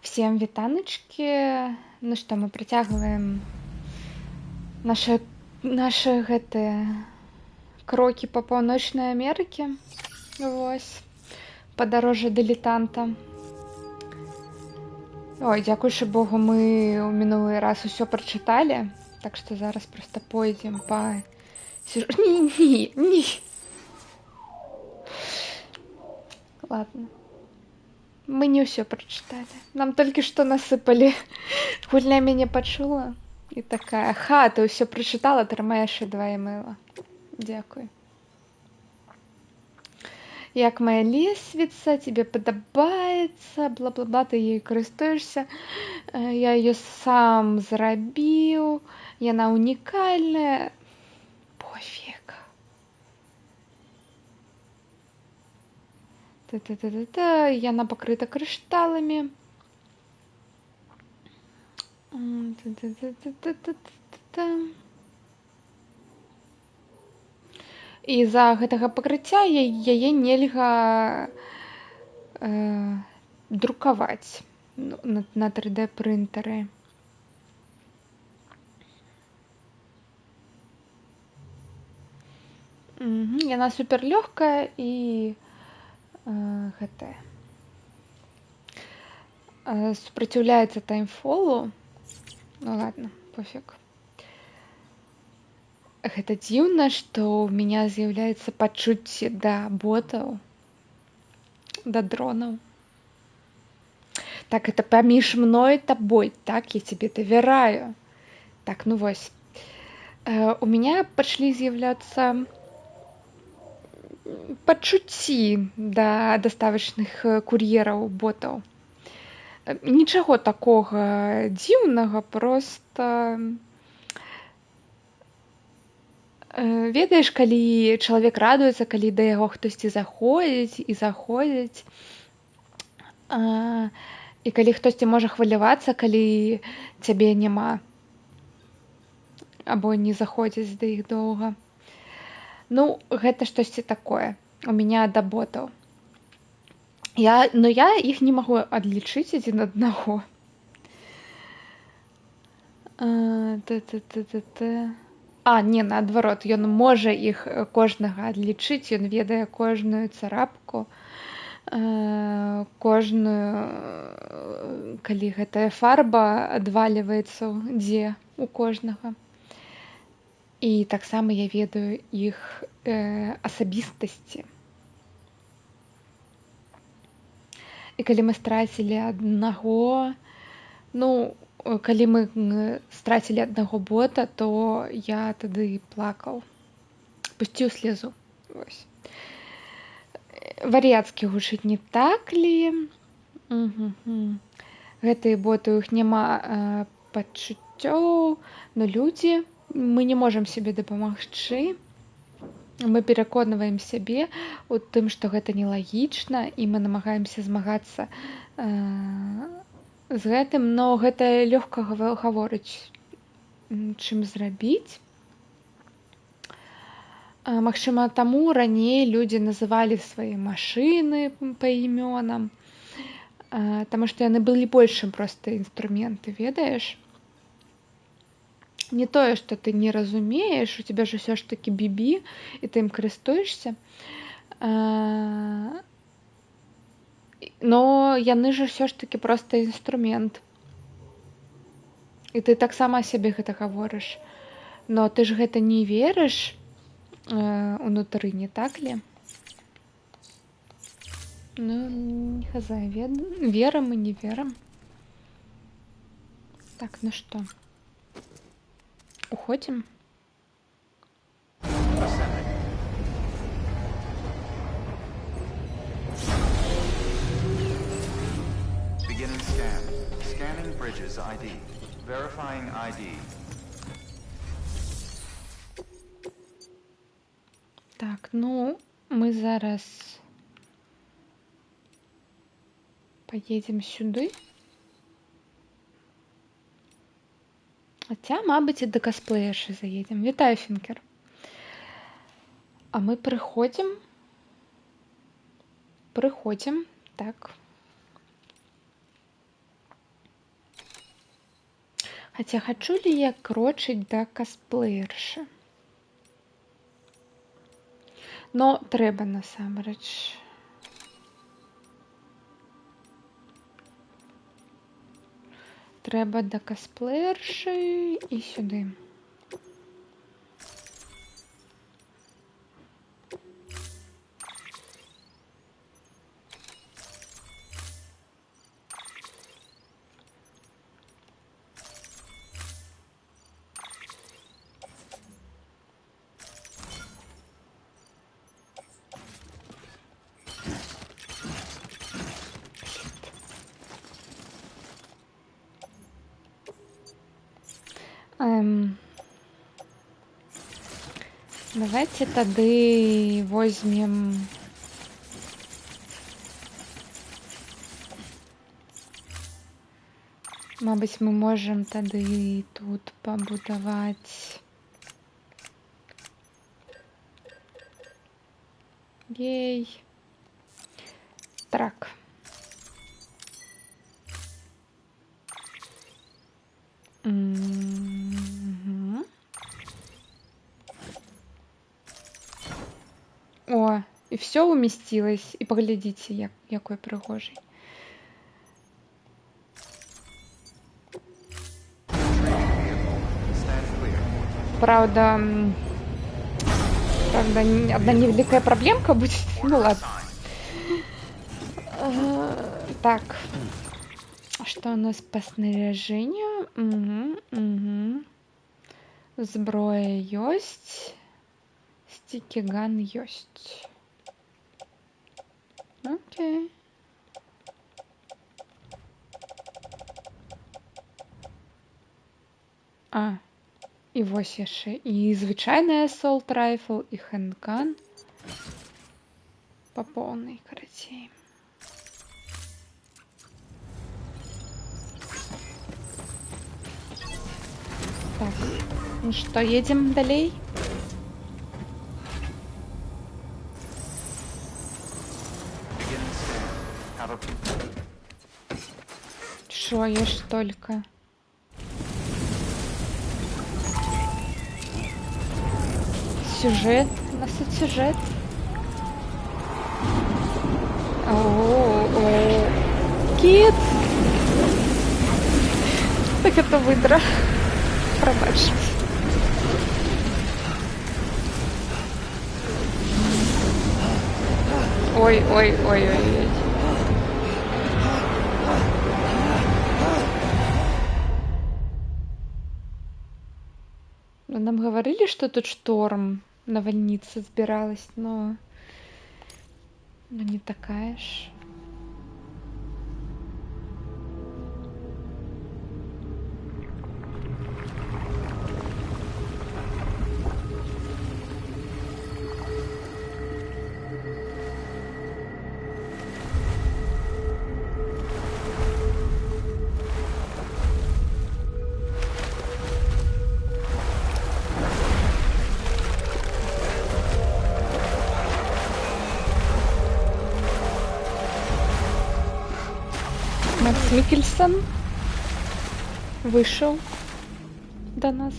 Всем вітаначкі. Ну што, мы працягваем нашы гэтыя крокі па Паўночнай Амерыкі. Вось. Падарожжа дылетанта. Ой, дзякуючы Богу, мы ў мінулы раз усё прачыталі, так што зараз проста пойдзем па Не. Ладно. Мы не ўсё прачыталі. Нам толькі што насыпалі. Гульня мяне пачула і такая: ха, ты ўсё прачытала, трымай яшчэ 2 емэйла. Дзякуй. Як моя лесвіца, тебе падабаецца, бла-бла-бла, ты ёй карыстуешся. Я её сам зрабіў, яна унікальная. Пофіг. Та-та-та-та-та, яна пакрыта крышталамі. Та-та-та-та-та-та-та. І з-за гэтага пакрыцця яе нельга друкаваць на 3D прынтары. Яна суперлёгкая і гэтая супраціўляецца таймфолу. Ну ладно, пофіг. Гэта дзіўна, што ў мяне з'яўляецца пачуцце да ботаў, да дронаў. Так, это паміж мной і табой, так, я тебе давяраю. Так, ну вось. У мяне пачалі з'яўляцца пачуцці да даставачных кур'ераў ботаў. Нічаго такога дзіўнага, проста ведаеш, калі чалавек радуецца, калі да яго хтосьці заходзіць, і калі хтосьці можа хвалявацца, калі цябе няма, або не заходзіць да іх доўга. Ну, гэта штосьці такое у мяне да ботаў. Я іх не магу адлічыць адзін аднаго. Не, наадварот, ён можа іх кожнага адлічыць, ён ведае кожную царапку, кожную, калі гэтая фарба адвальваецца, дзе у кожнага. І таксама я ведаю іх асабістасці. І калі мы страцілі аднаго, калі мы страцілі аднаго бота, то я тады плакаў. Пусціў слезу. Вось. Вар'яцкі гучыць, не так ли? Гэтыя боты, у іх няма пачуццёў, но людзі, мы не можам сябе дапамагчы. Мы пераконваем сябе у тым, што гэта нелагічна, і мы намагаемся змагацца з гэтым, но гэта лёгка гаворыць, чым зрабіць. Магчыма, таму раней людзі называлі свае машыны па імёнам, таму што яны былі больш, чым проста інструменты, ведаеш? Не тое, што ты не разумееш, у цябе ж усё ж такі бібі, і ты ім карыстуешся. Но яны ж усё ж такі проста інструмент. І ты таксама сябе гэта гаворыш. Но ты ж гэта не верыш унутры, не так ли? Ну, не хазай, верым і не верым. Так, ну што? Уходим. Beginning scan. Scanning Bridges ID. Verifying ID. Так, ну, мы зараз поедем сюды. Хаця, мабыць, і да касплея яшчэ заедзем. Вітаю, Фінкер. А мы прыходзім, так. Хаця хачу ли я крочыць да касплеершы? Но трэба насамрэч. Трэба да касплеершы і сюды. Давайте тады возьмем мабыць, мы можам тады тут пабудаваць трак. О, і все уместилось. І паглядзіце, якой прыгожий. Правда, одна невеликая проблемка будет. Ну ладно. Так. Что у нас по снаряжению? Зброя ёсць. Стикиган ёсць. Окей. І вось яшчэ і звычайная assault rifle, і handgun по полной, карацей. Так, ну что, едем далей? Шо, я ж только... Сюжет, у нас тут сюжет. Кит! Так это выдра. Пробачь. Ой. Нам говорили, что тут шторм, навальница сбиралась, но не такая ж. Макс Микельсон вышел до нас.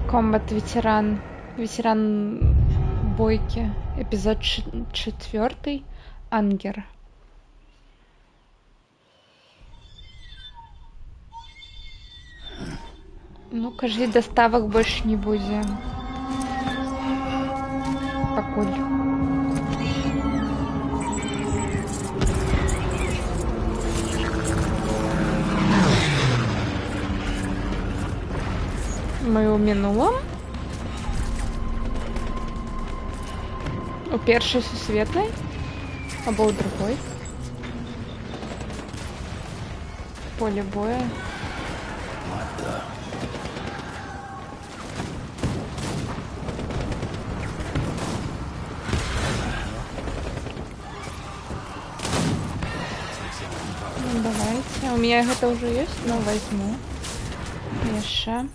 Комбат ветеран бойки, эпизод 4, Ангер. Ну, кажи, доставок больше не будзе. Пакуль. Мы ў мінулым. У першай сусветнай або ў другой. Поле боя. Ну, давайте. У меня это уже есть, но возьму. Яшчэ.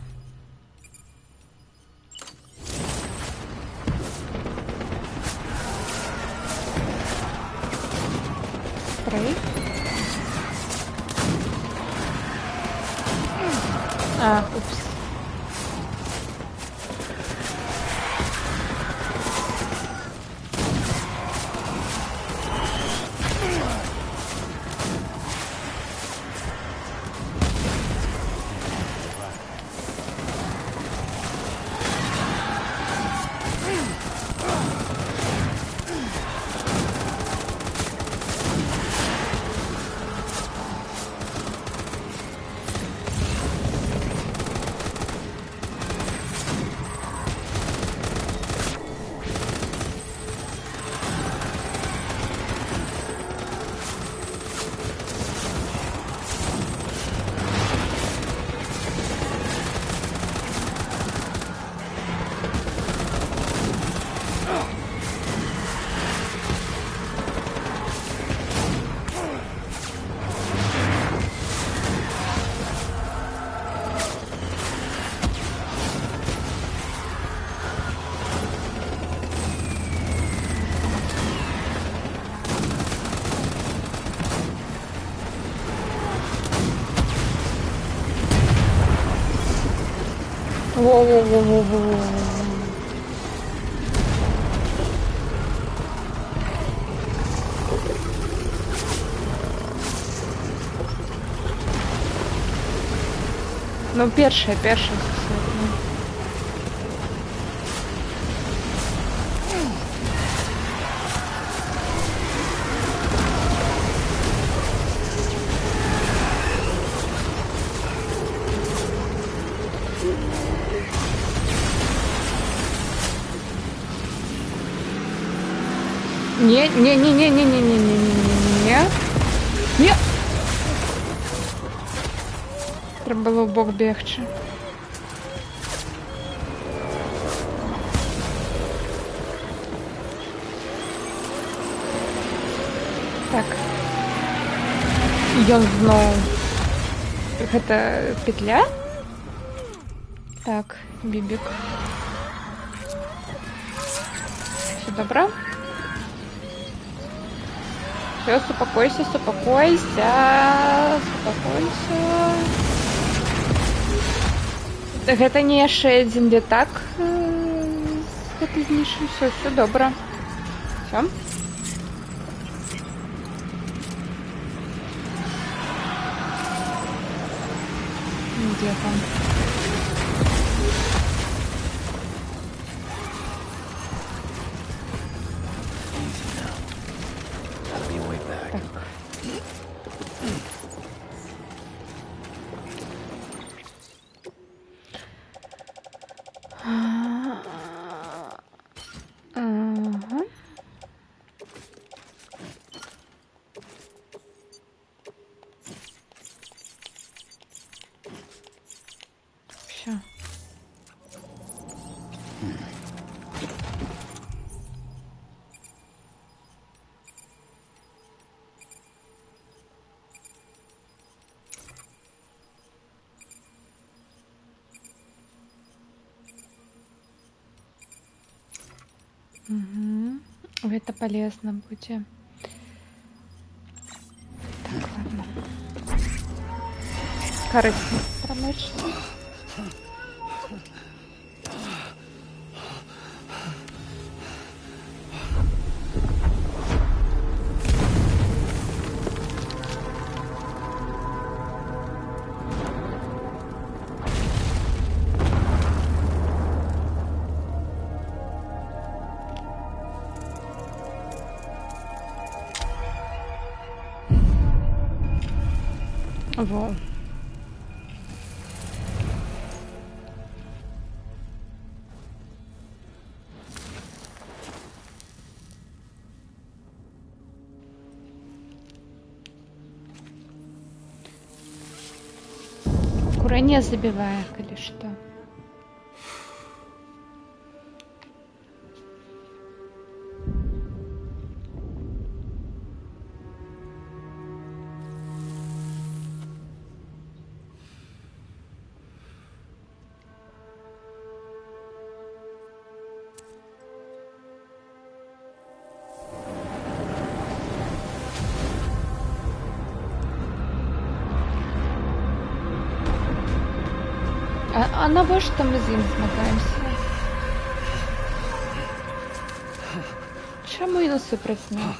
Спрей. Упс. Во-во-во-во-во. Ну, першая сусветная. Не. Треба було в бок бігче. Так. Ён зноў. Гэта петля? Так, бібік. Все добра? Все, успокойся. Гэта не яшчэ адзін летак з гэтай знішчы. Все добра. Все. Где там? Все. Это полезно будет. Так, ладно. Корыстно промочить. Во. Куране забивае, калі што. А навошта мы з ім змагаемся? Чаму ён супраць нас?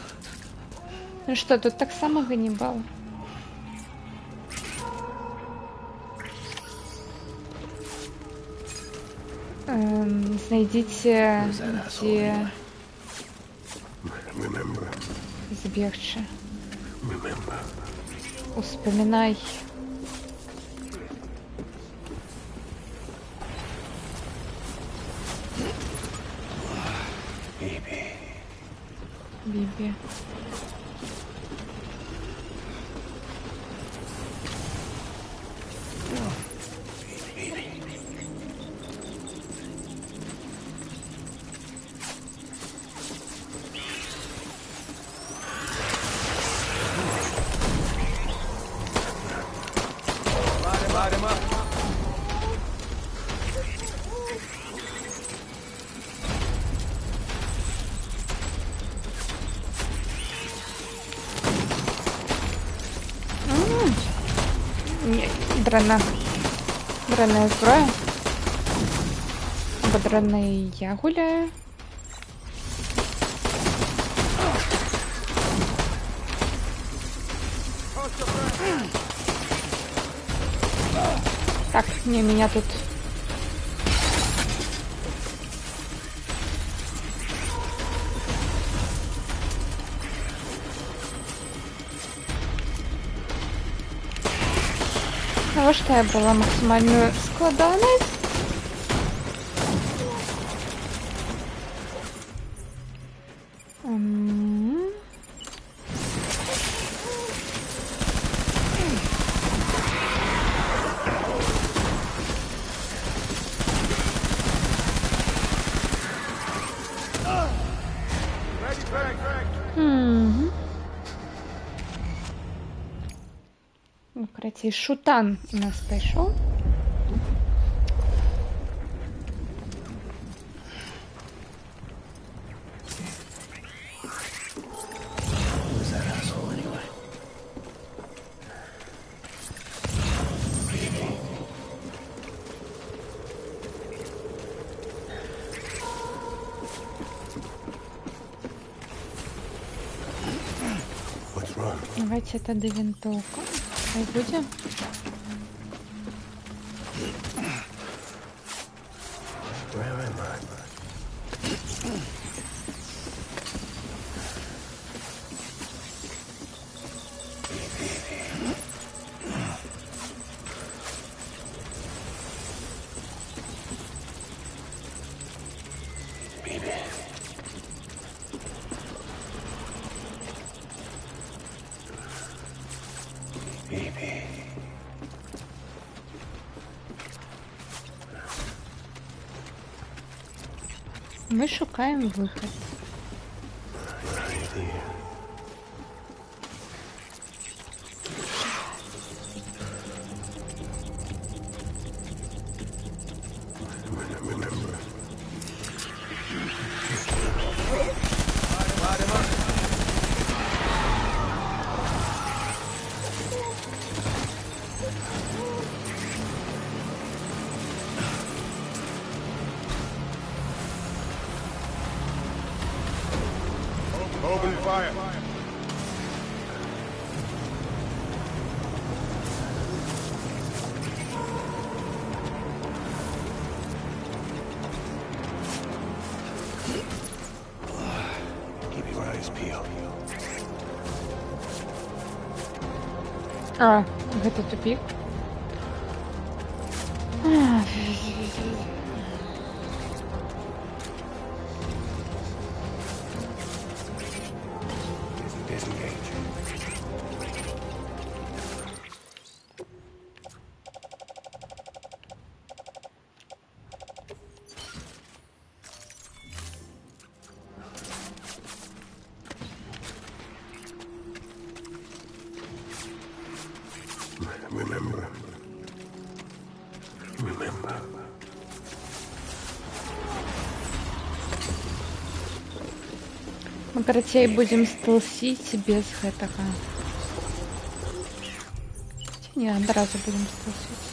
Ну што, тут таксама Ганнібал? Знайдзіце, дзе збегчы. Успамінай. Биби. Дрэнная зброя. Або дрэнная я гуляю. Так, не, меня тут... Навошта я брала максимальную складанность? Карацей, шутан у нас пайшоў. Давайте тады вінтоўку. Хай будзе. Мы шукаем выход. Open fire. Keep your eyes peeled. А, гэта тупик. А, Disengage. Remember. Remember. мы карацей будзем сталсіць без гэтага. Ці не, адразу будзем сталсіць.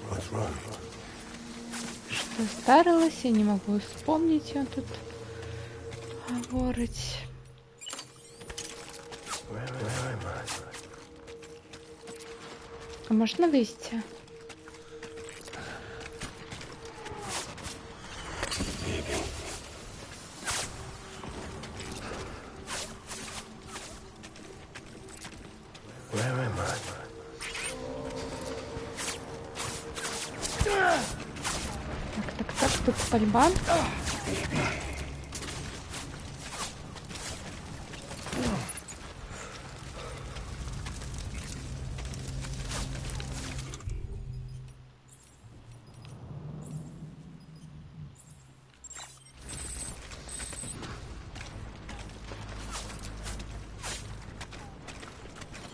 What's wrong? Што здарылася, не магу успомніць, ён тут гаворыць. Where am I? А можна выйсці? Baby. Where am I? Так, тут пальба.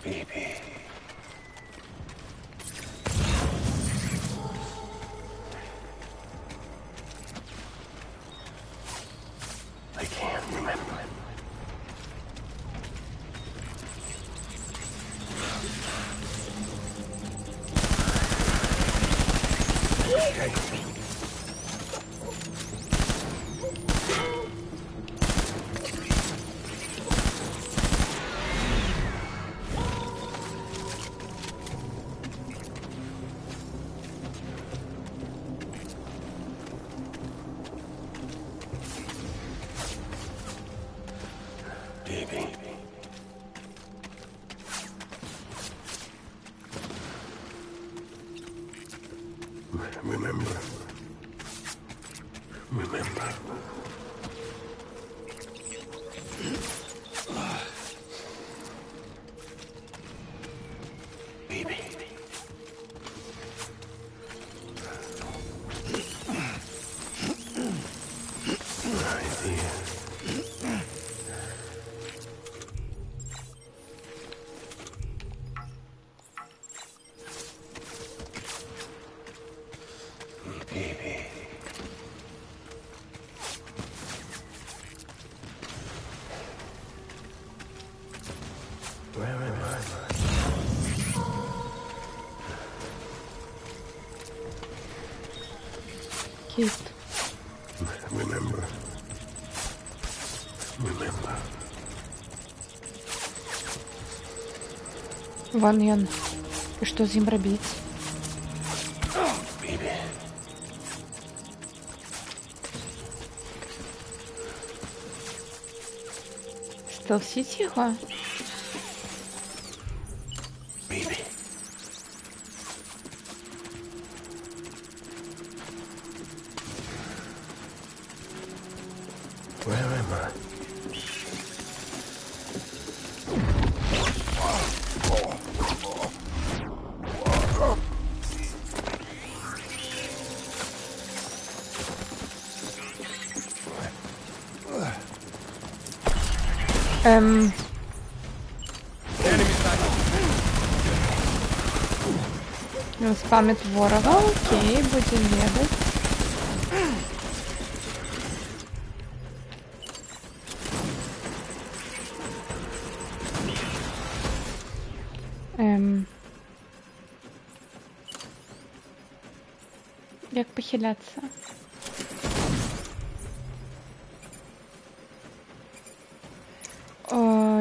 Baby. I can't remember. Baby. Remember. Remember. Baby. Right here. Baby. Where am I? Кіт. Remember. Remember. Вон ён. І што з ім рабіць? Baby. Сталсіць його? Baby. Where am I? Спамит ворога, окей, будем ведать. Як похиляться?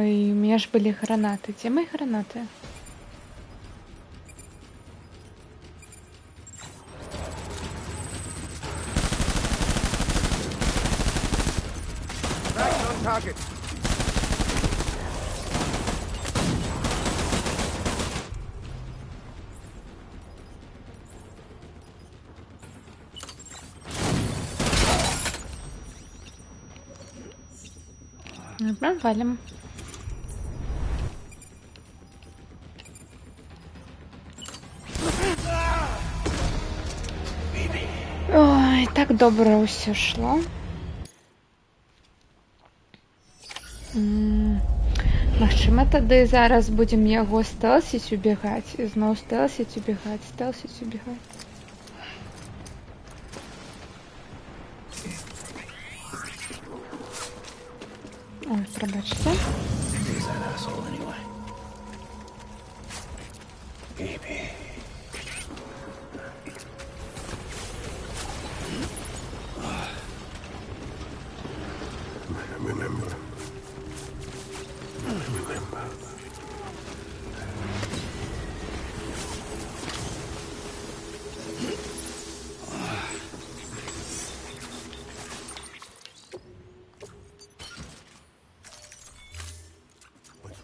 Ой, у меня ж были гранаты. Где мои гранаты? Back on target. Провалим. Ой, так добра ўсё шло. Магчыма, тады зараз будзем яго стэлсіць, убегаць, і зноў стэлсіць, убегаць, стэлсіць, убегаць. Ой, прабачце. Who's that asshole anyway? Maybe. Remember. Remember.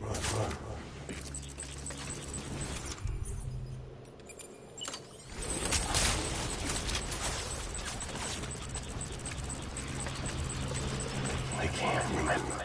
What's wrong? I can't remember.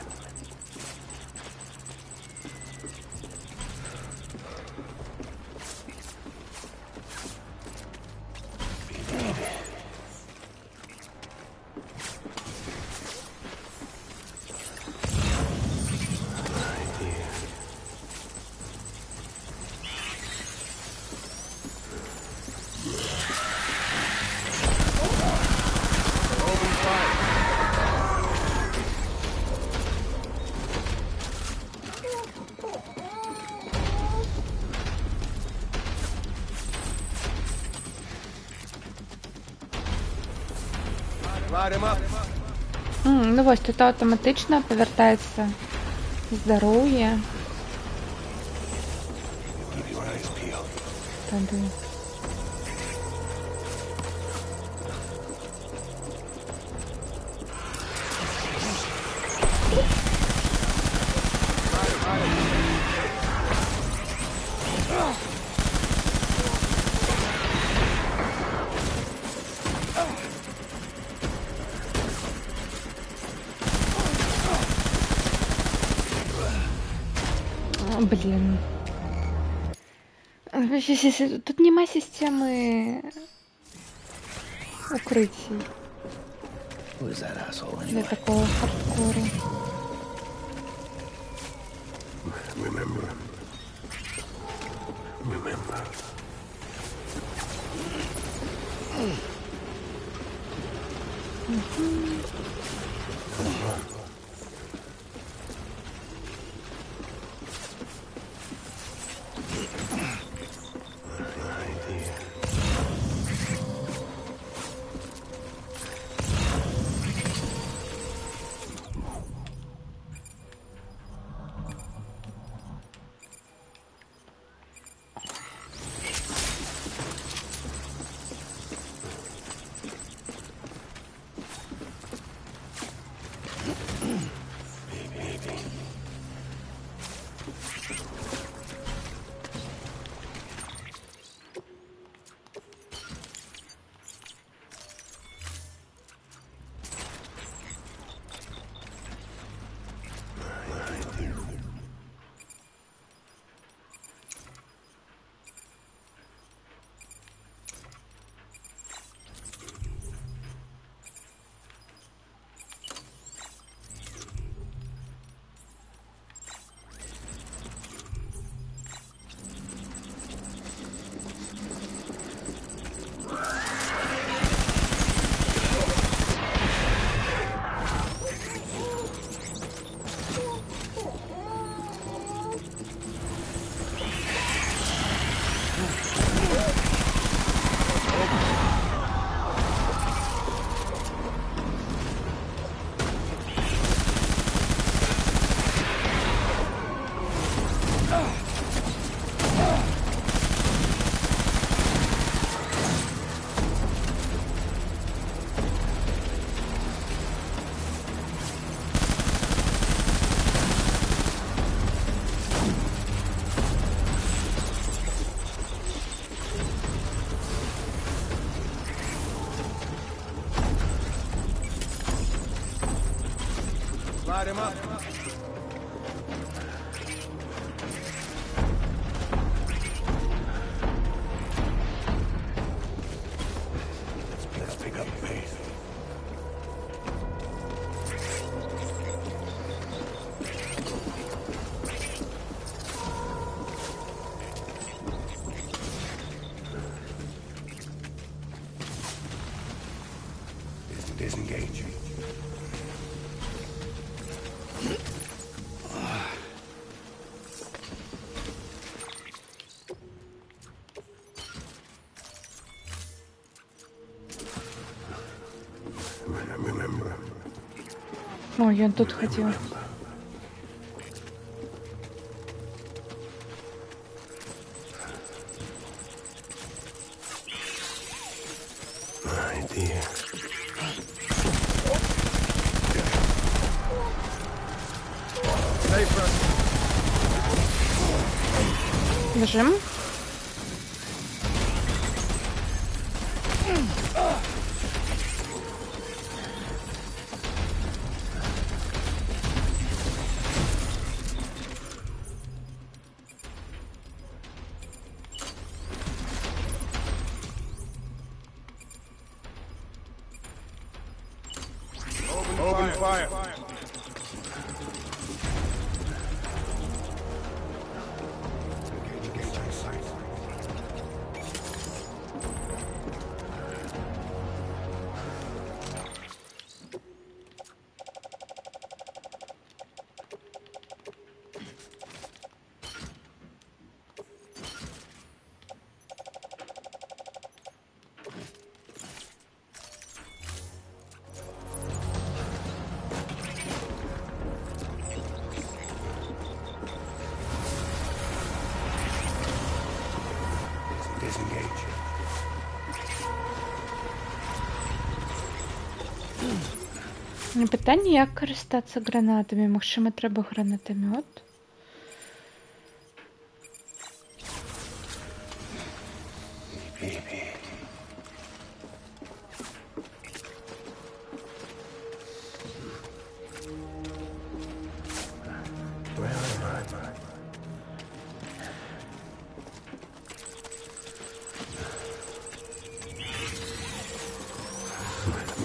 Light him up. Ну вось, тут аўтаматычна павяртаецца здароўе. Keep your eyes peeled. Тады. Блин. Тут нема системы укрытий Who's that asshole для anyway? такого хардкора. Remember. Remember. Light him up. Let's pick up the pace. Disengage. Remember. Ой, он тут ходил. Idea. Stay fresh. Бежим. Open fire. Disengage. Питання, як користатися гранатами. Максимум треба гранатомет.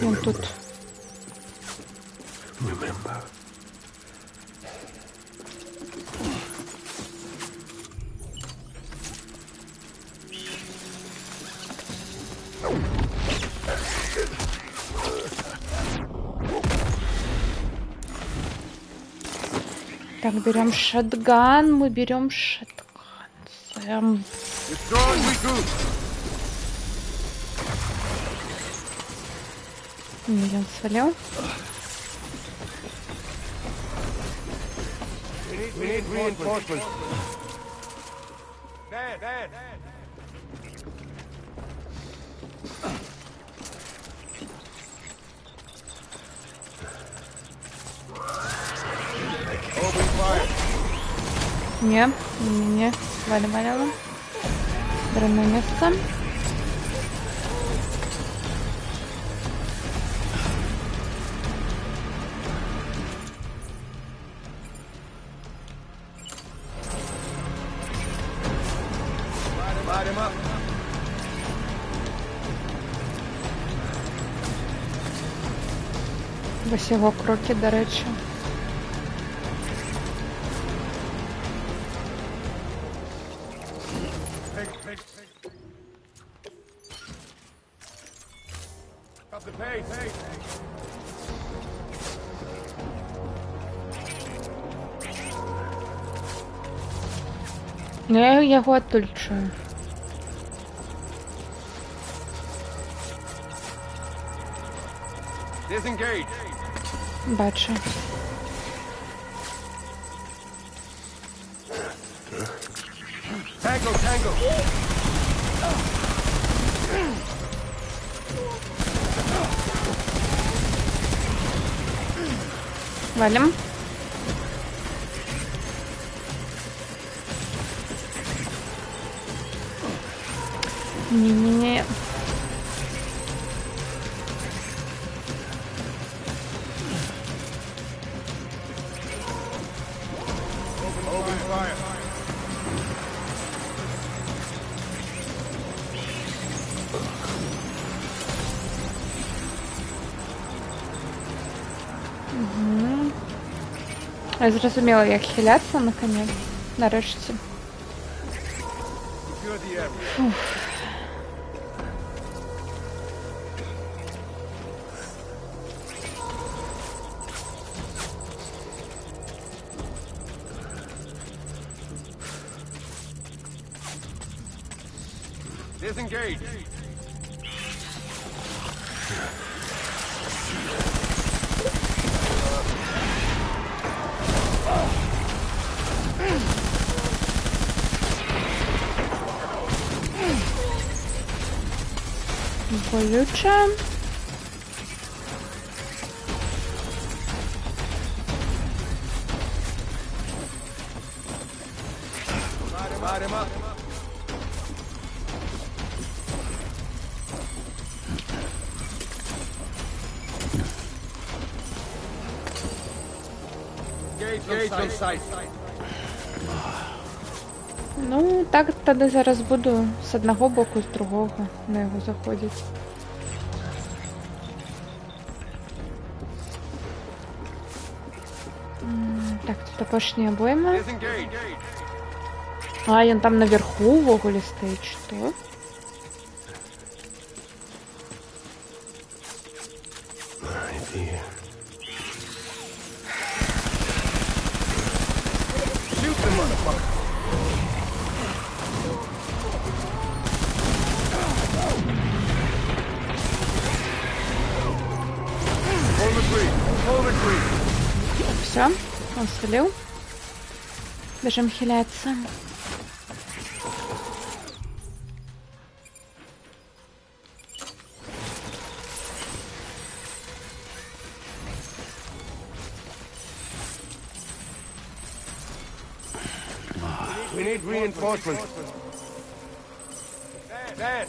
Вон тут. Remember. Так, берем шотган. Мы берем шотган. Сэм. Destroy recruit. Миллион свалил. We need reinforcements. Dan. Open fire. Не. Валим. Дурное место. Light him up. Ось його кроки, до речі. Up the pace. Ну, я його оттуль чую. Disengage. Бачу. Tango. Валим. Не. Я зрозуміла, як хиляться, наконець. Нарешті. Secure the area. Disengage. Болюче. Light him up. Gauge on sight. Ну, так тоді зараз буду з одного боку, з другого на його заходять. Так, тут також не обойма. Disengage. А, він там наверху в оголі стоїть, що? Idea. Shoot the motherfucker. Hold the tree. Hold the tree. Все, он свалил. Бежим хиляться. We need reinforcements. Dan.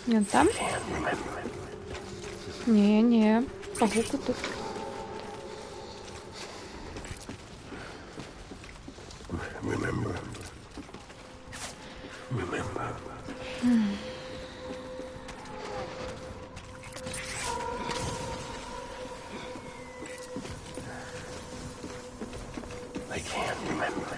Він там? Не, паук тут. Remember. Remember. I can't remember.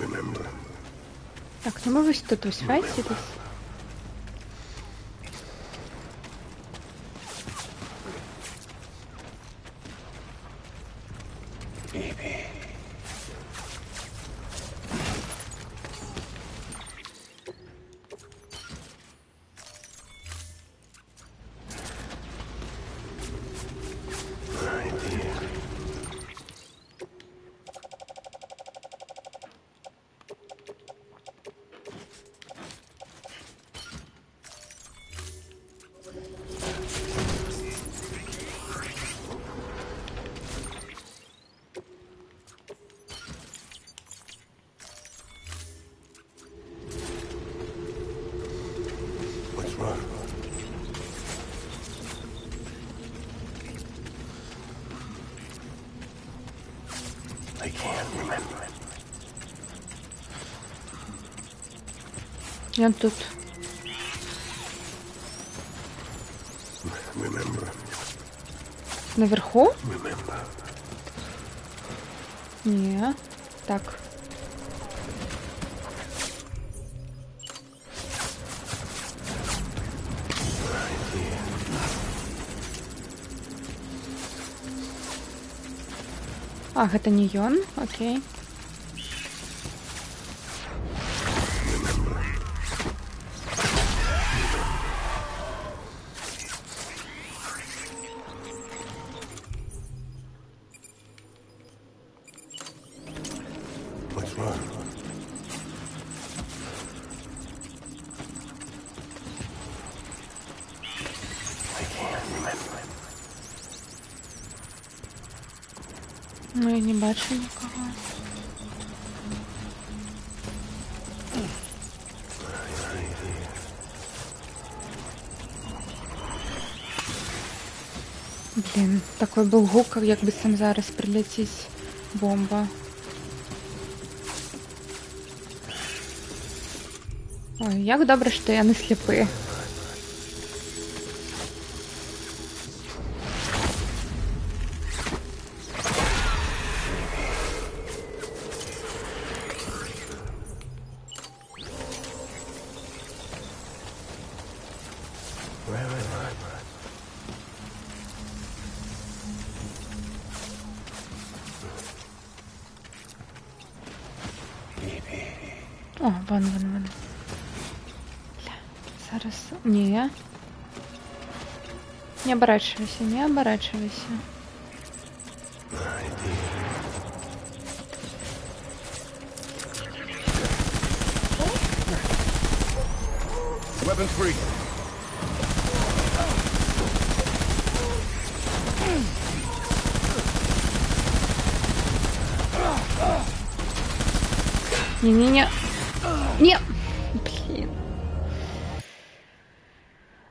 Remember. Так, ну ми ось тут ось файтитесь. Baby. Idea. What's wrong? I can't remember. Він тут. Remember. Наверху? Remember. Ні. Так. А, гэта не ён? Окей. What's wrong? I can't remember. Ну, я не бачу нікого. Блін, такой был гук, як би сам зараз приляціць бомба. Ой, як добре, що я не сліпий. Where am I? Bibi. О, вон. Бля, зараз... Ні. Не оборачивайся, не оборачивайся. ID. Weapons free. Не-не-не. Не! Блин.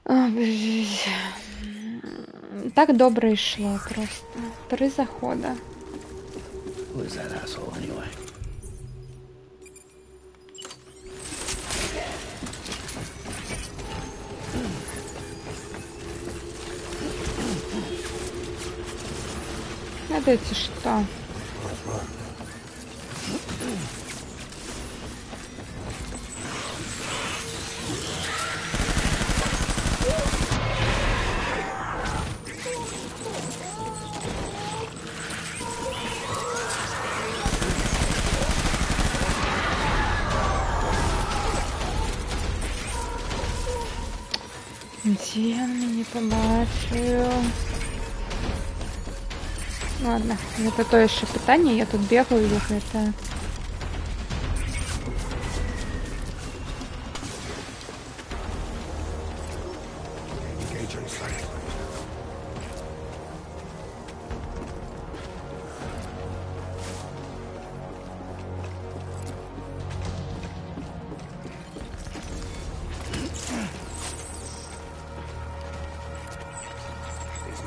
А, блин. Так добре йшло просто. 3 захода. Who is that asshole anyway? Это что? Где он меня побачив? Ладно, это то еще питание, я тут бегаю, их это... Engage on sight.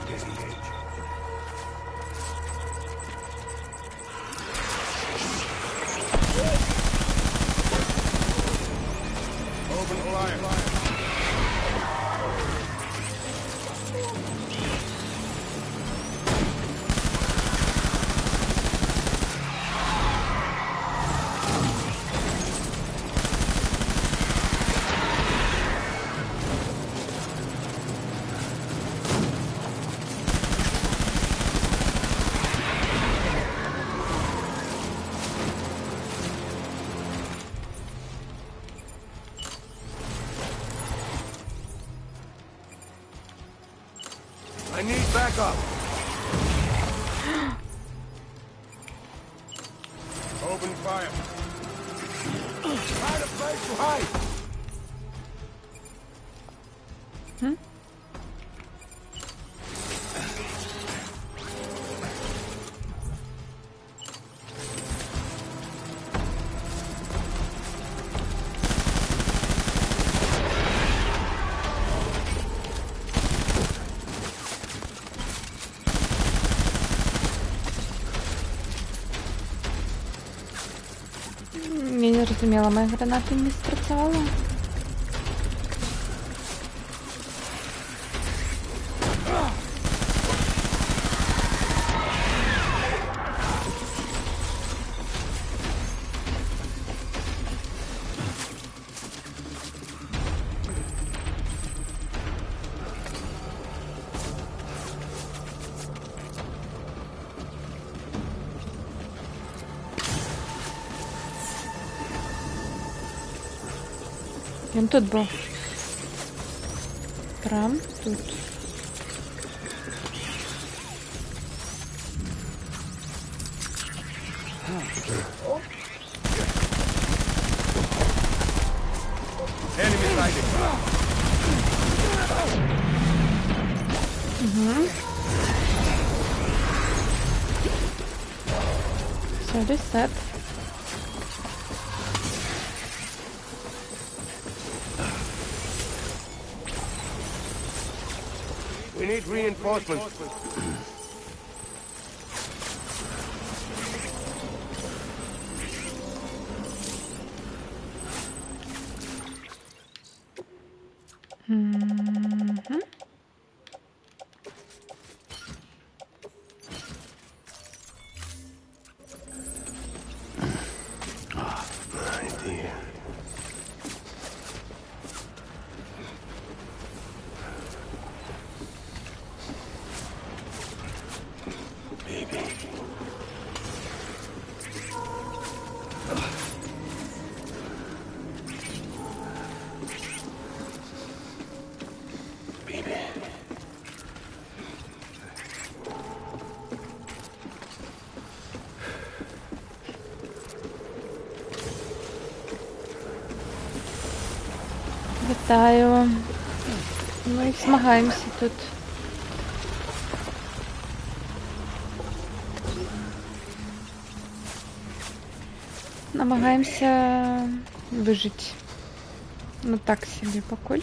Disengage. Open fire. I need backup. Open fire. Find a place to hide. Я не зрозуміла, моя граната не спрацювала. Він тут був. Прям тут. Enemy sighted. Все, ресет. We need reinforcements. Мгм. Right there. Baby. Baby. Вітаю. Ми змагаємося тут. Намагаємося вижити. Ну так собі покуль.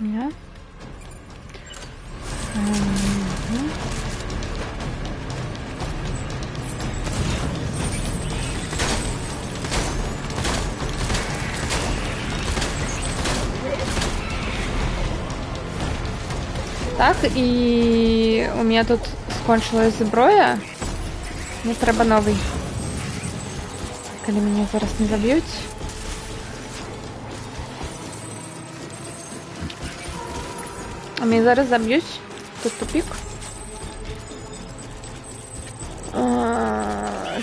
Ні. Мгм. Так, і у мене тут скончилась зброя. Мені треба новий. Коли мене зараз не заб'ють. А мене зараз заб'ють. Тут тупик.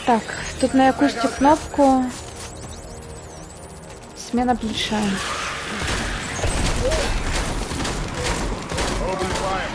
Так, тут на якусь цю кнопку. Смена плеча. Open fire.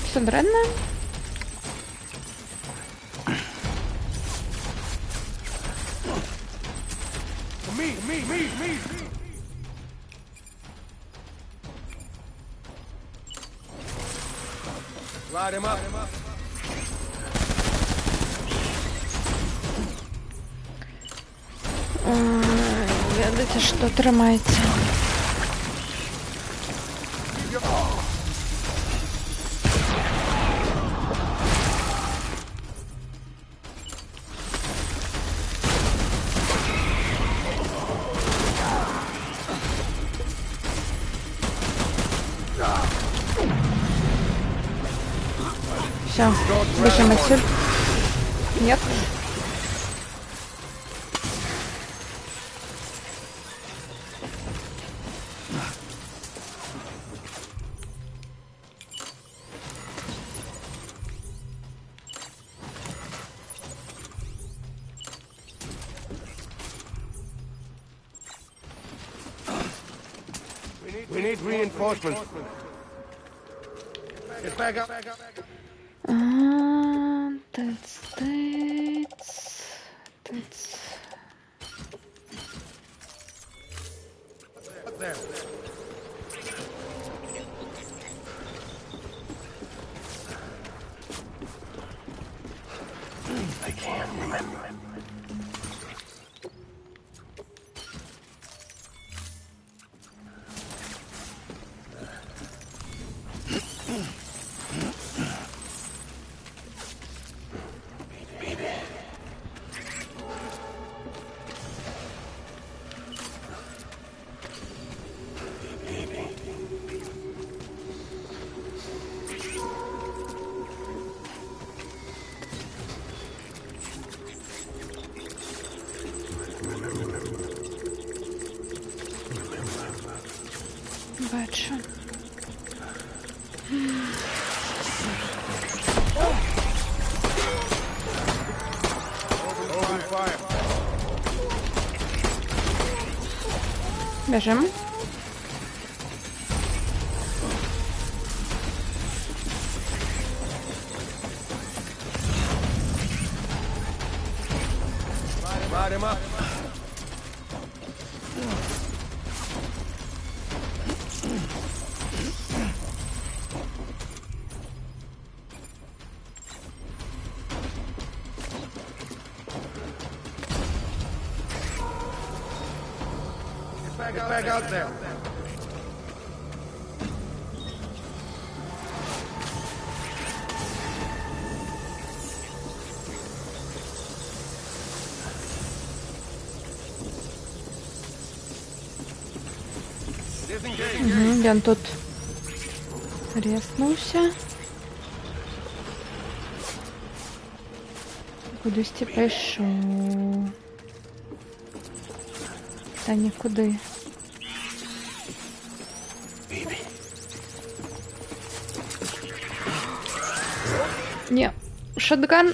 Все дренно. Me. Light him up. Ведаце, што трымаецца. Все, бежим отсюда. Нет. We need reinforcements. Get back up. That's it. Бачу. Open fire. Біжим. Light him up. Get back out there. Disengage. Ён тут резнувся. Кудись пішов. Та нікуди. Ні, шотган.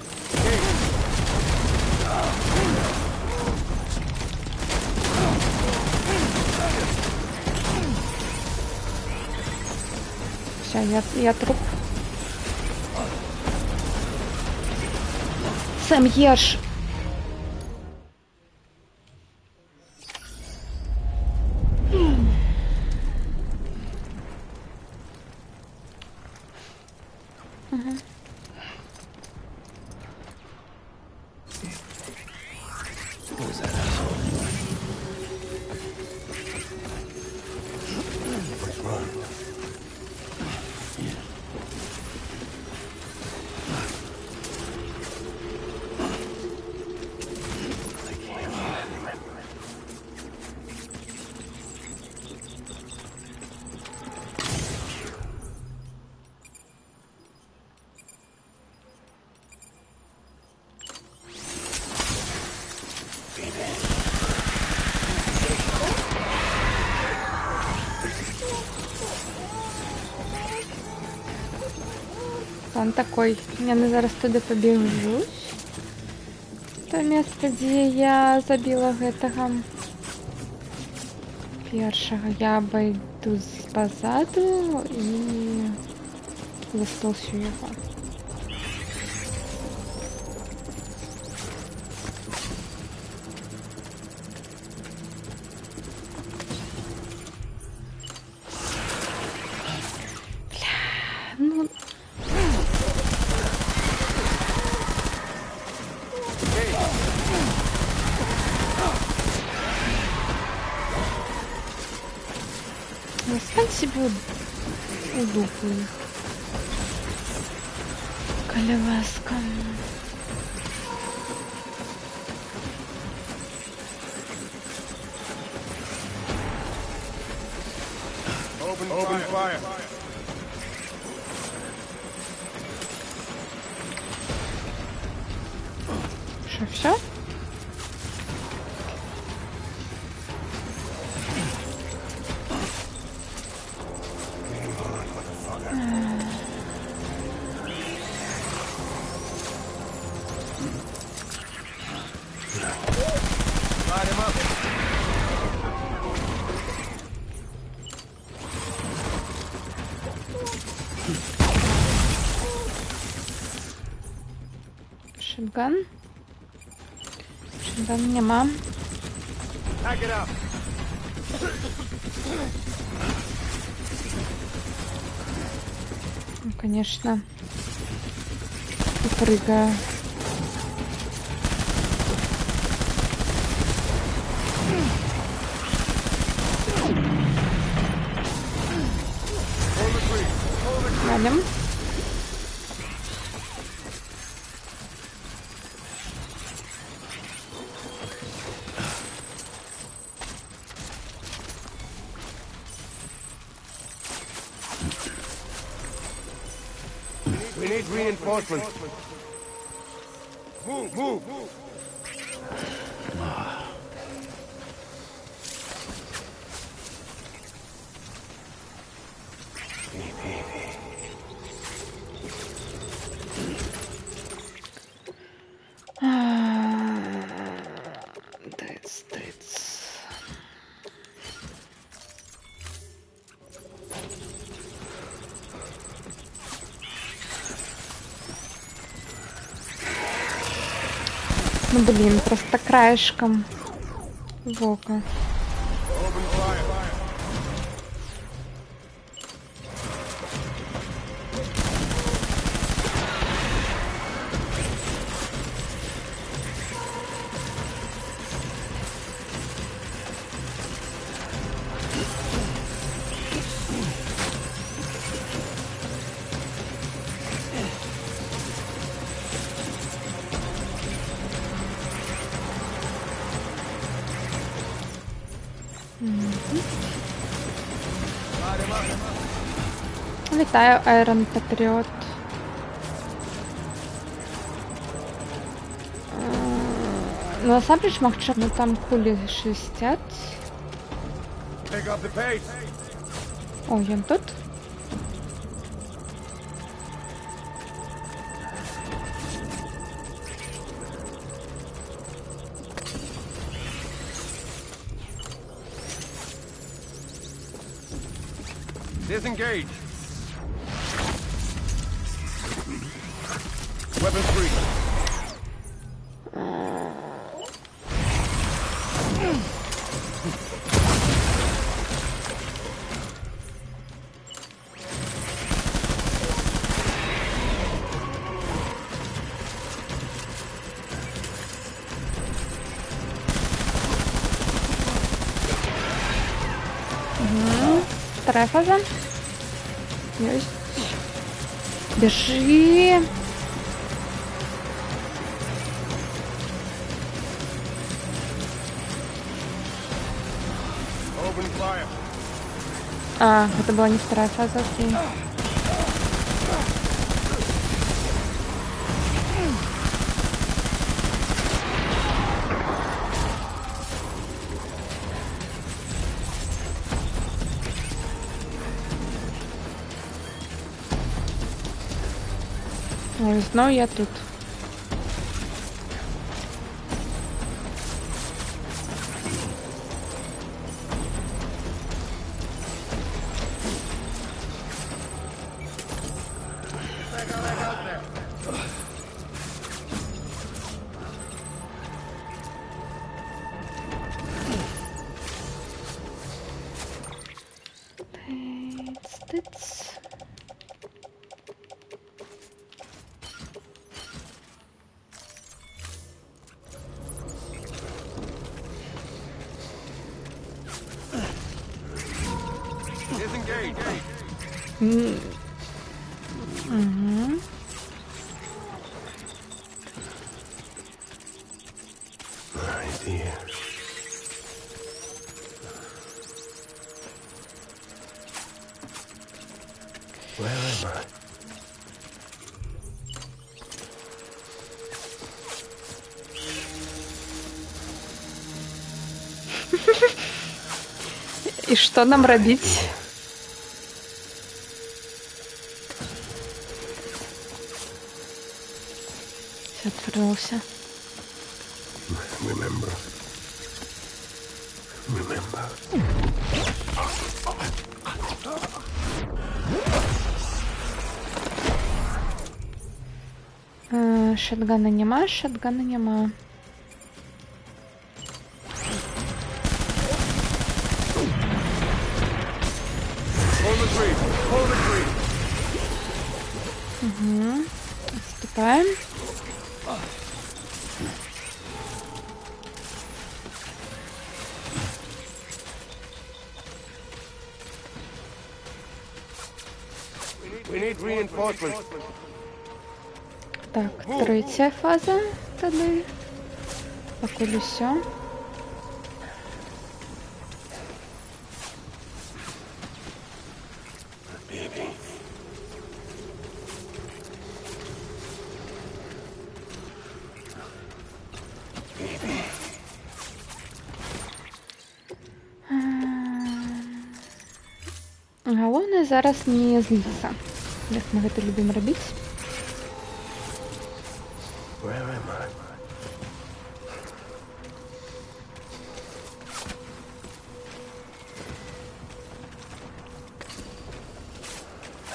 Все, я труп. Сэм, ешь. Он такой, я на зараз туди побіжусь. То место, где я забила гэтага першага. Я обойду позаду и застолщу его. Бля, ну... Стань себе у дупу. Колеваска. Open fire. Что, все? Light him up. Шотган. Шотган нема. Pack it up. Ну, конечно. И прыгаю. Догоним. We need reinforcements. Move, move. Тыц. Ну блин, просто краешком в око. Open fire. Вітаю, Айрон Патріот. Ну, насамрэч, магчыма, там кулі шысцяць. Pick up the pace. О, ён тут? Disengage. Weapons free. Вторая фаза. Есть. Бежи. Open fire. А, это была не вторая фаза, окей. Ой, знаю, я тут. Тыц. Disengage. Угу. Right here. Where am I? И что нам робить? Отвернулся. Remember. Remember. Шотгана нема, шотгана нема. Hold the tree. Hold the tree. Угу. Отступаем. We We need reinforcements. Так, третя фаза тоді. Покуль все. Baby. Baby. Галоўнае зараз не зліцца, як мы гэта любім рабіць. Where am I?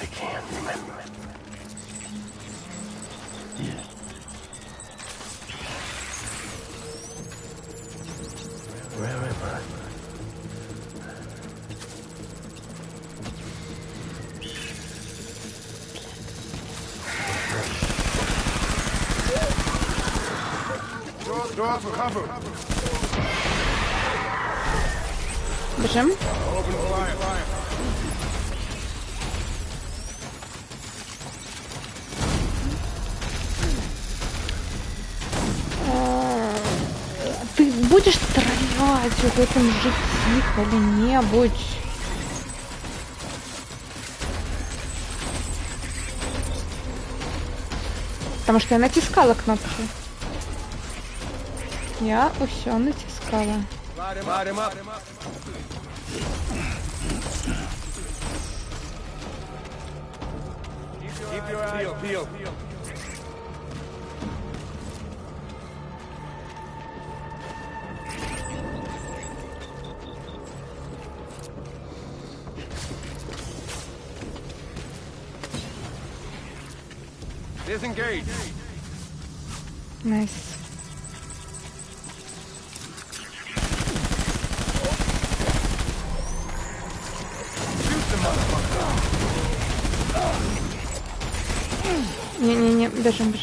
I can't remember. Where am I? Draw for cover. Біжим. Open fire. Ты будешь стрелять в этом житті коли-небудь? Потому что я натискала кнопки. Я усё натискала. Light him up. Keep your eyes peeled. Disengage. Найс. Не-не-не, бежим.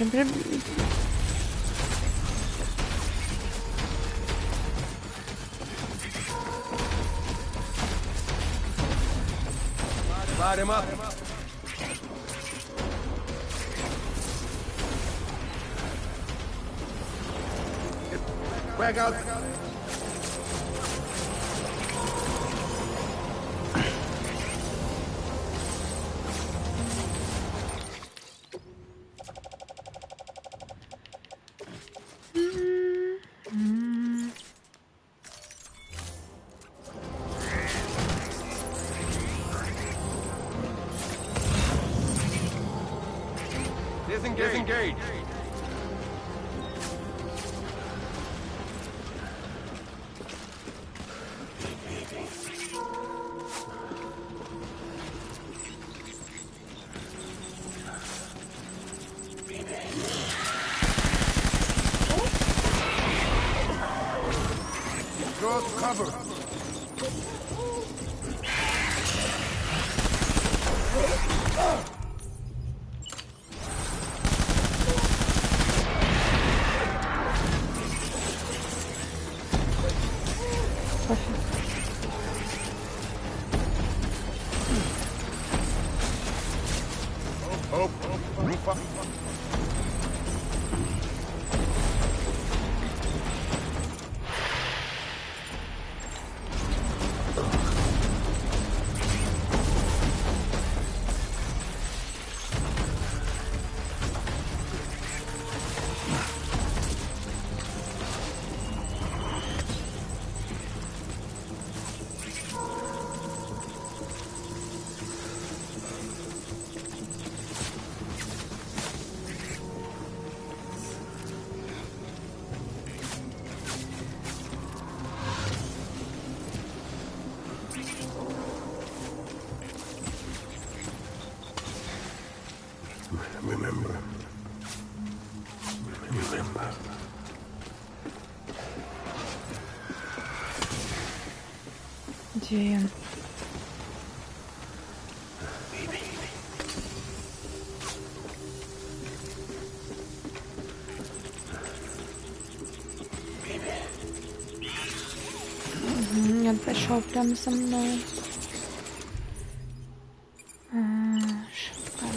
Light him up. Back out. Disengage. Draw for cover. Remember. Где я? Он пошел прямо за мной. Шикарно.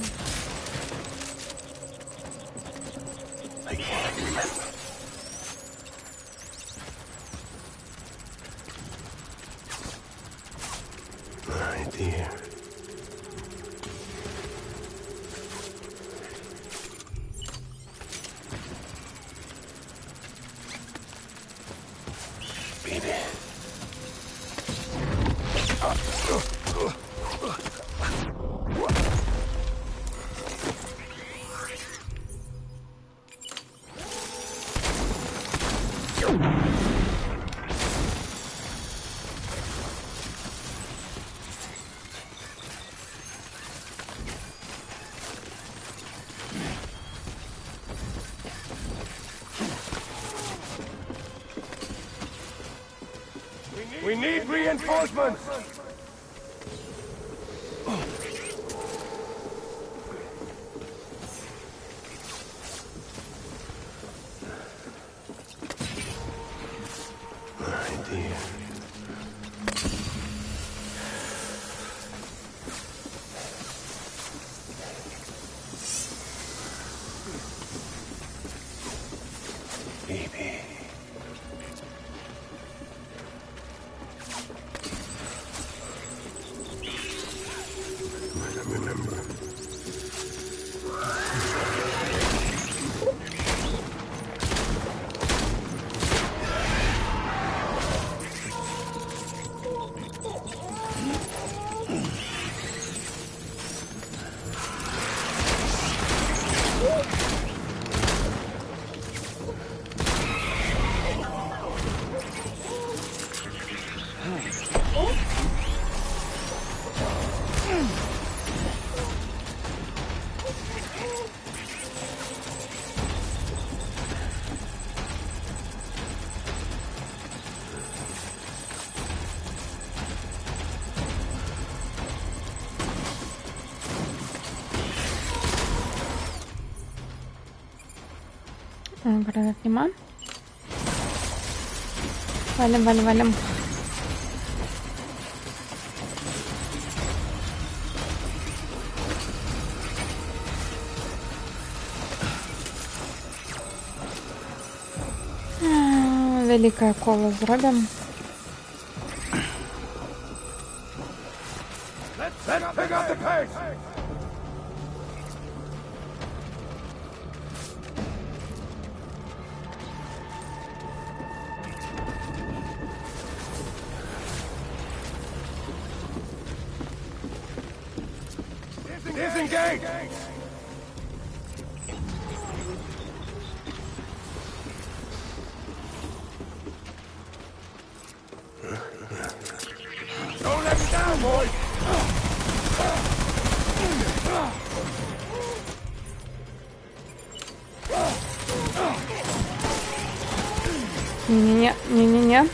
Baby. We need reinforcements! My dear. Baby. Remember. Гранат нема. Валим, валим, валим. Великое коло зробим. Let's pick up the pace! Disengage! Don't let me down, boys! Не-не-не, не-не-не.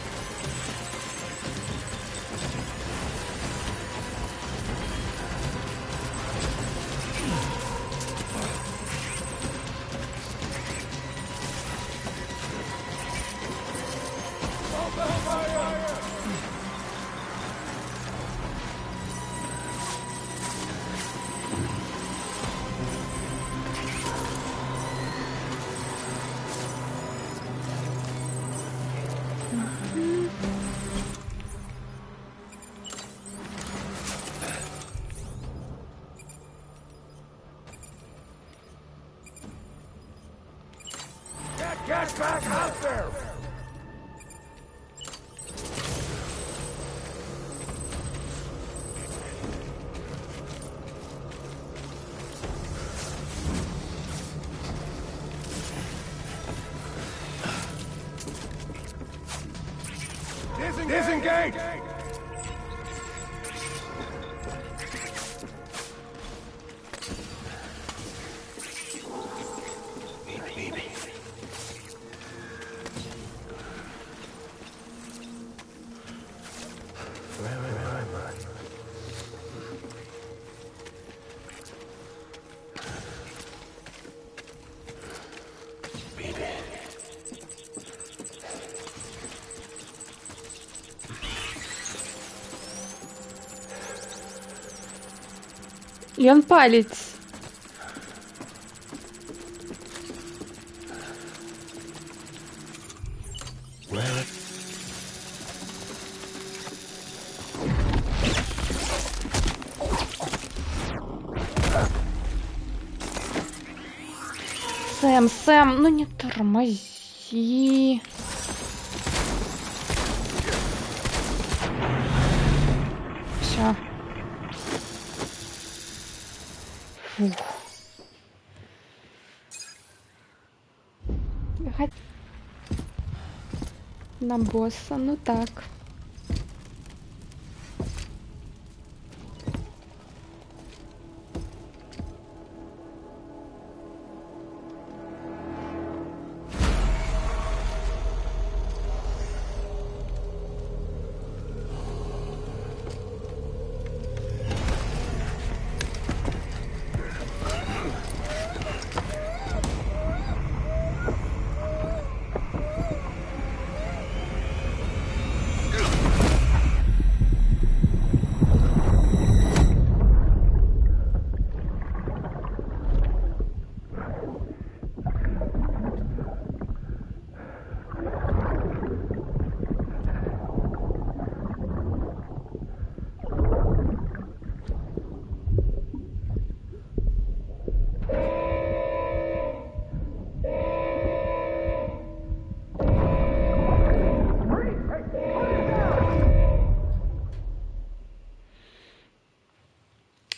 Get back out there! Disengage! Where am I? Baby. І он палець. Where? Сэм, ну не тормози. Все. Фух. На босса, ну так.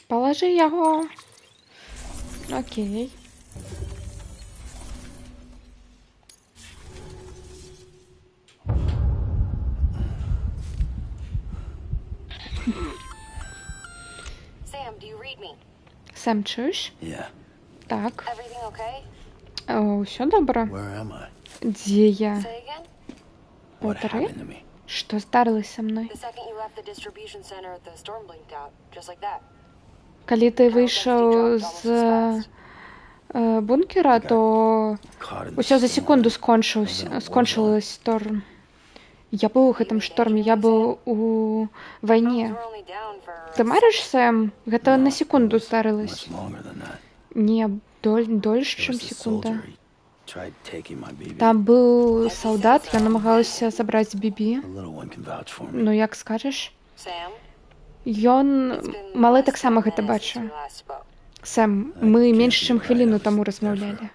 Положи його. Окей. Sam, do you read me? Сем, чуєш? Yeah. Так. Everything okay? О, все добре. Where am I? Де я? Say again? What Повтори. happened to me? Що сталося со мною? The second you left the distribution center, the storm blinked out, just like that. Коли ти вийшов з бункера, то Caught in the усе за storm. секунду скончилось шторм. Я был в этом шторме, я был у войне. We're only down for... Ты маришь, Сэм? Это на секунду старилось. Much longer than that. Не, дольше, There чем was a секунда. soldier. He tried taking my baby. Там был солдат, я намагалася забрать Бібі. The little one can vouch for me. Ну, як скажеш? Sam? Ён, It's been малы less таксама than a гэта minute бачыў. since we last spoke. Сэм, мы менш чым хвіліну таму размаўлялі.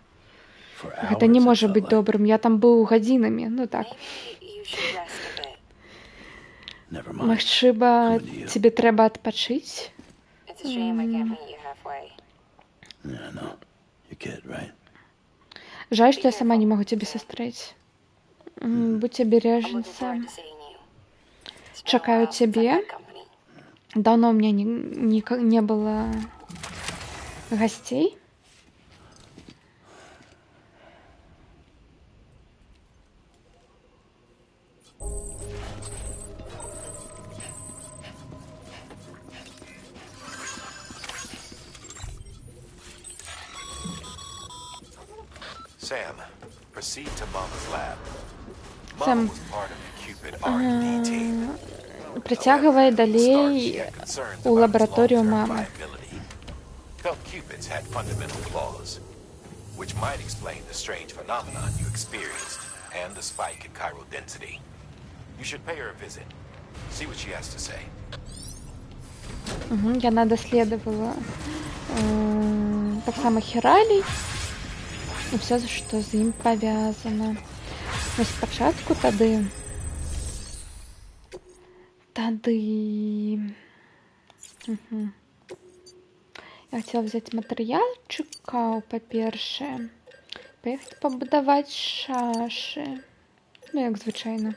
For Гэта не hours, it можа felt быць like. добрым. Я там быў гадзінамі, ну так. Maybe you should rest a bit. Never mind. Магчыма, тебе трэба адпачыць? It's a shame I can't meet you halfway. Yeah, I know. Your kid, right? Жаль, што я сама не могу цябе сустрэць. Будь I'm абережны, looking forward Сэм. to seeing you. It's been a Чакаю while since I've цябе. had company. Давно у меня не было гостей. Sam, proceed to Mama's lab. Sam, Mama was part of the Cupid R&D team. Притягивай From the start, she далей had concerns у about its лабораторию long-term мамы. viability. Felt Cupids had fundamental flaws, which might explain the strange phenomenon you experienced and the spike in chiral density. You should pay her a visit. See what she has to say. Я доследовала так само Хиралий і все, що з ним пов'язано. Ну, спочатку тады я хотела взять матэрыяльчыкаў, па-першае, паехаць пабудаваць шашы, ну, як звычайна.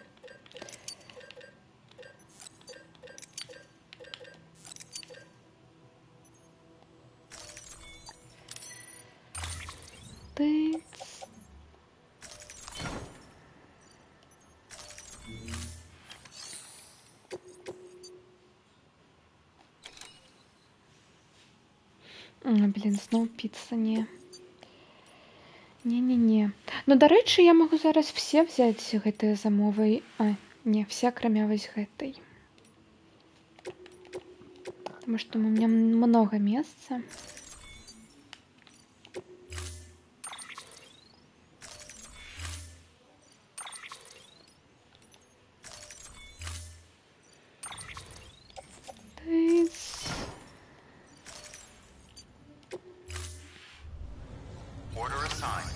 Блін, зноў піца, не. Не. Ну, дарэчы, я магу зараз все взять гэтыя замовы. Не, все, акрамя вось гэтай. Потому что у меня много места. Order assigned.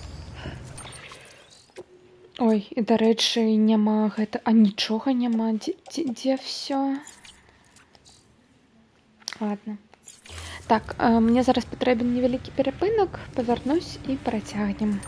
Ой, і дарэчы, няма гэта, нічога няма, дзе все? Ладно. Так, мне зараз патрэбен невялікі перапынак, павярнусь і працягнем.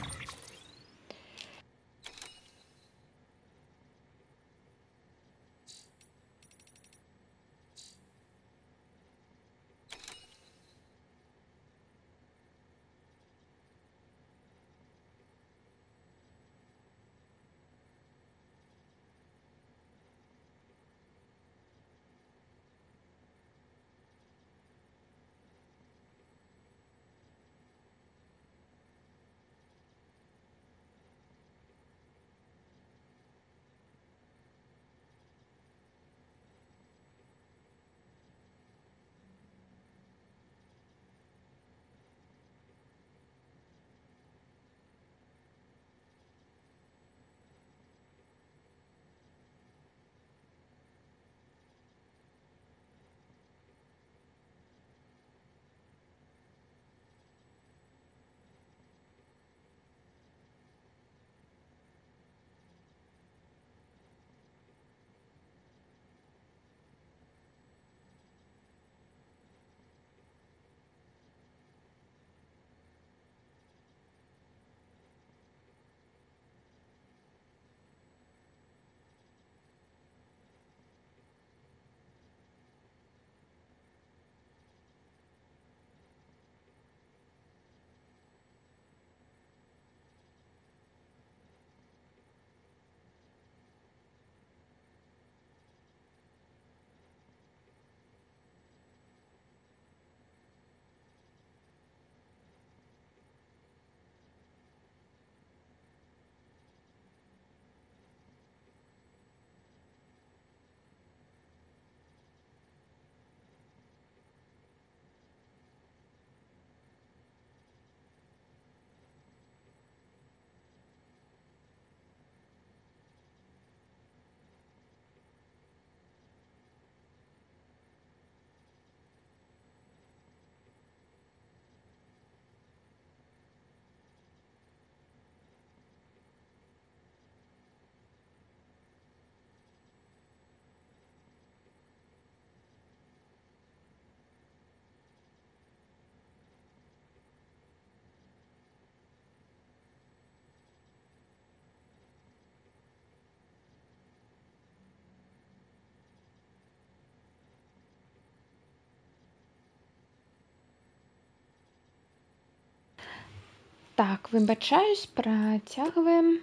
Так, выбачаюсь, працягваем.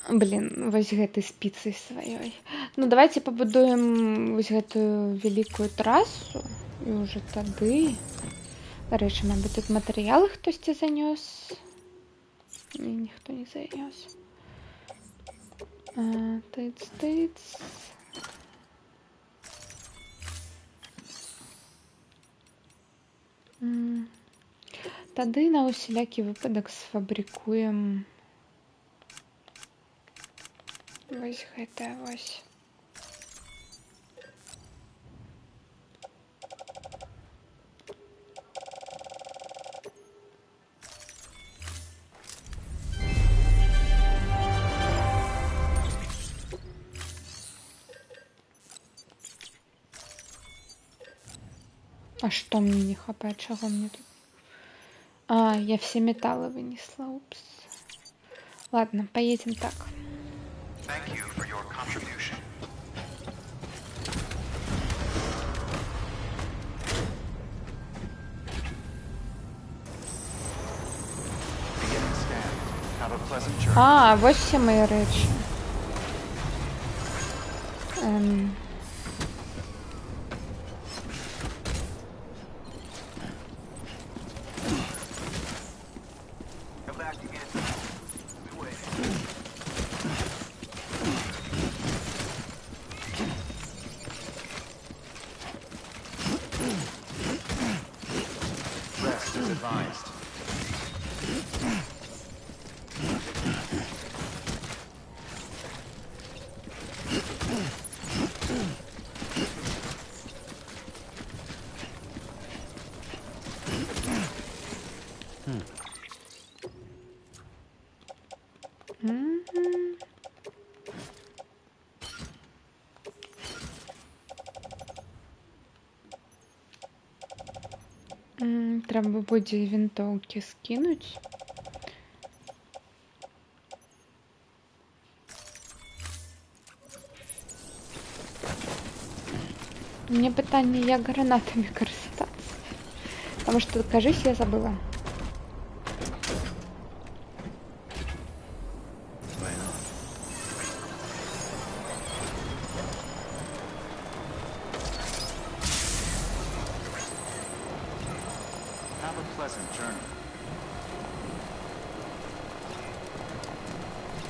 Блин, вось гэтай спіцай сваёй. Ну, давайте пабудуем вось гэтую вялікую трасу. І ўжо тады... Дарэчы, мабыць, тут матэрыялы хтосьці занёс. Не, ніхто не занёс. Тыц-тыц. Тады на усялякі выпадак сфабрыкуем вось гэтае вось. А что мне не хватает? Чего мне тут? А, я все металлы вынесла. Упс. Ладно, поедем так. Thank you for your contribution. Beginning scan. Have a pleasant journey. А, вот все мои речи. Rest is advised. трэба будзе вінтоўкі скінуць. Мне пытанне, як гранатамі карыстацца. Таму што, кажись, я забыла. Have a pleasant journey.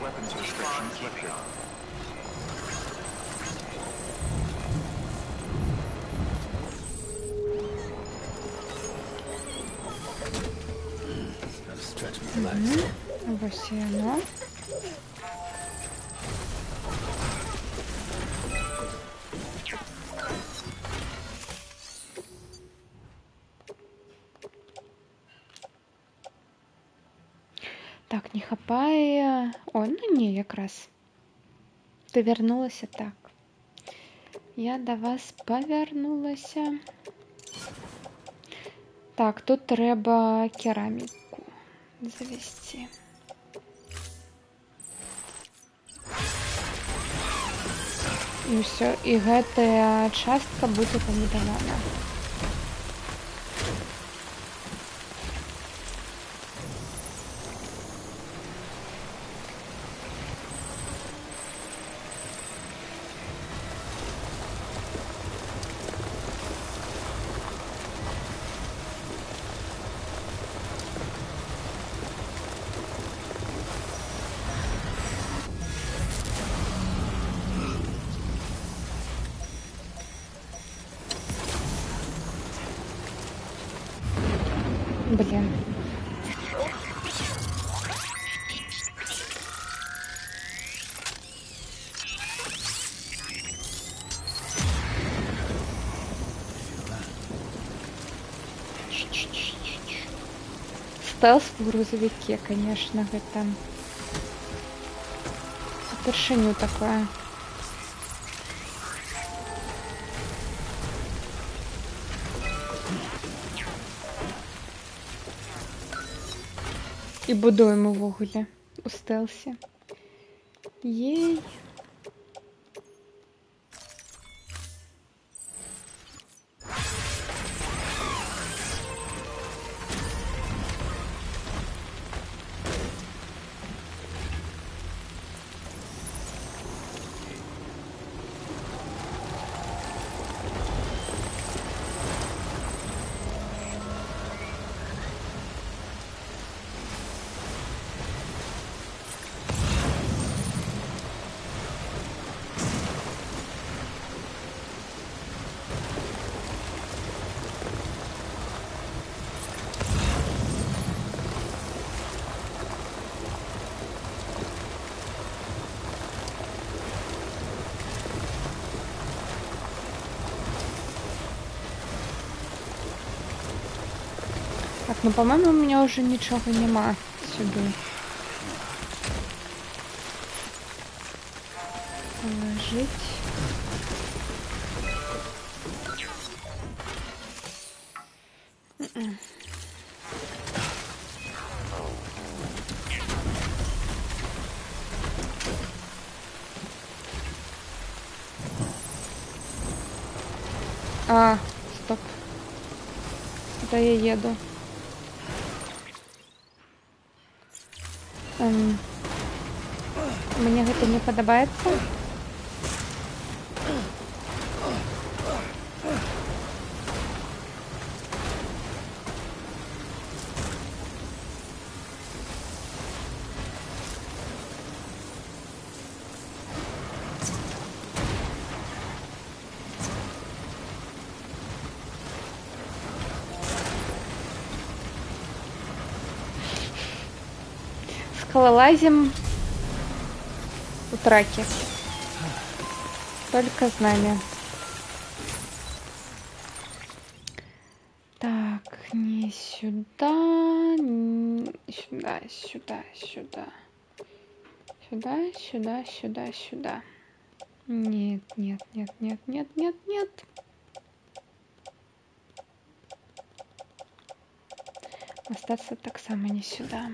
Weapons restrictions lifted. Gotta stretch my legs. Вось і яно. Так, не хапае. Ой, ну не, якраз. Ты вярнулася, так. Я да вас павярнулася. Так, тут трэба кераміку завесці. І ўсё, і гэтая частка будзе пабудавана. Блин. Стелс в грузовике, конечно, гэта упершыню такое. І будуємо увогуле у стелсі. Єй. Так, ну, по-моему, у меня уже ничего нема сюда. Положить. А, стоп. Куда я еду? Мне гэта не падабаецца. Скалолазим у траке. Только с нами. Так, не сюда, сюда, сюда, сюда. Сюда, сюда, сюда, сюда. Нет, нет, нет, нет, нет, нет, нет. Остаться так само не сюда.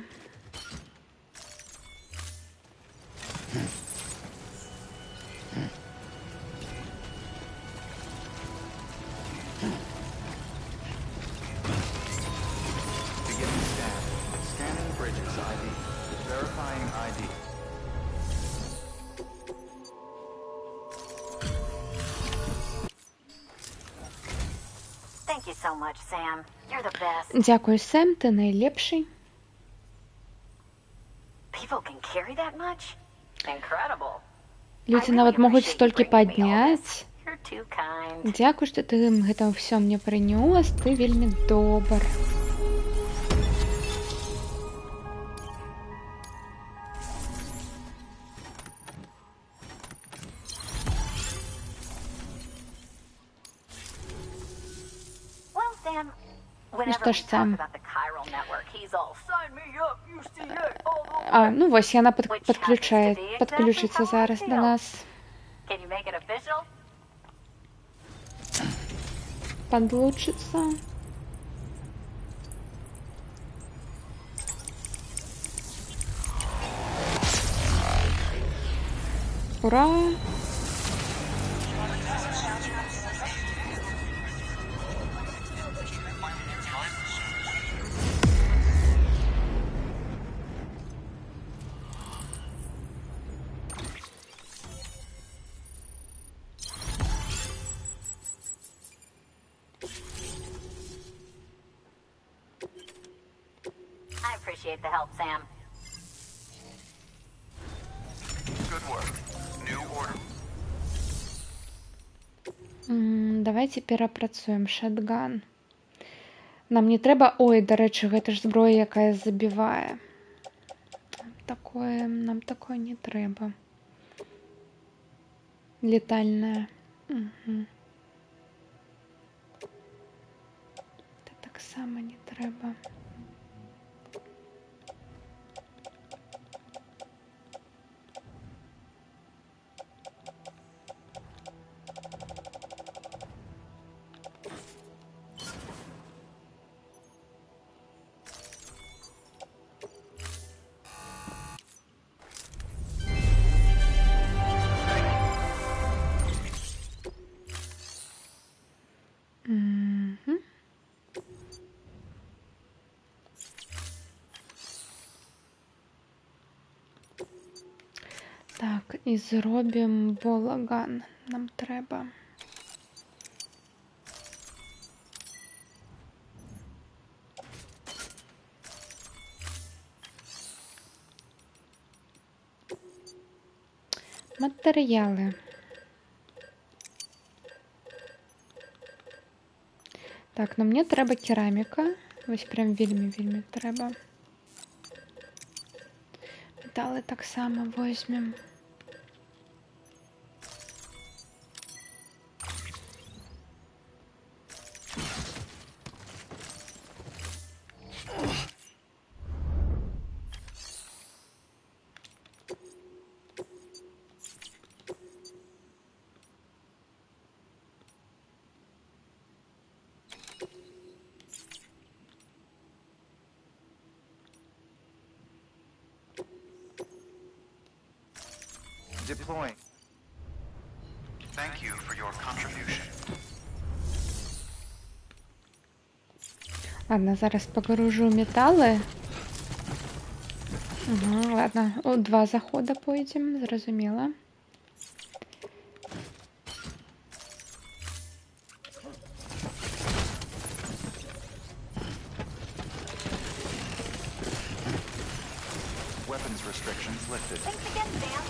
Beginning scan. Scanning bridges ID. Verifying ID. Thank you so much, Sam. You're the best. Дякую, Сэм, ти найлепший. People can carry that much? Incredible. Людзі нават могуць столькі падняць. You're too kind. Дзякуй, што ты гэта ўсё мне прынёс, ты вельмі добр. Well, Sam, Ну whenever што we ж, talk Сэм. about the chiral network, he's all, sign me up, you see it, all over. А, ну вось, яна падключыцца зараз да нас. Can you make it official? Падлучыцца. Ура! I appreciate the help, Sam. Good work. New order. Давайте перапрацуем шатган. Нам не трэба... Ой, дарэчы, гэта ж зброя, якая забівае. Нам такое не трэба. Летальная. Угу. Це так само не трэба. Так, і зробім болаган. Нам треба. Матеріали. Так, ну мне треба кераміка. Ось прям вельмі треба. Метали так само возьмем. Deploying. Thank you for your contribution. Ладно, зараз погружу металли. Угу, ладно, у 2 захода пойдем, зрозуміло. Weapons restrictions lifted. Thanks again, Sam.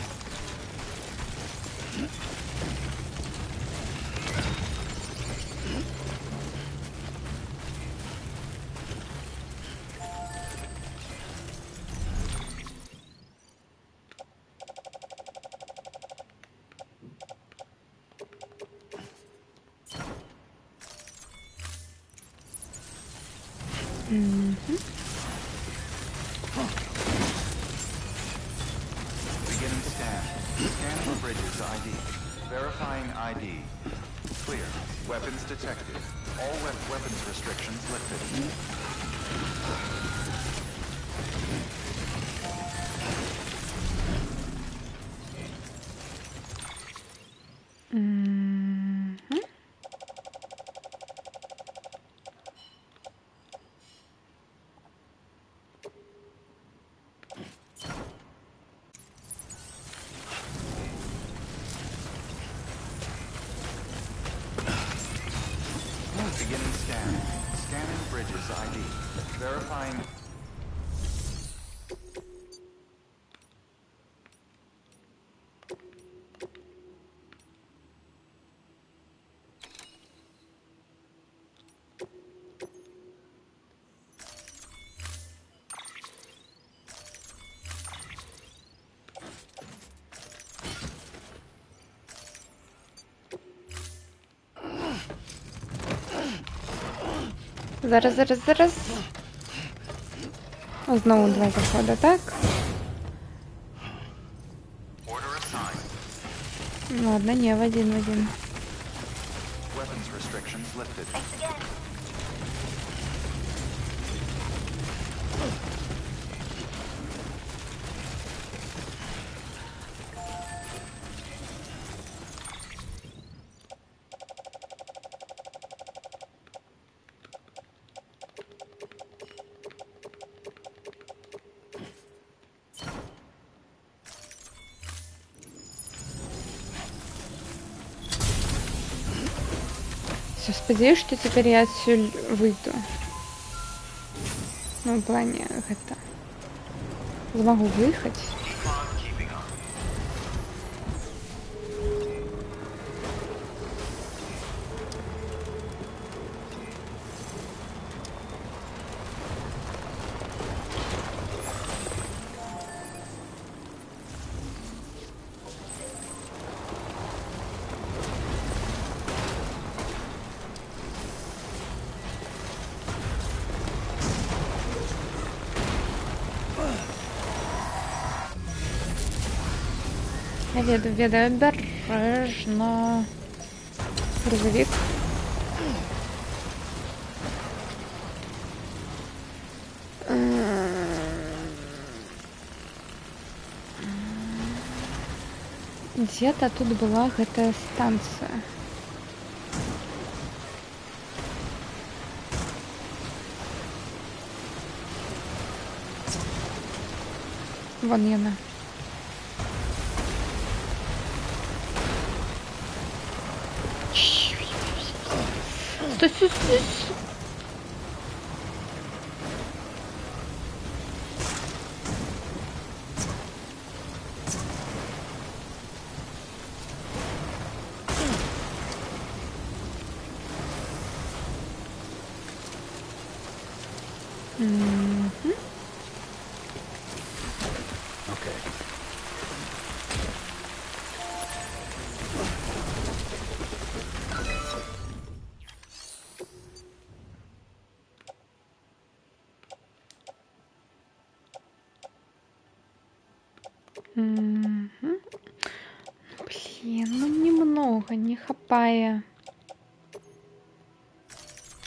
Beginning scan. Scanning bridges ID. Verifying ID. Clear. Weapons detected. All weapons restrictions lifted. Мгм. Beginning scan. Scanning bridges ID. Verifying. Зараз. Знову два заходи, так? Order assigned. Ладно, не, в один. Weapons restrictions lifted. Thanks again. Все, спадзяюсь, что теперь я отсюль выйду. Ну, в плане, это... Смогу выехать. Я ведаю, обережно. Грузовик. Где-то тут была эта станция. Вон яна. Стой. Okay. Блин, ну немного, не хапая.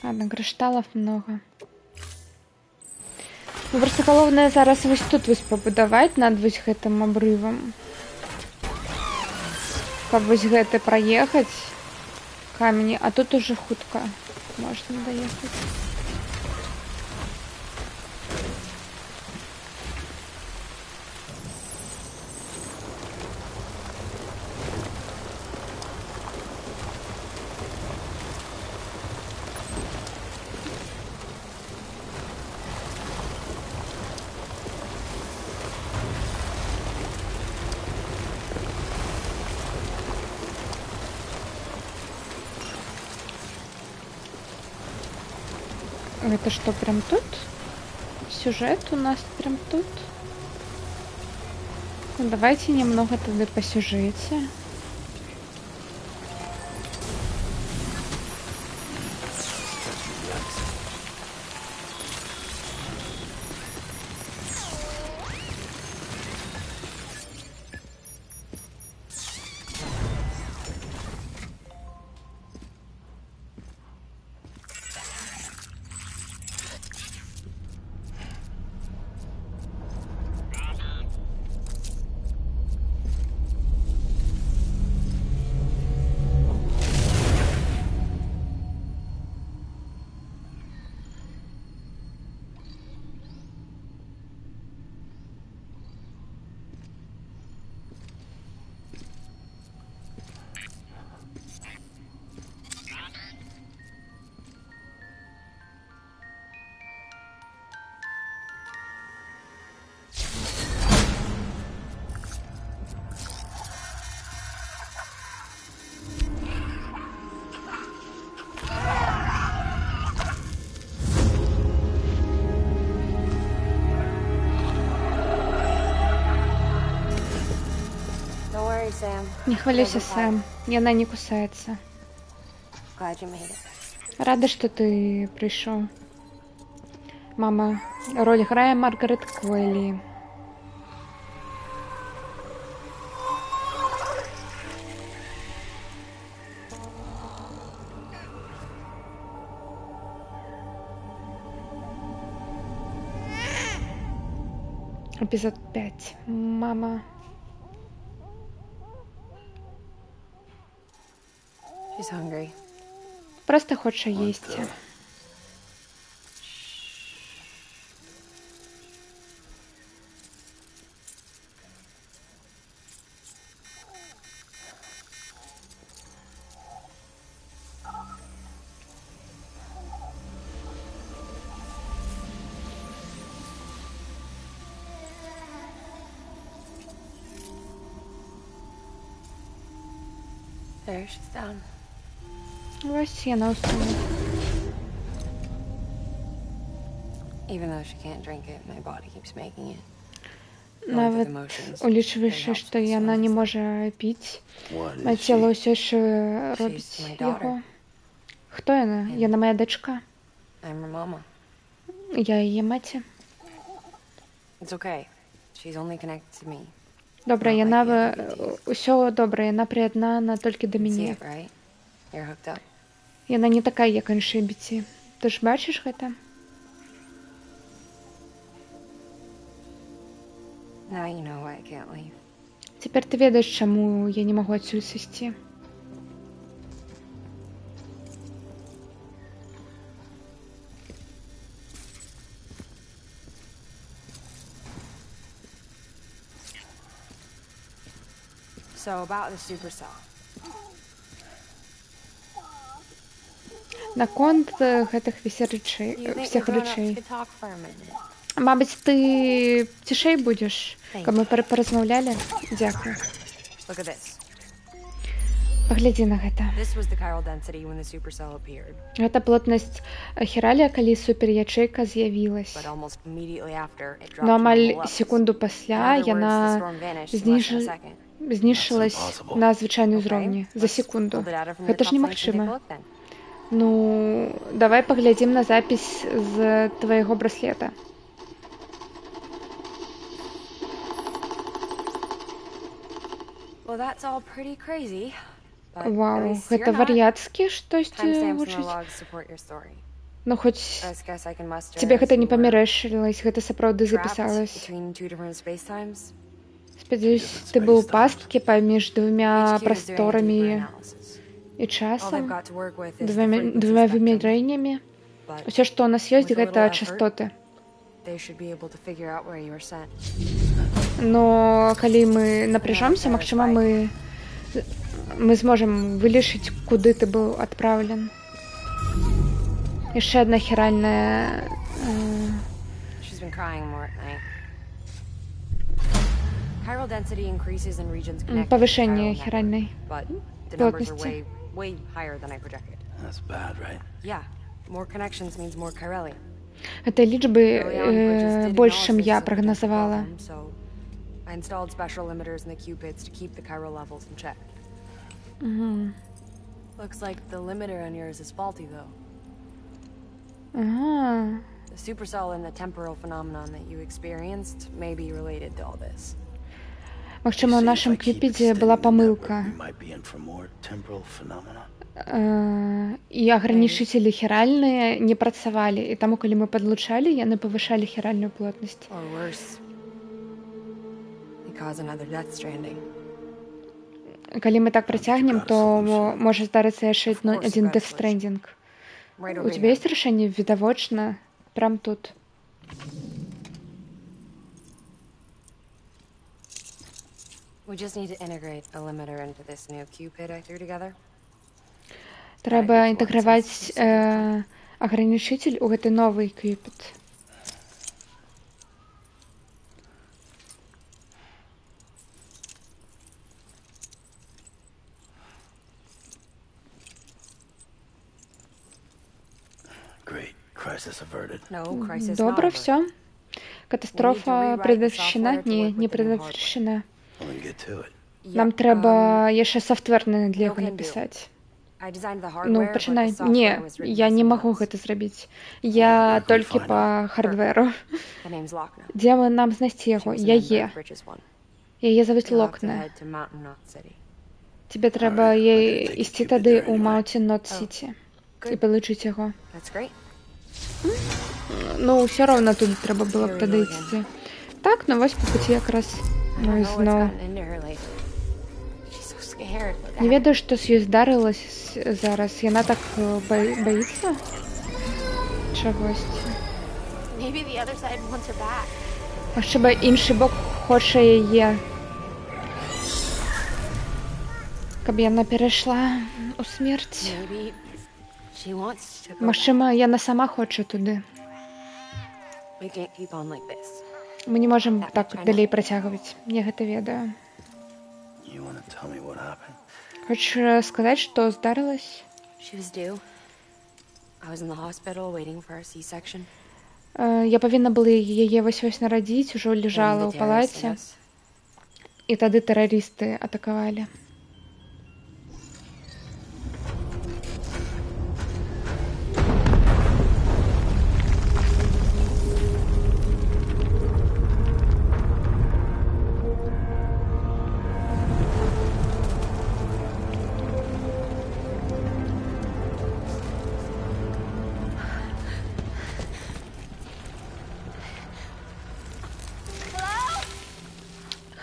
Ладно, кришталов много. Ну, просто галоўнае зараз вось тут вось пабудаваць над вось гэтым абрывам. Каб вось гэты праехаць камені, а тут уже хутка можна даехаць. Это что, прям тут? Сюжет у нас прям тут? Ну, давайте немного тогда по сюжете. worry, Sam. Не хвалюйся, Сэм. Яна не кусаецца. Glad you made it. Рада, што ты прыйшоў. Мама, роль грае Маргарет Квеллі. Эпизод 5. Мама. She's hungry. Просто хоче їсти. There, she's down. Ось я на усуну. Even though she can't drink it, my body keeps making it. Нават улічваючы, што яна не можа піць, мае цела ўсё яшчэ робіць яго. Хто яна? Яна моя дачка. I'm her mama. Я яе маці. It's okay. She's only connected to me. Добра, яна ўсё добра, яна прыяднана толькі да See мяне. it, right? You're hooked up. Яна не такая, як іншыя біці. Ты ж бачыш гэта? Now you know why I can't leave. Цяпер ты ведаеш, чаму я не магу адсюль сысці. So about the supercell. Наконт гэтых всіх You think всіх the grown-ups речей. could talk for a minute? Мабыць, ты цішэй будзеш, каб мы паразмаўлялі? Дзякую. Look at this. Паглядзі на гэта. This was the chiral density when the supercell appeared, Гэта плотнасць хіралія, калі суперячэйка з'явілась. but almost immediately after it dropped Но to амаль normal levels. секунду In пасля other words, the яна storm vanished in less than a second. знішчылась на звычайнай Okay, узроўні за let's секунду. pull the data from your Гэта ж cufflinks and take a немагчыма. look then. Ну, давай паглядзім на запіс з твайго браслета. Well, that's all pretty crazy. But at Вау, least you're гэта not. вар'яцкі штосьці Timestamps in the гучыць. logs support your story. Ну, хоць Best guess I can muster цябе is гэта не you were памярэчылась, гэта сапраўды trapped запісалась. between two different spacetimes. Спадзяюсь, ты быў у пасткі паміж двумя HQ is doing a deeper прасторамі analysis. і All they've часам, got to work with is the двумя frequency spectrum, вымярэннямі. but Усё, што ў нас ёсць, with a гэта little effort. частоты. they should be able to figure out where you were sent. Но калі мы напряжёмся, магчыма, мы зможам вылічыць, куды ты быў адпраўлен. Яшчэ адна хіральная She's been crying more at night. Chiral density increases in regions connected to the павышэнне chiral network, хіральнай but the numbers are плотности. way higher than I projected. That's bad, right? Yeah, more connections means more chiralium. Гэта лічбы Early on, bridges did больш, acknowledge чым this я as a potential прагназавала. problem, so I installed special limiters in the cupids to keep the chiral levels in check. Looks like the limiter on yours is faulty, though. Ага. The supercell and the temporal phenomenon that you experienced may be related to all this. Магчыма, у Say if нашым I keep кіпідзе extending была the памылка. network, we might be in for more temporal phenomena. І агранічыцелі хіральныя не працавалі, і таму, калі мы падлучалі, яны павышалі хіральную плотнасць. Or worse, they cause another Death Stranding. Калі мы так працягнем, то можа здарыцца яшчэ адзін Death Stranding. Right У over цябе here. ёсць рашэнне? Відавочна, прям тут. We just need to integrate a limiter into this new cupid I threw together. Трэба інтэграваць агранічыцель у гэты новы кюпід. Great. Crisis averted. No crisis. Добра, not averted. все. Катастрофа предотвращена? Не предотвращена. Well, then get to it. Нам трэба яшчэ софтверны для яго no can do. напісаць. I designed the Ну, hardware, but the пачынай. software Не, was written я by не someone магу else. гэта зрабіць. Я can толькі find па хардверу. The name's Lochner. Дзе мы нам знайсці She яго? was a member Яе. of Bridges One. Яе завуць You'll have to Локне. head to Mountain Knot City. Тебе трэба ісці тады ў Маунтин Нот Сіці і палучыць яго. That's great. Ну, ўсё роўна туды трэба было б тады ісці. Так, ну вось па пуці якраз. I Ну don't і know what's зноў. gotten into her lately. She's so scared. Не ведаю, што з ёй здарылася зараз. Яна так баіцца чагосьці. Maybe the other side wants her back. Магчыма, іншы бок хоча яе, каб яна перайшла ў смерць. Maybe she wants to go. Магчыма, яна сама хоча туды. We can't keep on like this. Мы не можам так далей працягваць. Я гэта ведаю. You want to tell me what happened? Хочаш сказаць, што здарылася? She was due. I was in the hospital waiting for a C-section. Я павінна была яе вось-вось нарадзіць, ужо лежала ў палаце, і тады тэрарысты атакавалі.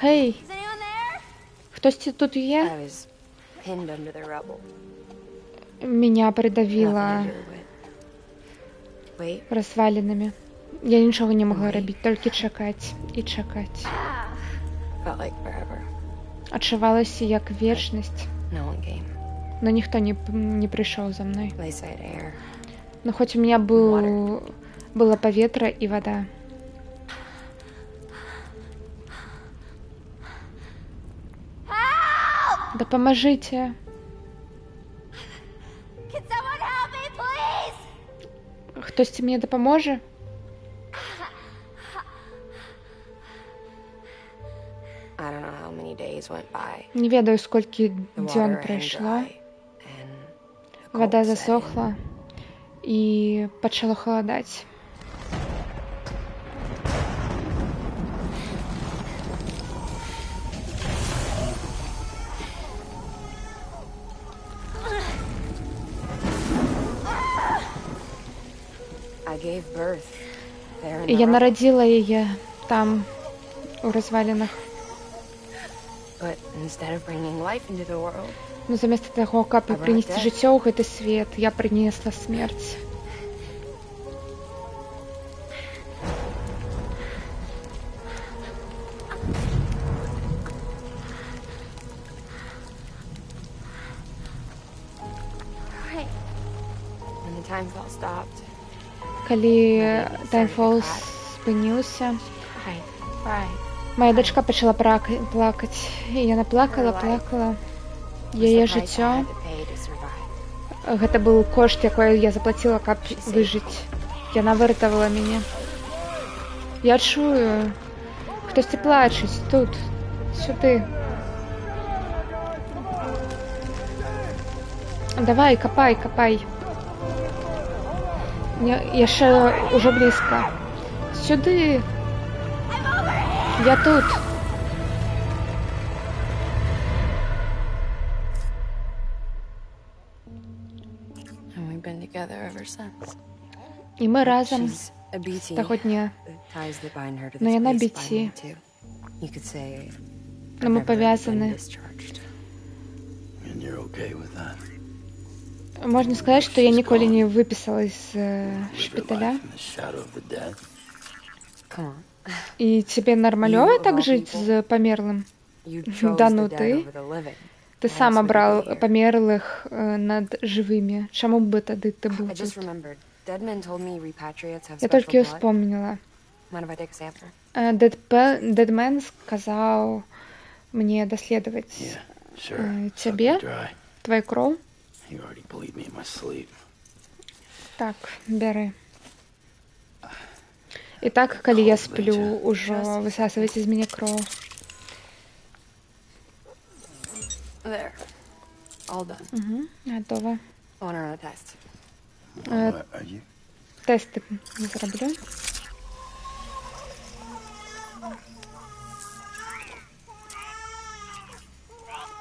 Хей, Is anyone there? хтосьці тут є? I was pinned under the rubble. Меня Nothing придавіла to do with. Wait, развалінамі. Я нічога не магла рабіць, толькі чакаць і чакаць. felt like forever. Адчувалася як вечнасць, No one came. но ніхто не прыйшоў за мной. They said air. Но хоць у меня было паветра і вада. Дапамажыце. Can someone help me, please? Хтосьці мне дапаможа? I don't know how many days went by. Не ведаю, сколькі The дзён water ran прайшло. dry, and the Вада cold set in. засохла і пачало халадаць. I gave birth there in І the я rubble. нарадзіла яе там, у развалінах. But instead of bringing life into the world, Ну, замест таго, каб прынесці жыццё ў гэты свет, я прынесла смерць. Right. when the time fall stopped, Калі Таймфол спыніўся, I cried. моя дачка пачала плакаць. І яна плакала. Яе The price I жыццё, had to pay to survive. гэта быў кошт, якой я заплаціла, каб выжыць. Яна выратавала мяне. Я чую, хтосьці плачуць тут, сюды. Давай, капай. Яшчэ ўжо блізка. Сюды. Я тут. And we've been together ever since. І ми разом She's a BT. того дня. The ties that bind her to Но this яна place BT. bind me too. You could say Но I've ми never been пов'язані. discharged. And you're okay with that? Можна сказати, що я ніколи не виписалась з Live your шпиталя. life in the shadow of the dead? Come on. І тебе нормальово You так of all жити people. з померлим? You chose Да the ну dead ти. over the living. Ти What сам else would you обрав do here? померлих над живими. Чому би тоді ти був I just тут? remembered. Deadman told me repatriates have Я special тільки blood. вспомнила. Mind if I take a sample? Дедмен сказав мені дослідувати Yeah, sure. тебе, Suck me dry. твою кров. You already believed me in my sleep. Так, бери. І так, коли я сплю, уже висасується з мене кров. There. All done. Готово. I want to run a test. Are you? Тести зроблю.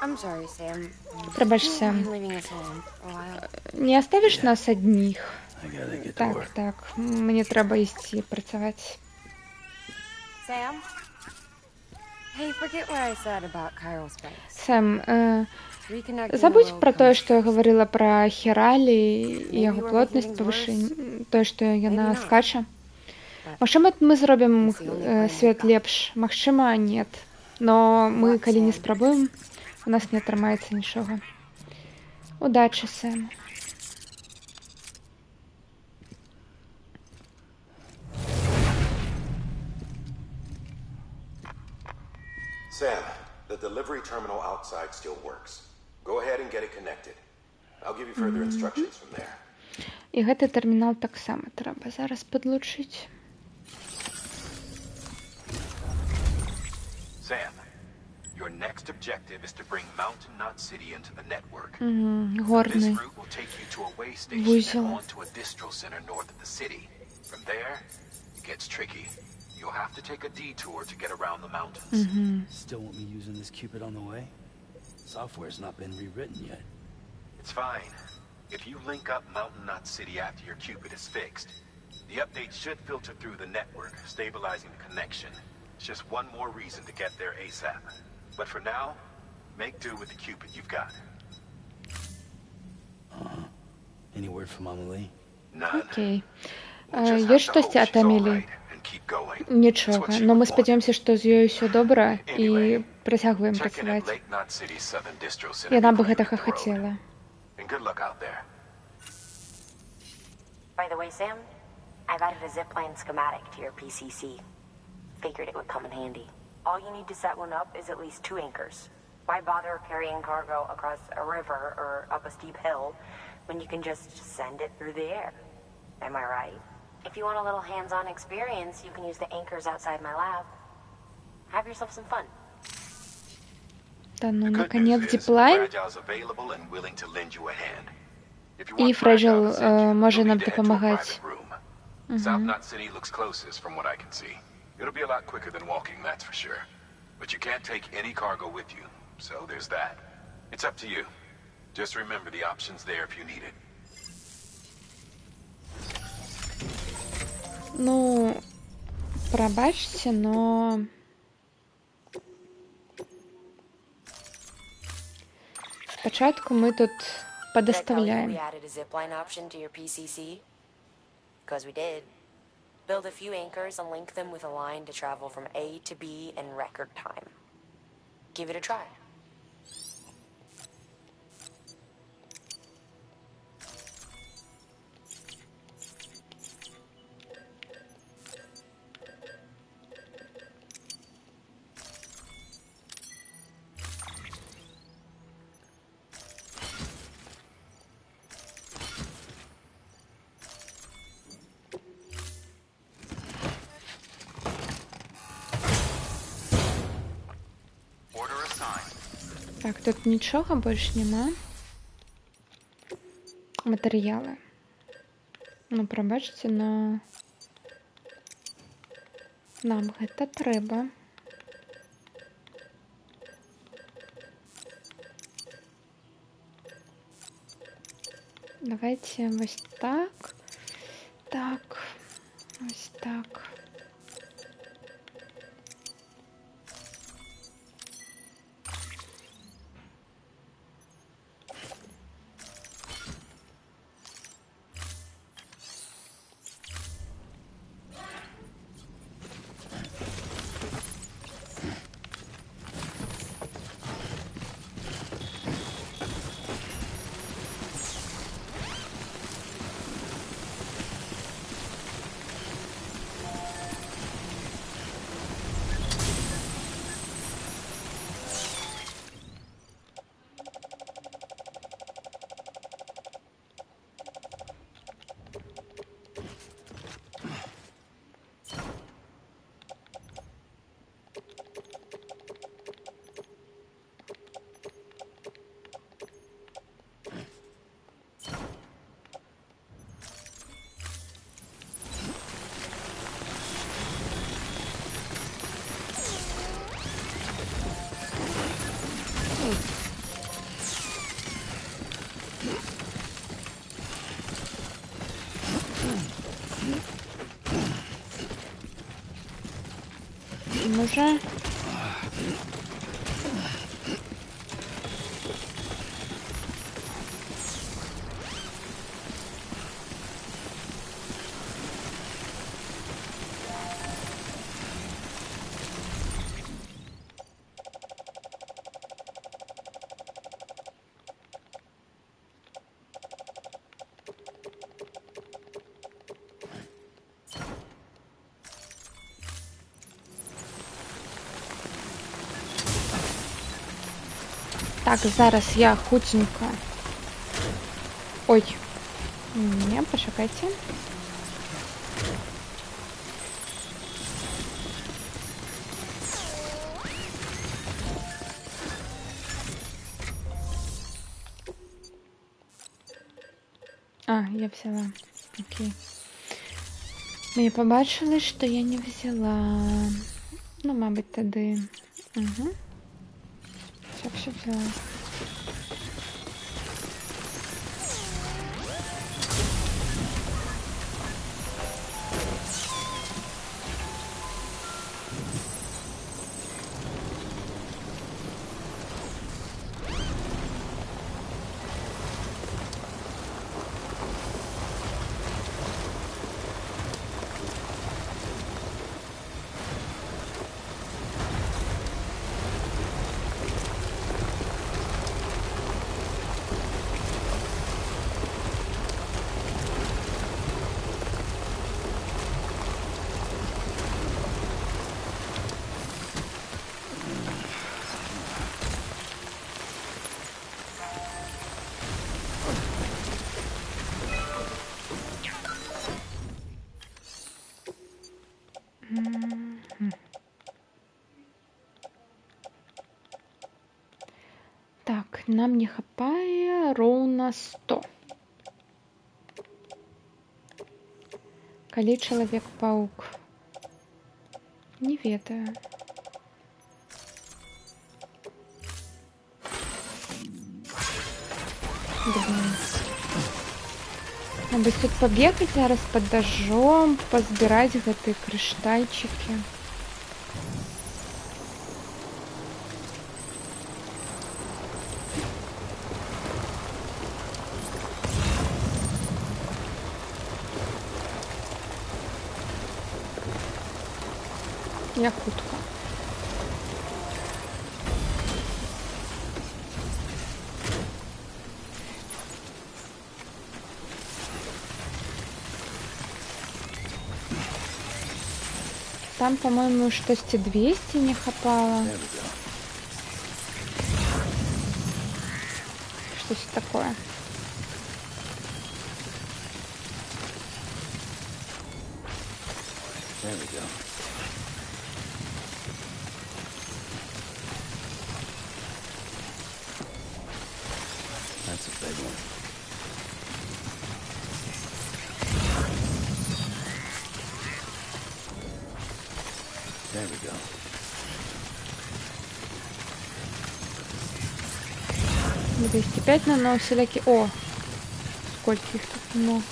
I'm sorry, Sam. Пробач, I'm Сэм. leaving us alone for a while. Не оставиш нас одних? I gotta get to Так, work. так. Мені треба йти працювати. Sam? Hey, forget what I said about chiral space. Сэм, Reconnecting the забудь world про тое, comes што я гаварыла пра Хералі і яго we're плотнасць making things павышэння, тое, што яна Maybe not. скача. Магчыма, мы зробім It's the only plan свет we've got. лепш. Магчыма, нет. Но мы, What, калі не Sam? спрабуем, у нас не атрымаецца нічога. Удачы, Сэм. Sam, the delivery terminal outside still works. Go ahead and get it connected. I'll give you further instructions from there. І гэты тэрмінал таксама трэба зараз падлучыць. Sam, your next objective is to bring Mountain Knot City into the network. Горны. This route will take you to a way station Вузел. and onto a distro center north of the city. From there, it gets tricky. You'll have to take a detour to get around the mountains. Still want me using this Cupid on the way? Software's not been rewritten yet. It's fine. If you link up Mountain Knot City after your Cupid is fixed, the update should filter through the network, stabilizing the connection. It's just one more reason to get there ASAP. But for now, make do with the Cupid you've got. Any word from Mama Lee? None. Окей. We'll just have Ёсць to штосьці hope ад she's all Амелі? right and keep going. That's Нічога. what she Но мы would want. спадзяёмся, што з ёй усё добра і Anyway, працягваем Check in at працаваць. Lake Knot City's southern distro center Яна бы before you гэтага hit the road. хацела. And good luck out there. By the way, Sam, I've added a zipline schematic to your PCC. Figured it would come in handy. All you need to set one up is at least 2 anchors. Why bother carrying cargo across a river or up a steep hill when you can just send it through the air? Am I right? If you want a little hands-on experience, you can use the anchors outside my lab. Have yourself some fun. Та ну, The good наконец, news is, диплайн. Fragile's available and willing to lend you a hand. If you І want Fragile, Fragile to send you, може you'll нам need to head to a допомагати. private room. South Knot City looks closest from what I can see. It'll be a lot quicker than walking, that's for sure. But you can't take any cargo with you, so there's that. It's up to you. Just remember the option's there if you need it. Ну, пробачьте, но... Спочатку ми тут Did I tell you we подоставляємо. added a zipline option to your PCC? Because we did. Build a few anchors and link them with a line to travel from A to B in record time. Give it a try. Order assigned. Так, тут нічого більш нема. Матеріали. Ну, пробачте, но... Нам гэта трэба. Давайте ось так. Так. Ось так. Może? Так, зараз я хутенько. Ой. Не, почекайте. А, я взяла. Окей. Мені побачили, що я не взяла. Ну, мабуть, тоді. Угу. Все взяла. Так, нам не хапае роўна 100. Калі чалавек-паук? Не ведаю. Блин. Надо тут побегать зараз под дождем, позбирать гэтые крыштальчики. Я хутка. Там, по-моему, штосьці 200 не хапало. Что-то такое. There we go. That's a big one. There we go. 205 на всякие. О, сколько их тут много.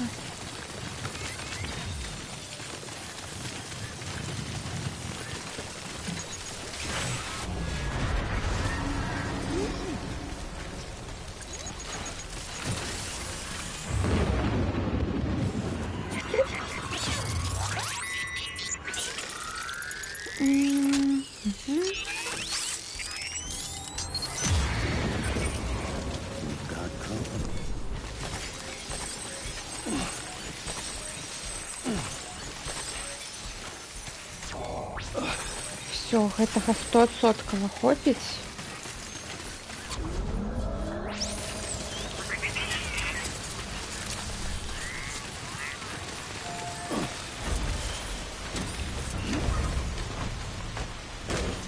Все, гэтага 100% хопіць.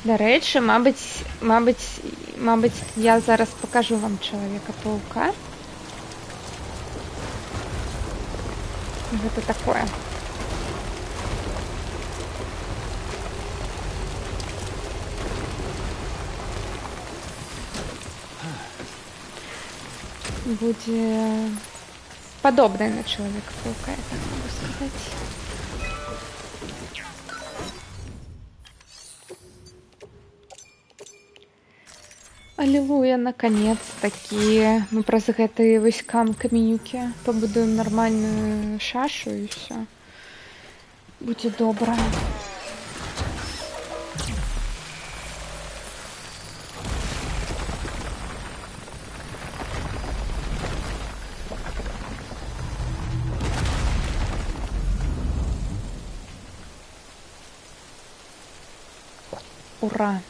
Дарэчы, мабыць, я зараз покажу вам Чалавека-паука. Гэта такое. будзе падобная на Чалавека-паўка, я так могу сказаць. Аллилуйя, наконец-таки мы праз гэтыя вось каменюкі пабудуем нармальную шашу і ўсё. Будзе добра. Ура!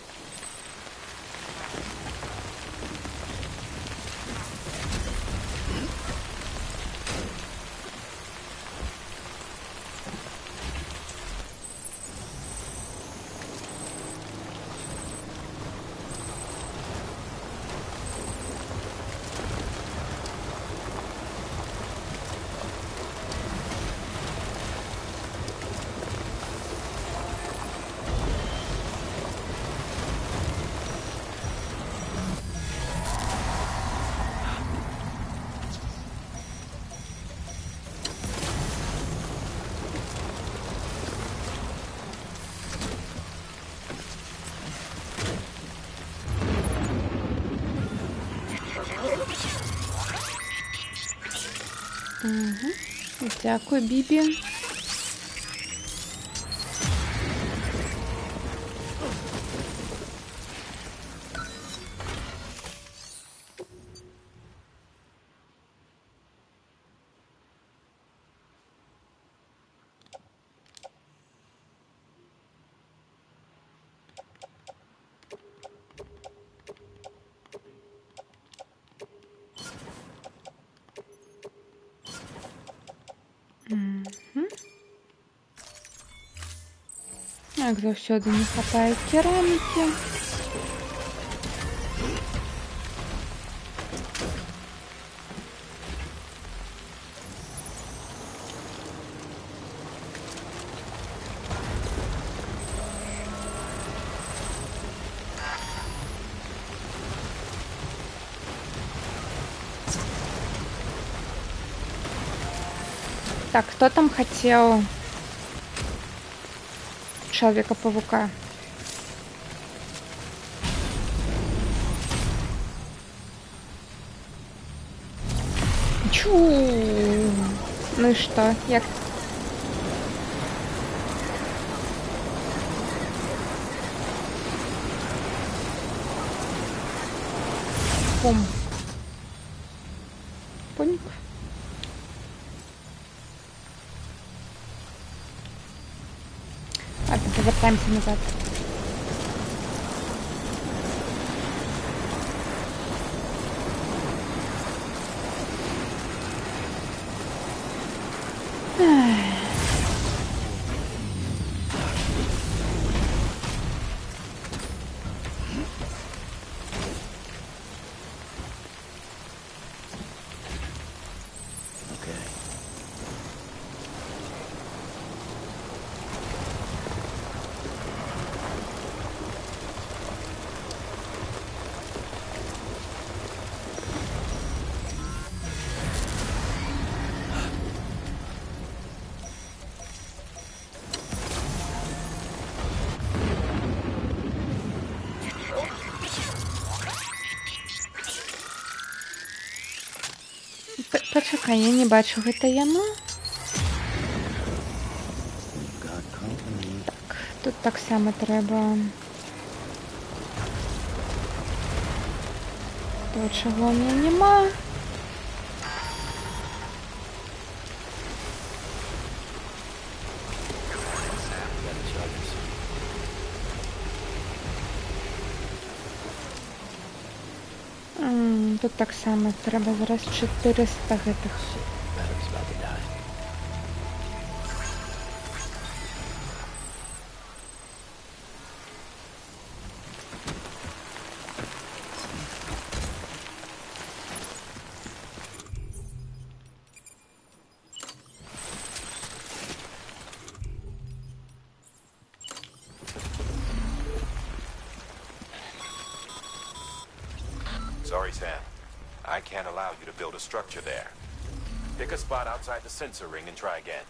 Дякую, Бібі. Як заўсёды не хапае керамікі. Так, кто там хотел Человека-паука? Чу. Ну и что? Як? Пум. Понял? Ладно, повертаемся назад. Пачакай, я не бачу, гэта яно. Так, тут таксама трэба то, чаго ў мяне няма. Тут таксама трэба зараз 400 гэтых. Sorry, Sam. I can't allow you to build a structure there. Pick a spot outside the sensor ring and try again.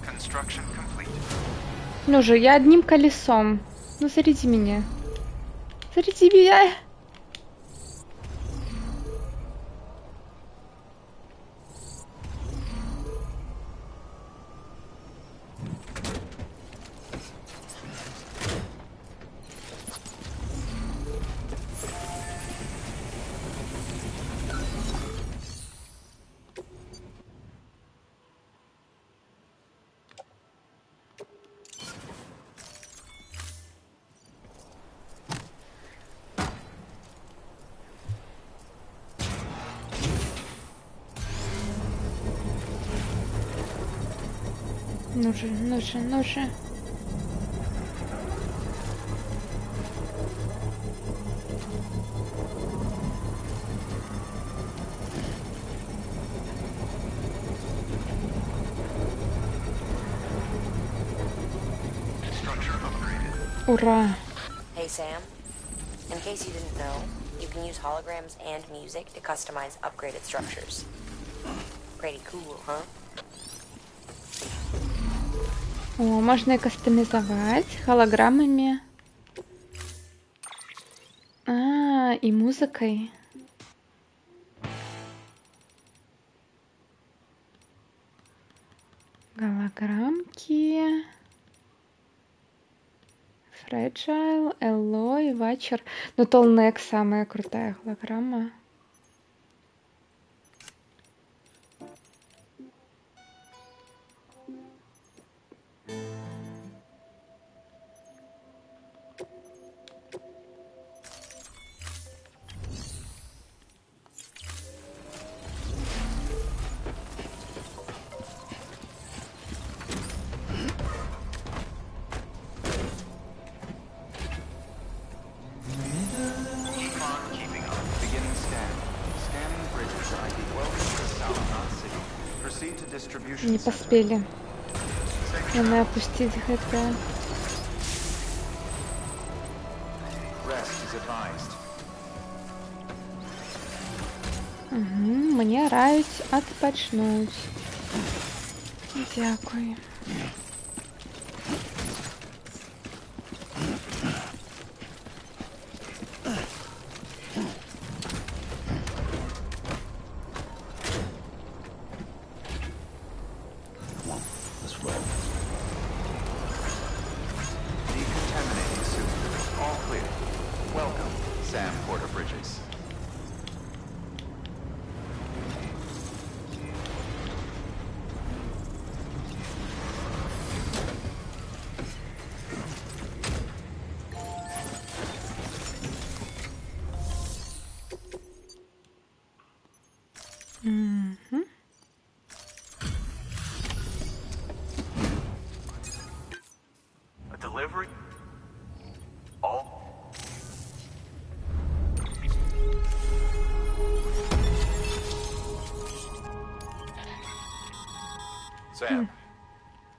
Construction complete. Ну же, я одним колесом. Ну, смотрите меня. Смотрите меня. Ну же, ну же, ну же. Structure upgraded. Ура. Hey, Sam. In case you didn't know, you can use holograms and music to customize upgraded structures. Pretty cool, huh? О, можно и кастомизовать холограммами. И музыкой. Голограммки. Fragile, Эллой, Вачер. Но Толнек самая крутая холограмма. Keeping up. Beginning scan. Scanning bridges ID. Welcome to South City. Proceed to distribution Не center. поспели. Надо опустить это. Rest is advised. Мне рають адпачнуць. Дякую. Let's roll. Decontaminating suit. All clear. Welcome, Sam Porter Bridges. A delivery? All? Sam,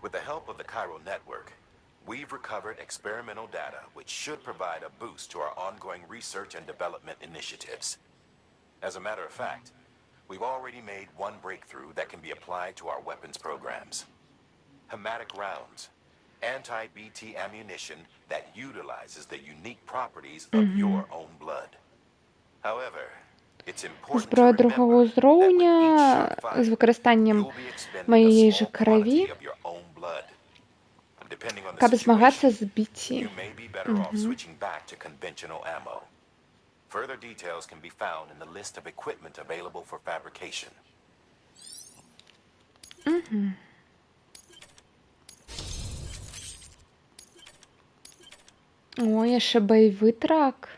with the help of the Chiral Network, we've recovered experimental data which should provide a boost to our ongoing research and development initiatives. As a matter of fact, we've already made one breakthrough that can be applied to our weapons programs. Hematic rounds, anti-BT ammunition that utilizes the unique properties of your own blood. However, it's important to Зброя remember другого that with each уровня certified з використанням you'll be expending моєї a ж small крові, quantity of your own blood. Depending on the щоб змагатися situation, з BT. you may be better off switching back to conventional ammo. Further details can be found in the list of equipment available for fabrication. Ой, яшчэ бойовий трак.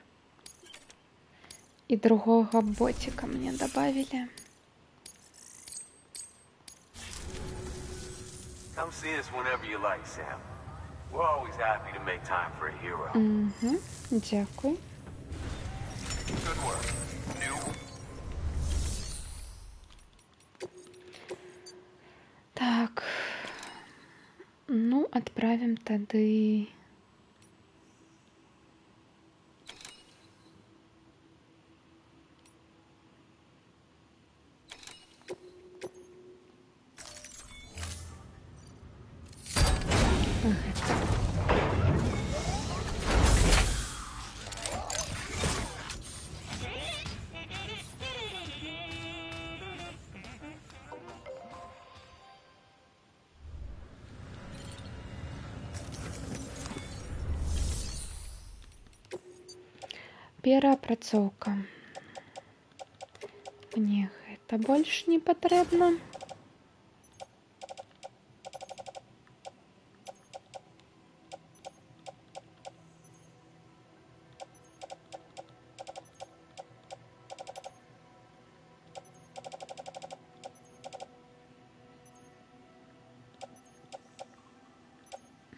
І другого ботика мне добавили. Come see us whenever you like, Sam. We're always happy to make time for a hero. Угу. Дякую. Good work. New. Так. Ну, адправім тады. Пераапрацоўка. Мне гэта больш не патрэбна.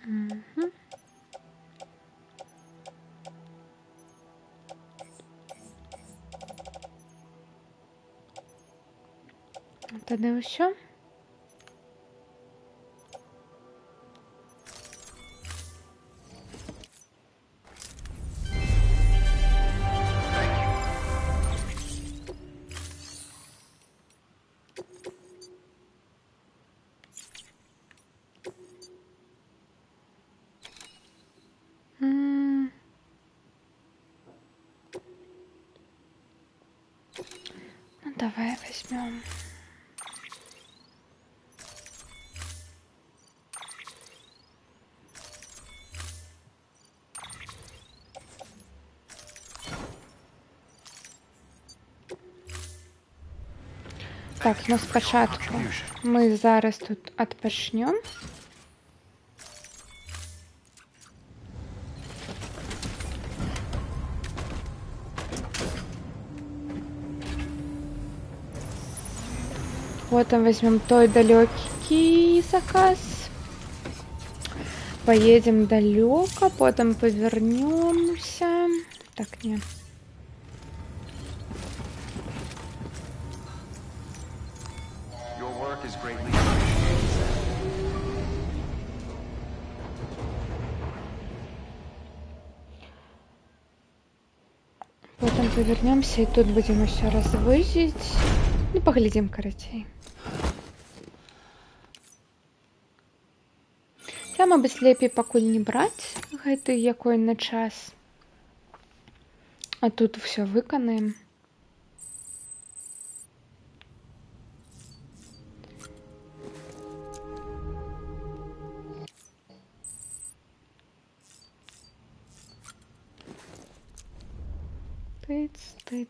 Угу. Тады ўсё. Ну, давай возьмем. Так, ну спочатку ми зараз тут адпачнем. Потом возьмем той далекий заказ. Поедем далеко, потом повернемся. Так, не. Your work is greatly appreciated. Потом повернемся и тут будем еще развозить. Ну, поглядим, короче. Там мабыць лепей пакуль не браць гэты якой на час. А тут все выканаем. Тыц, тыц.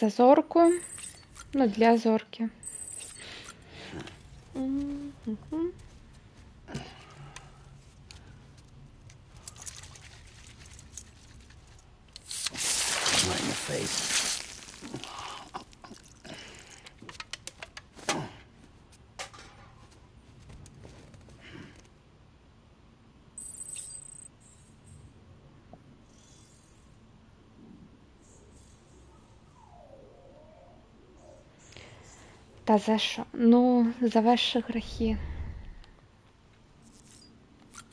За зорку, ну для зорки. Right in the face. Та за що? Ну, за ваші грехи.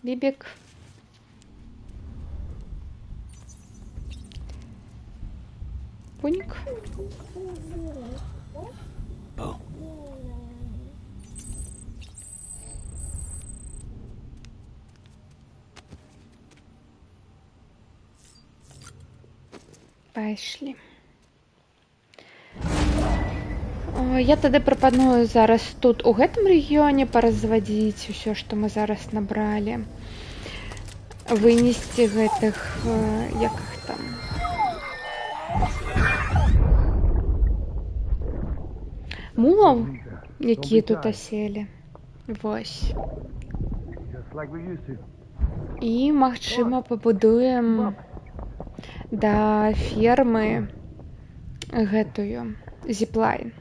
Бібік. Пуньк. Bo. Пайшлі. Я тады прапаную зараз тут у гэтым рэгіёне паразвадзіць усё, што мы зараз набралі. Вынесці гэтых, як іх там, мулаў, якія тут аселі. Вось. Just like we used to. І, магчыма, пабудуем да фермы гэтую зіплайн.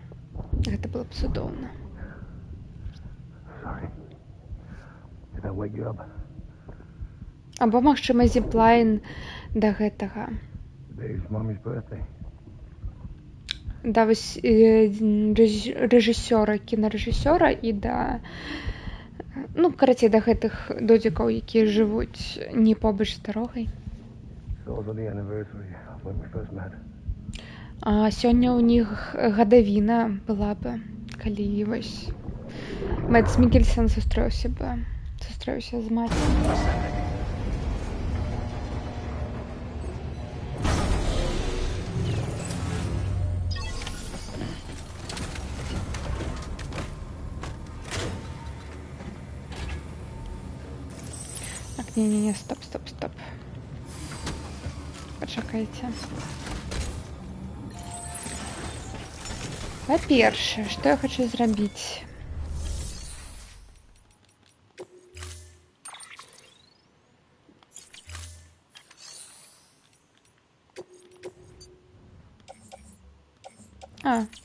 Гэта было б цудоўна. Sorry. Did I wake you up? Або, магчыма, зіплайн да гэтага. Today's mommy's birthday. Да вось рэжысёра, кінарэжысёра і да, ну, карацей, да гэтых додзікаў, якія жывуць не побач з дарогай. It's also the anniversary of when we first met. А сёння ў них гадавіна была бы, калі вось Мэдс Мікельсен сустрэўся з маці. Так, не, стоп. Пачакайце. Па-першае, што я хачу зрабіць?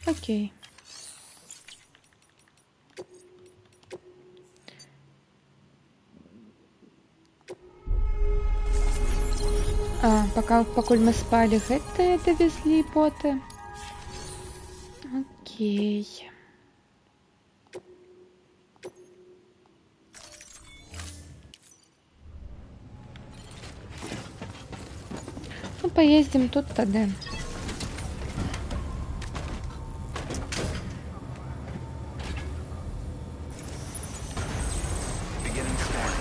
Окей. Пакуль мы спалі, гэтыя давезлі боты. Окей. Ну, поездим тут тады. Beginning scan.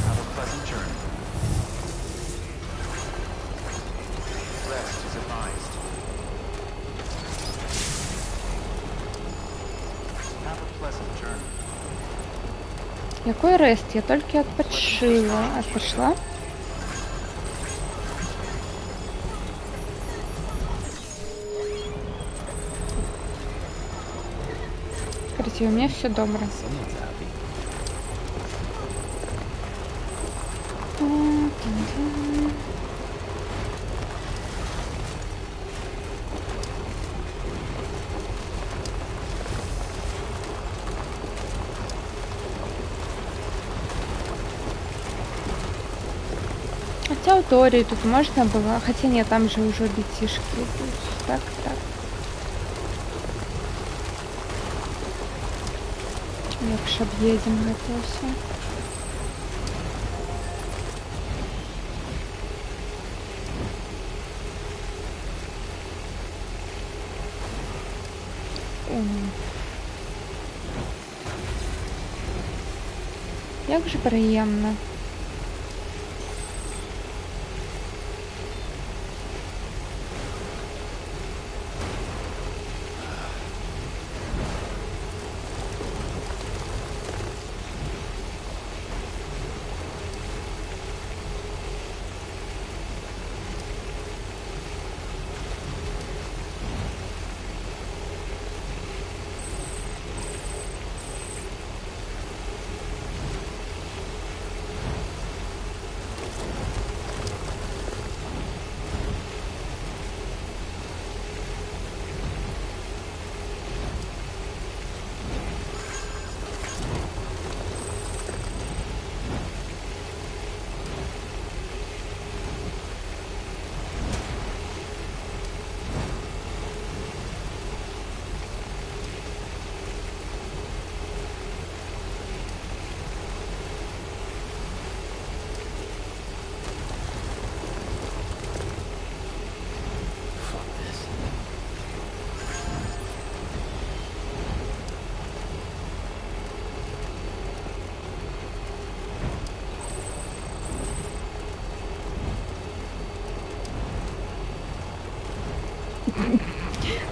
Have a pleasant journey. Rest is advised. Have a pleasant journey. Якой рест? Я толькі адпачыла. Короче, у меня все добро. Хотя у Тори тут можно было, хотя нет, там же уже летишки идут. Так. Легче объедем это все. Як же приємно.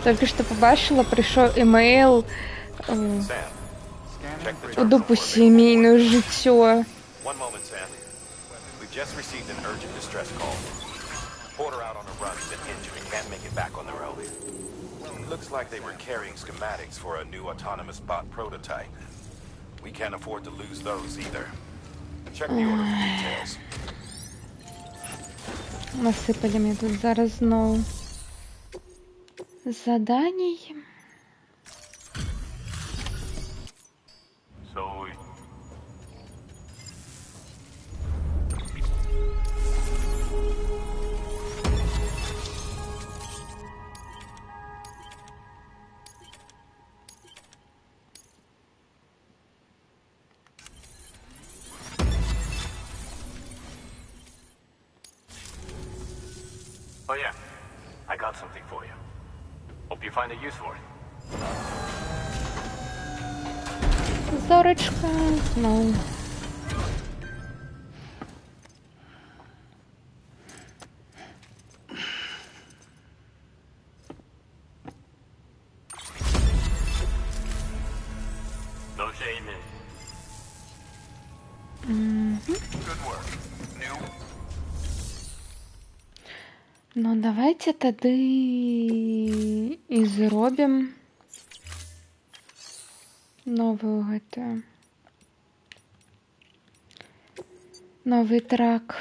Только что побачила, прийшов емейл у дупу сімейне життя. One moment, Sam. We've just received an urgent distress call. Porter out on a run has been injured and can't make it back on their own. It looks like they were carrying schematics for a new autonomous bot prototype. We can't afford to lose those either. Check the order for details. Насипали мені тут зараз знову заданій. So, oh yeah, I got something for you. Hope you find a use for it. Зорочка знову. No shame in. Good work. New. Ну, давайте тады і зробім новую гэтую. Новый трак.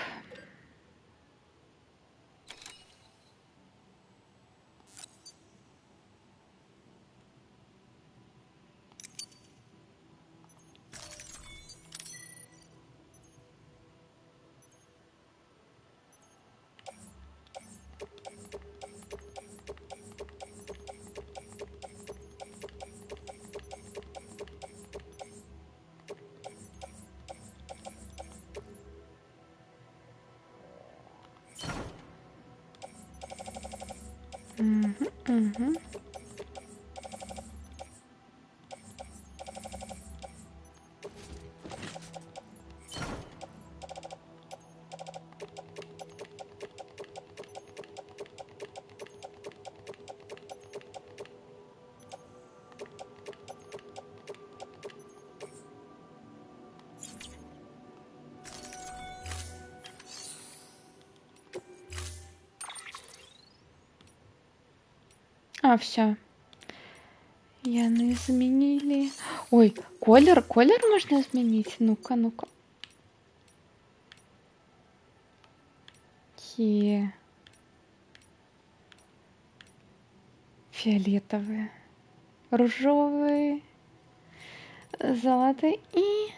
Угу. А, все. Яны змянілі. Ой, колер можна змяніць? Ну-ка, ну-ка. Фиолетовые, ружовые, золотые і...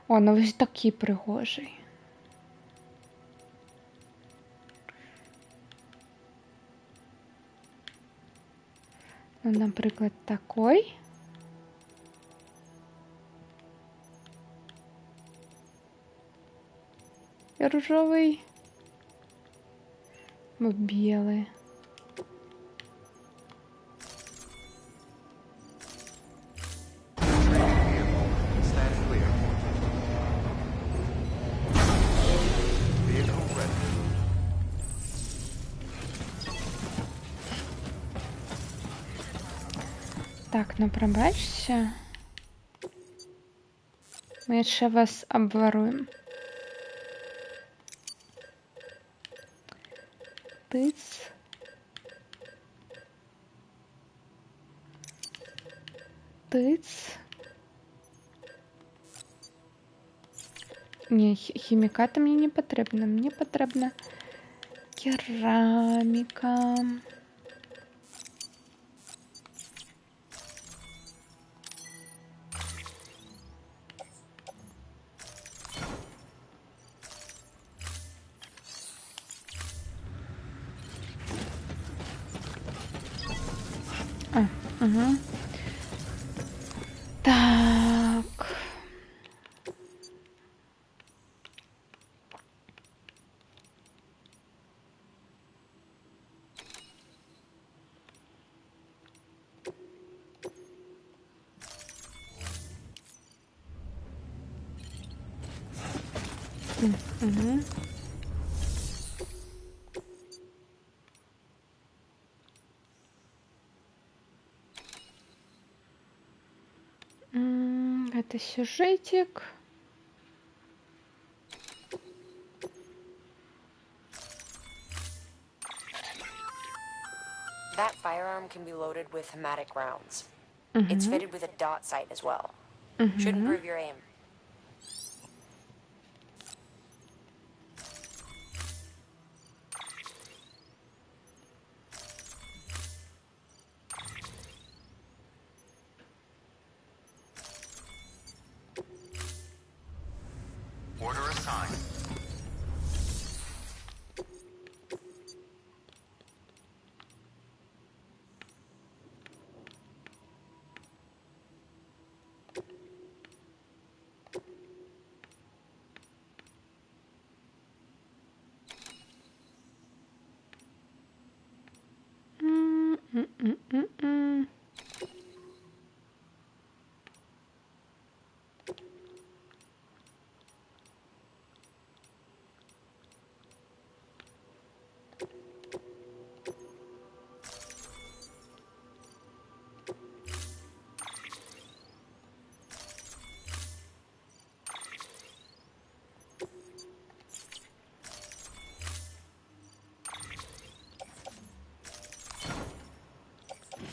О, ну ось такий пригожий. Ну, наприклад, такой. І рожовий. Білий. Stand clear. Vehicle ready. Так, ну пробачся. Ми яшчэ вас абваруем. Тыц. Тыц. Не, хімікати мені не патрэбна. Мне патрэбна кераміка. Угу. Так. Угу. Это сюжетик. That firearm can be loaded with hematic rounds. It's fitted with a dot sight as well. Should improve your aim. Order assigned.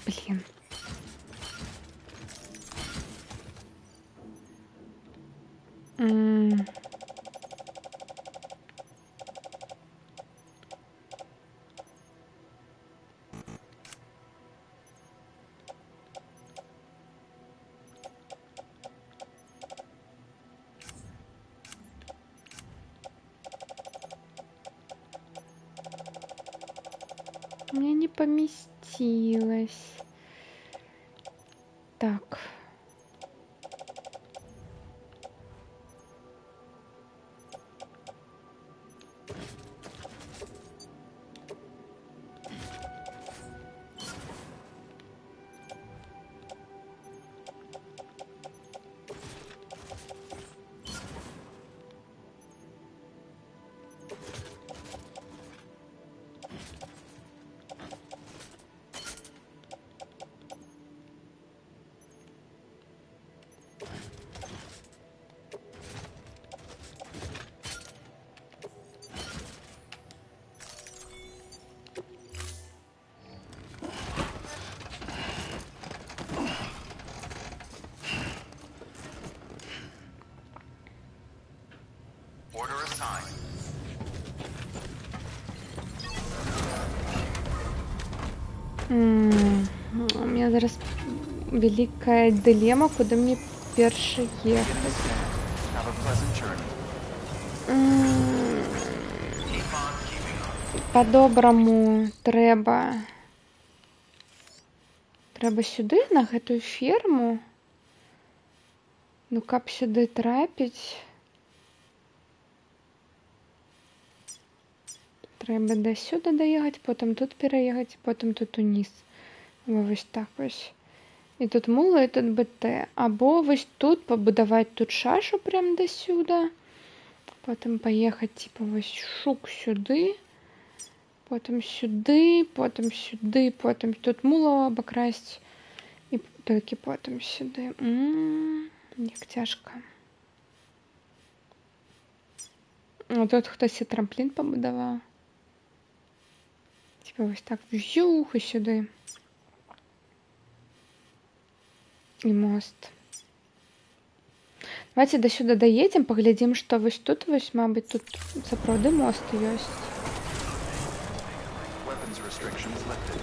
Блин. У меня не поместилось. Так. Order assigned. У меня зараз великая дилема, куди мені перше Begin ехати. to stand. Have a pleasant journey. Keep on keeping on. По-доброму треба сюди, на гэтую ферму. Ну, каб сюди трапіць. Треба до сюди доїхати, потім тут переїхати, потім тут униз. Ось так ось. І тут мула, і тут БТ. Або ось тут побудувати тут шашу прямо до сюди. Потім поїхати, типу, ось шук сюди. Потім сюди, потім сюди, потім тут мулу обокрасть. І тільки потім сюди. Як тяжко. А тут хтось і трамплін побудував. Типа ось так вжух і сюди. І мост. Давайте до сюди доїдемо, поглядимо, що ось тут, ось, мабуть, тут справді мост є. Weapons restrictions lifted.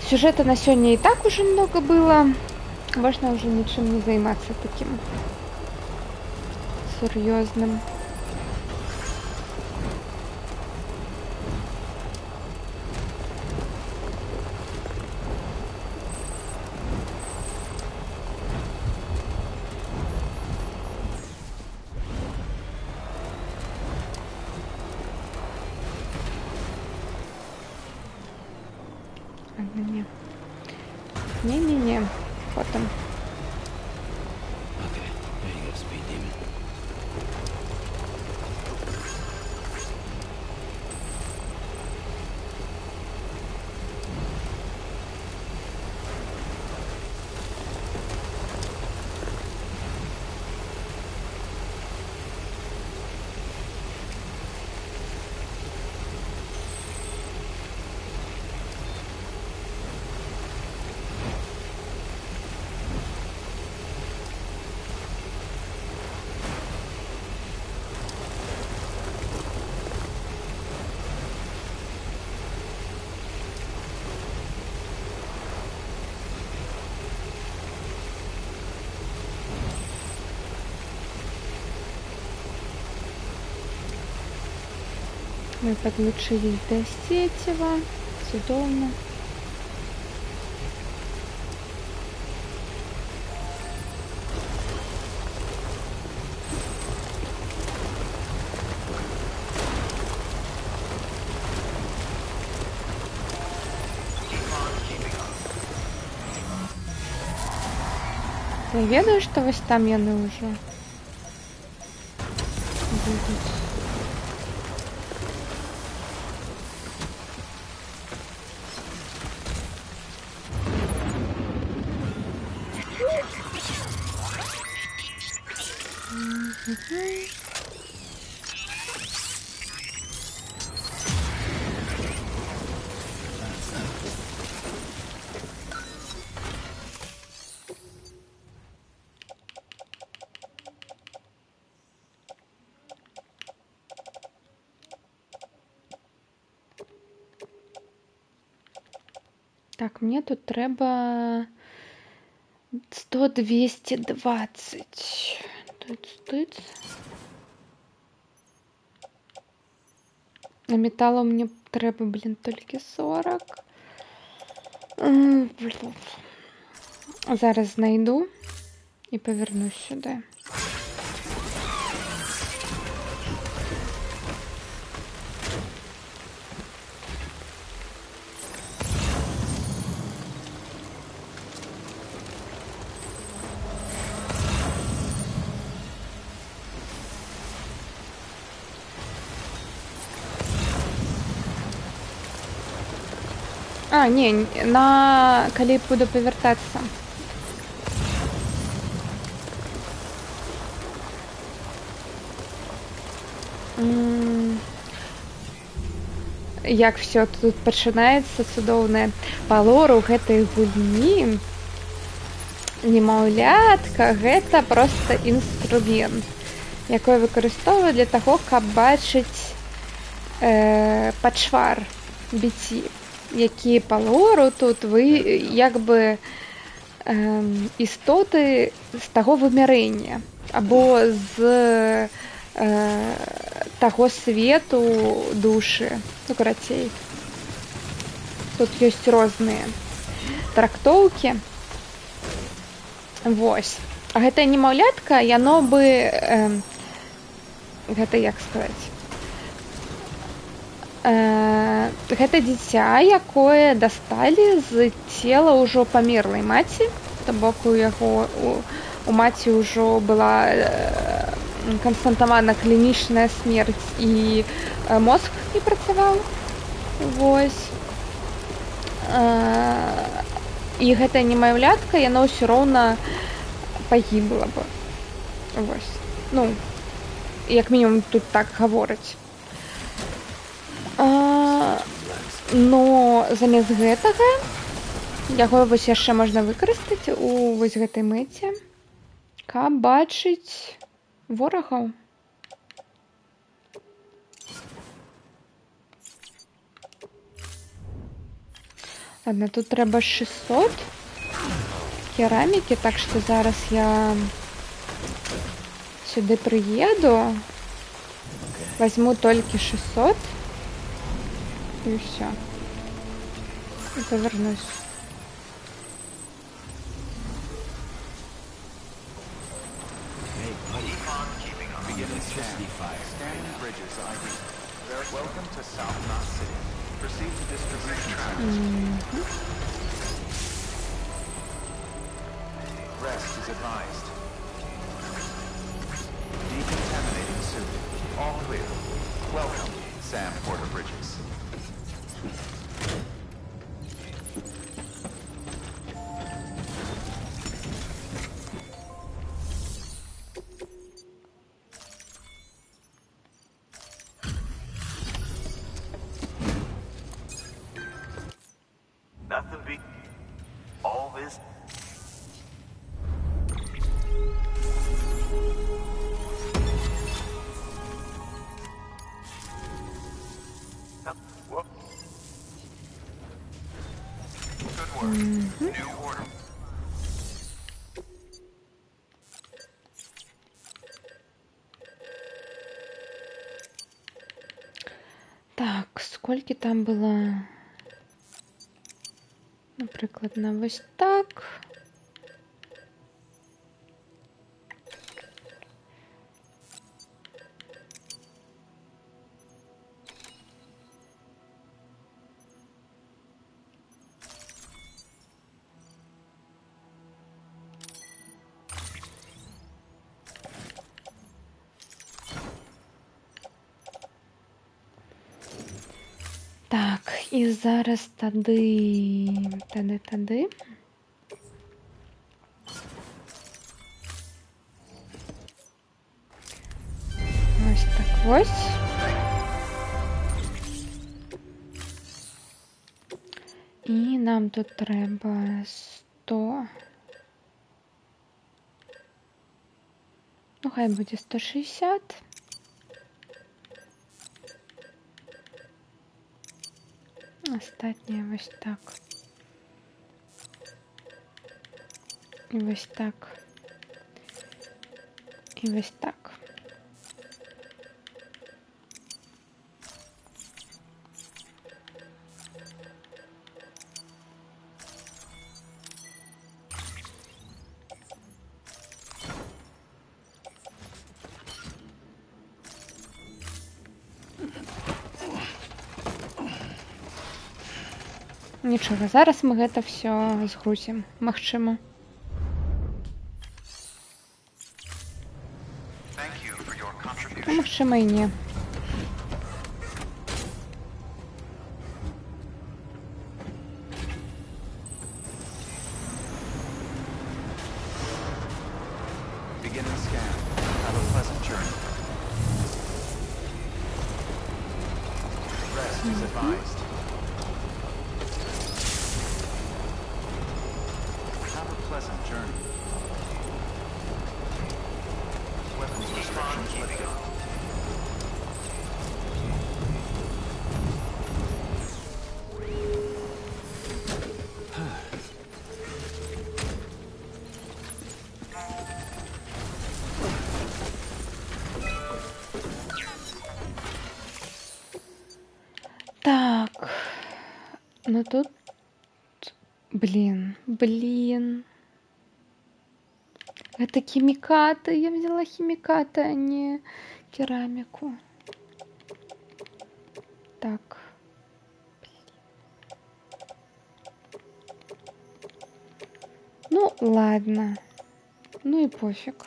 Сюжета на сегодня и так уже много было. Можно уже ничем не заниматься таким серьезным. Не-не-не. Потом. Okay, there you go, Speed Demon. Мы подключились до Сетева. Цудовно. Я ведаю, што вось там яны ўжо будуць. Так, мне тут трэба 100-220. Тут. На металлу мне трэба, блин, толькі 40. Блин. Зараз знайду і павернусь сюди. А, не, коли буду повертатися. Як все тут пачынаецца цудоўнае. Па лору гэтай гульні немаўлятка гэта проста інструмент, якой выкарыстоўваю для таго, каб бачыць пачвар біці, які па лору тут вы як бы істоты з таго вымярэння або з таго свету душы, ну карацей. Тут ёсць розныя трактоўкі. Вось. А гэтая немаўлятка, яно бы гэта як сказаць? Гэта дзіця, якое дасталі з цела ўжо памерлай маці, то бок у яго у маці ўжо была канстатавана клінічная смерць і мозг не працаваў. Вось. І гэтая немаўлятка, яна ўсё роўна пагібла бы. Вось. Ну, як мінімум тут так гавораць. Но замест гэтага яго вось яшчэ можна выкарыстаць у вось гэтай мэце, каб бачыць ворагаў. Ладно, тут трэба 600 керамікі, так што зараз я сюды прыеду, возьму толькі 600 і все. І повернусь. Scanning bridges ID. Welcome to South Knot City. Proceed to distribution. Rest is advised. Decontaminating suit. All clear. Welcome, Sam Porter Bridges. Nothing beat all this. Whoop. Good work. New order. Так, сколько там было? Наприклад, на ось так. Так, і зараз тады. Ось так ось. І нам тут треба 100. Ну, хай буде 160. Остатнє ось так. І ось так. І ось так. Нічого, зараз ми гэта все згрузім, магчыма. Thank you for your contribution. А магчыма і не. Beginning scan. Have a pleasant journey. Rest is advised. Have a pleasant journey. Weapons restrictions lifted. Так. Ну тут... Блин. Это химикаты. Я взяла химикаты, а не керамику. Так. Ну, ладно. Ну и пофиг.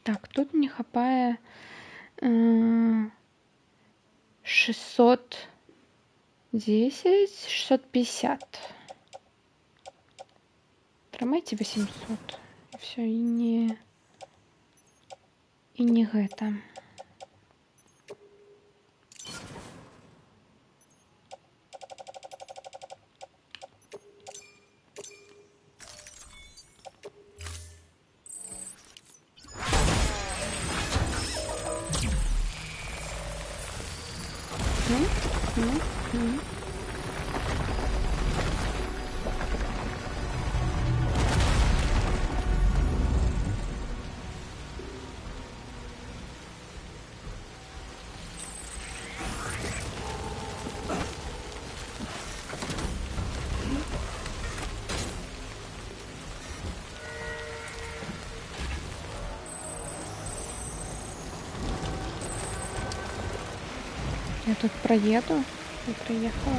Так, тут не хапае 610, 650. Трымайце 800. І все, і не гэта. Я тут проеду. Я проехала.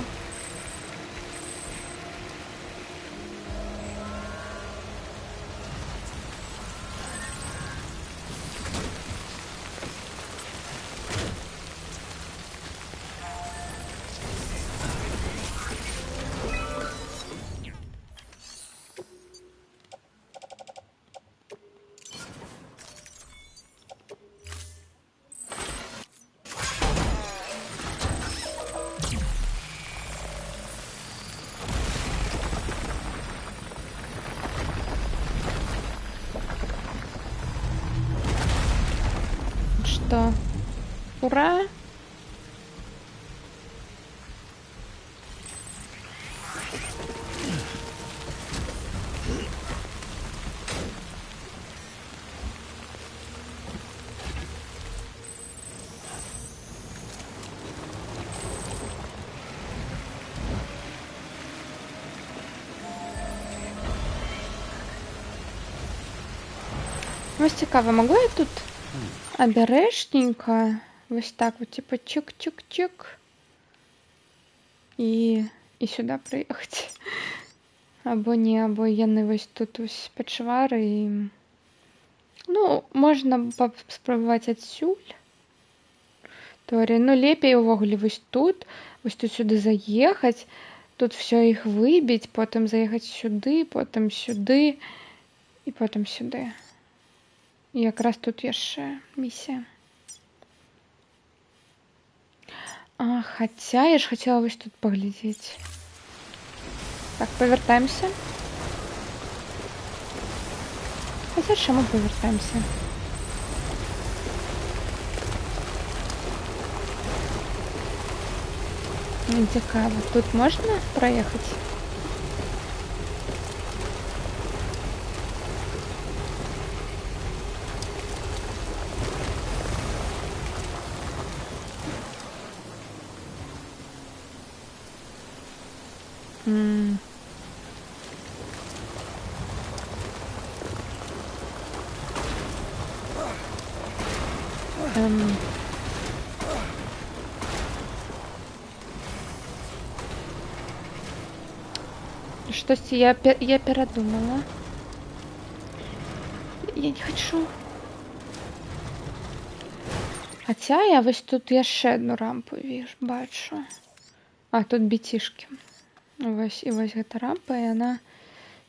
Что? Ура! Ось цікаво, могла я тут обережненько ось так от, типу, чик-чик-чик і сюди приїхати. Або ні, або яны ось тут ось пачвары і... Ну, можна спробувати адсюль. Теорія. Ну, лепей увогуле ось тут сюди заїхати, тут все їх вибити, потім заїхати сюди, потім сюди і потім сюди. І якраз тут є ще місія. Хотя я ж хотіла ось тут поглядіти. Так, повертаємося. Хотя що ми повертаємося? Цікаво, тут можна проїхати? Щось я передумала. Я не хочу. Хотя я ось тут ще одну рампу бачу. Тут бітішки. Ось гэта рампа, і вона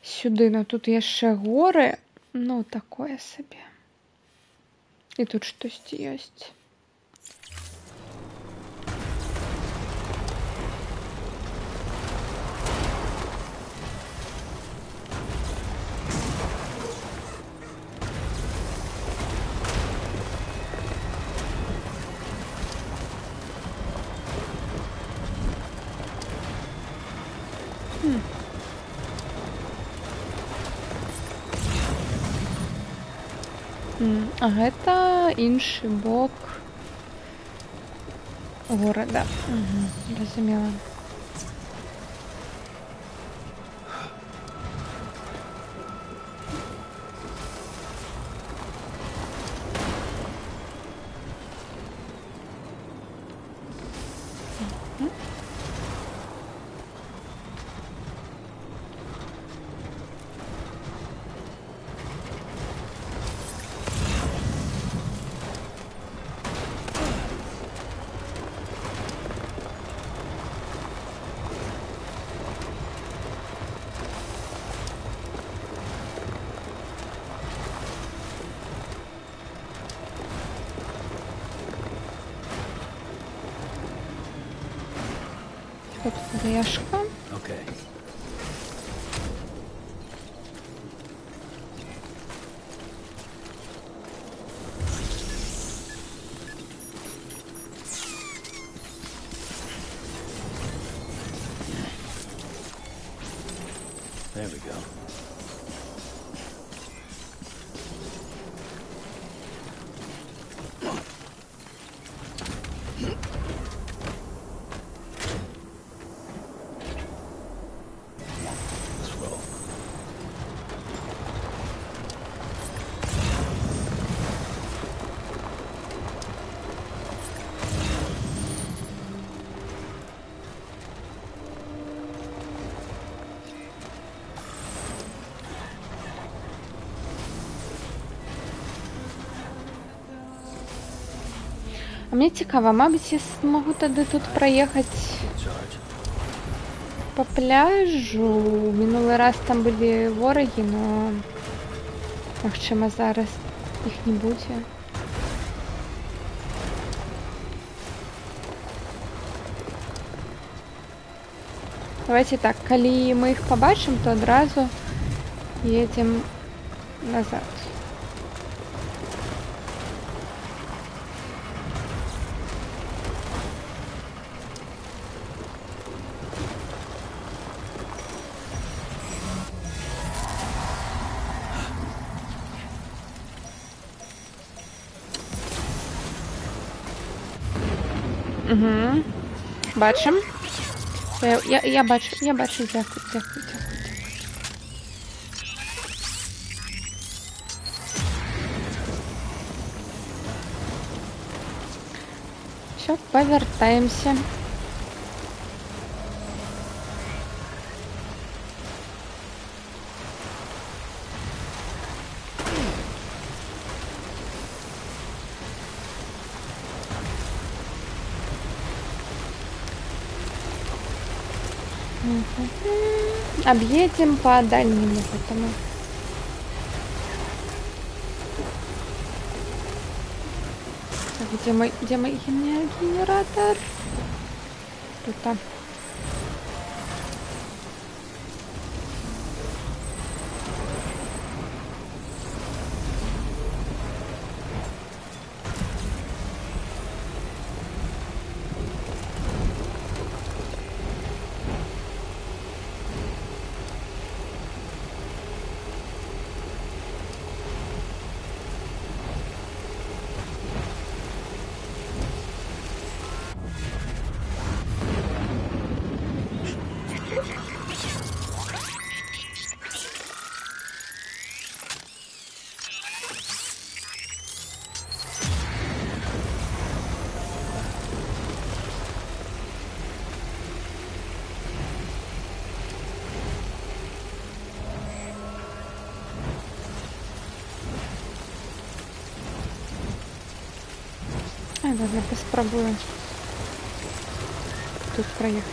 сюди. Но тут є ще гори. Ну, такое собі. І тут щось є. А гэта іншы бок горада. Разумела. Яшка. Okay. There we go. А мне цікаво, мабуть, я зможу тоді тут проїхати Charge. по пляжу. Минулий раз там були вороги, но можливо зараз їх не буде. Давайте так, коли ми їх побачимо, то одразу їдемо назад. Угу. Бачимо. Я бачу, дякую, дякую. Все, повертаємося. Объедем по дальнему этому. Так, где мой генератор? Тут там. Ладно, попробую тут проехать.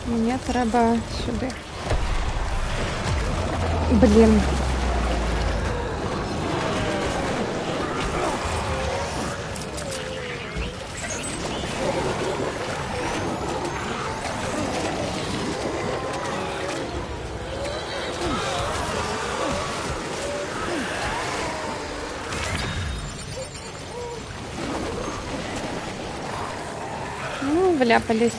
Мне треба сюди. Блин. Ну, вляпались.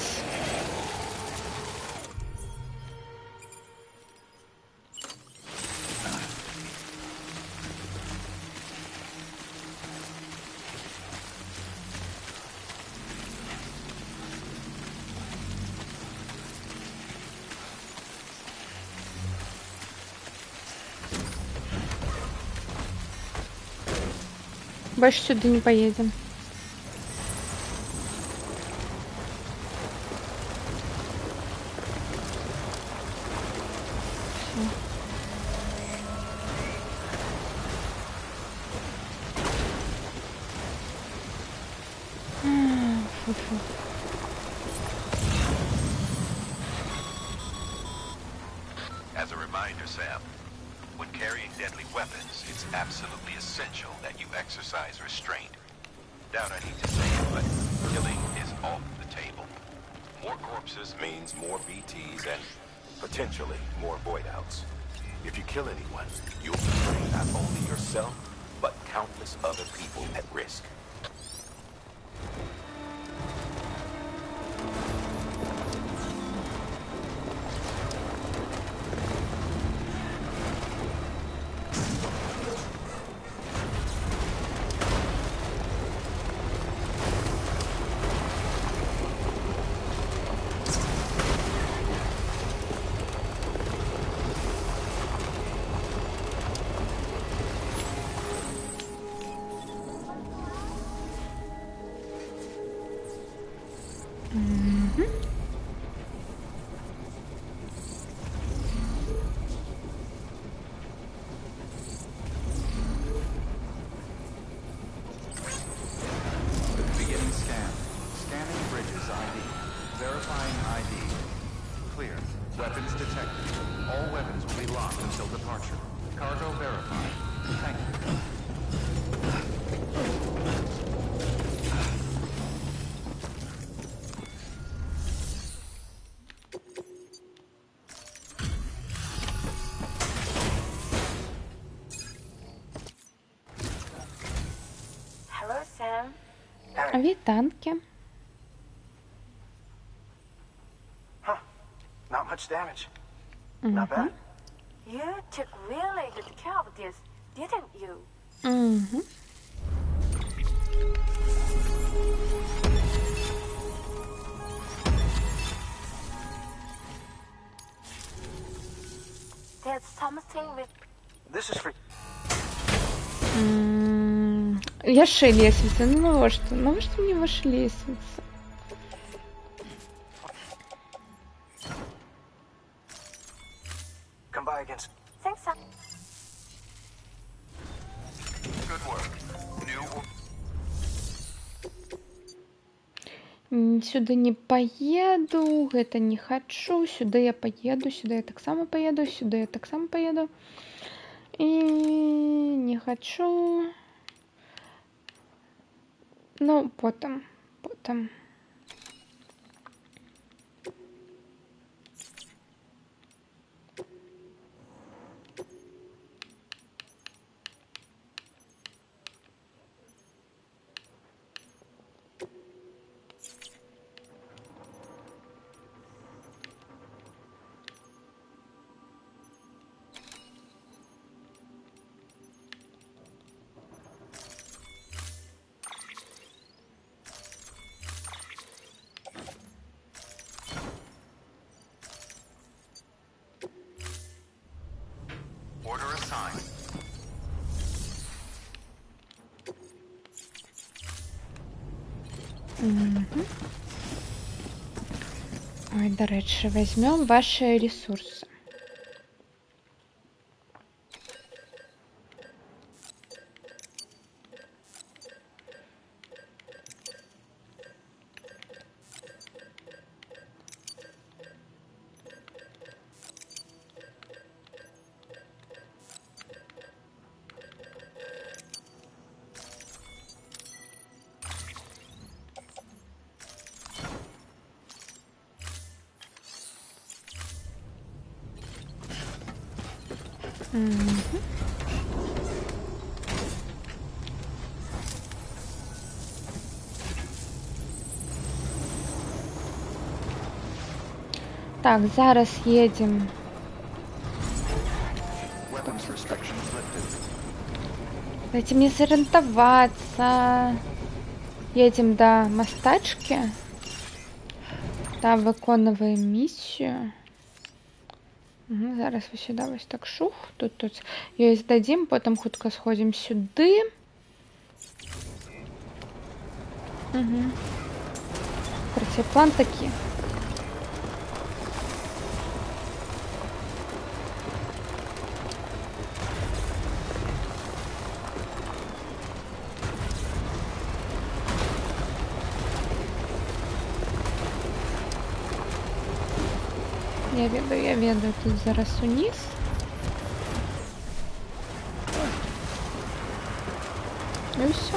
Больше сюда не поедем. As a reminder, Sam, when carrying deadly weapons, it's absolutely essential that you exercise restraint. Doubt I need to say it, but killing is off the table. More corpses means more BTs and potentially more void-outs. If you kill anyone, you'll be putting not only yourself, but countless other people at risk. Мгм. Beginning scan. Scanning bridges ID. Verifying ID. Clear. Weapons detected. All weapons will be locked until departure. Cargo verified. Thank you. Hello, Sam. Вітанки. Huh. Not much damage. Not bad. You took really good care of this, didn't you? Мгм. There's something with... This is for... Яшчэ лесвіца. Ну навошта? Навошта мне ваша лесвіца? Come by against... Thanks, Sam. Good work. New... Сюды не поеду, гэта не хочу, сюды я поеду, сюда я таксама поеду, сюда я таксама поеду. И не хочу. Ну, потом. Order assigned. Ой, до речі, возьмем ваши ресурсы. Так, зараз едем. Weapons restrictions lifted. Дайте мне сориентоваться. Едем до мастачки. Там виконуємо миссию. Угу, зараз ви сюди ось так шух. Тут її здадим, потім хутко сходимо сюди. Угу. Короче, план такий. Я веду, тут зараз униз. И все.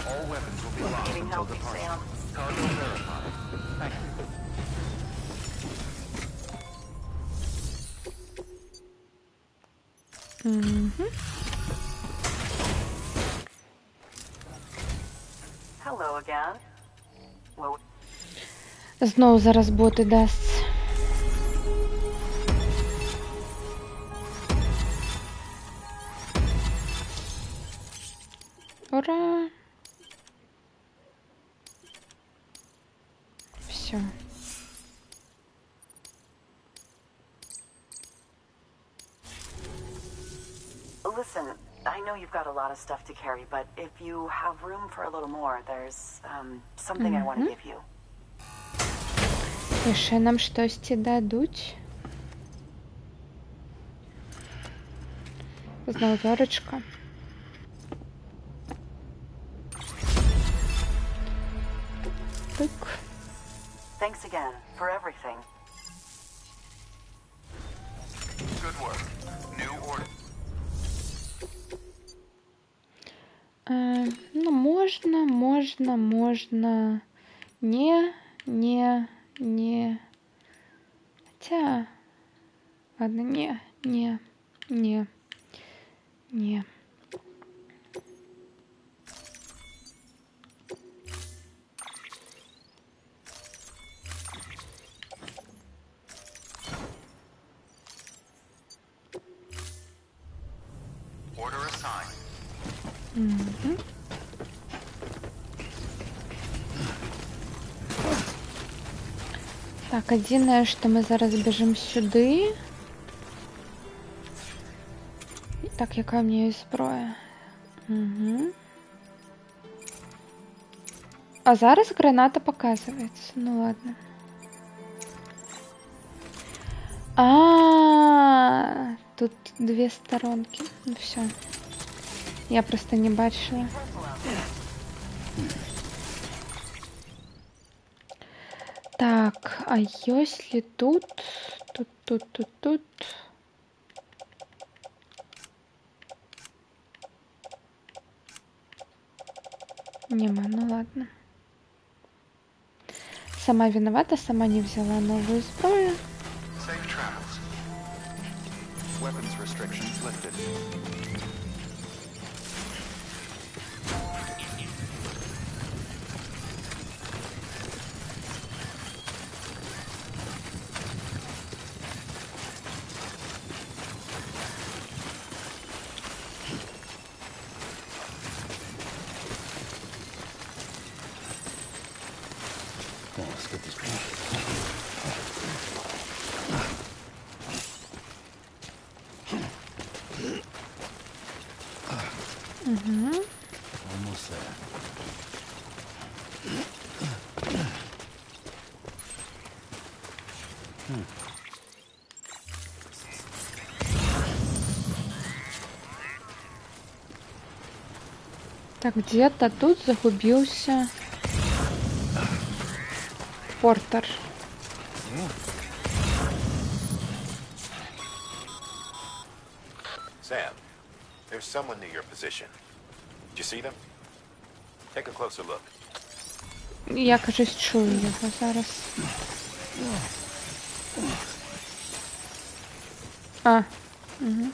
All weapons will be locked until departure. Cargo verified. Thank you. Hello again. Well, Знову зараз боти дасть. Ура! Все. listen, I know you've got a lot of stuff to carry, but if you have room for a little more, there's something I want to give you. І ще нам щось дадуть. Знову зорочка. Так. Thanks again for everything. Good work. New order. Ну, можна. Не. Хотя... Ладно, не. Order assigned. Так, єдине, що ми зараз біжимо сюди. Так, яка в неї зброя? А зараз граната показується. Ну ладно. Тут две сторонки. Ну все. Я просто не бачила. Так, а если тут... Тут... Нема, ну ладно. Сама виновата, сама не взяла новую зброю. Safe travels. Weapons restrictions lifted. Well, let's get this drink. Almost there. Так, где-то тут загубился Портер. Sam, there's someone near your position. Did you see them? Take a closer look. Я, кажись, чую його зараз. Угу.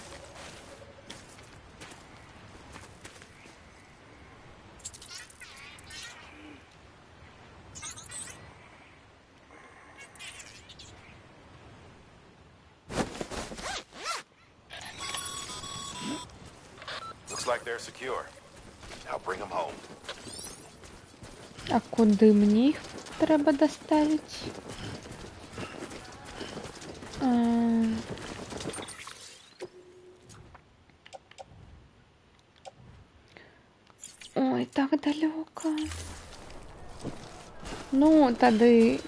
Looks like they're secure. Now bring them home. А куди мені їх треба доставити? Ой, так далеко. Ну, тоді...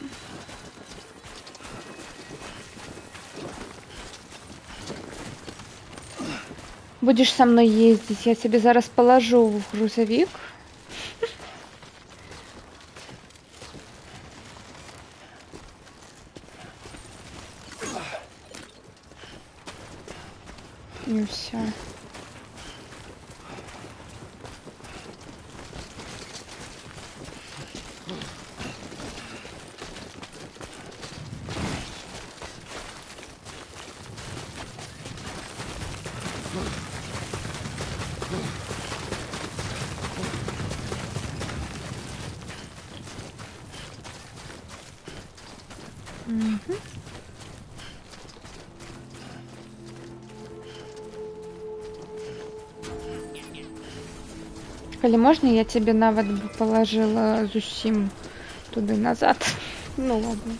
Будешь со мной ездить, я тебе зараз положу в грузовик. И все. Угу. Калі можна, я тебе нават бы положила зусім туды назад. Ну ладно.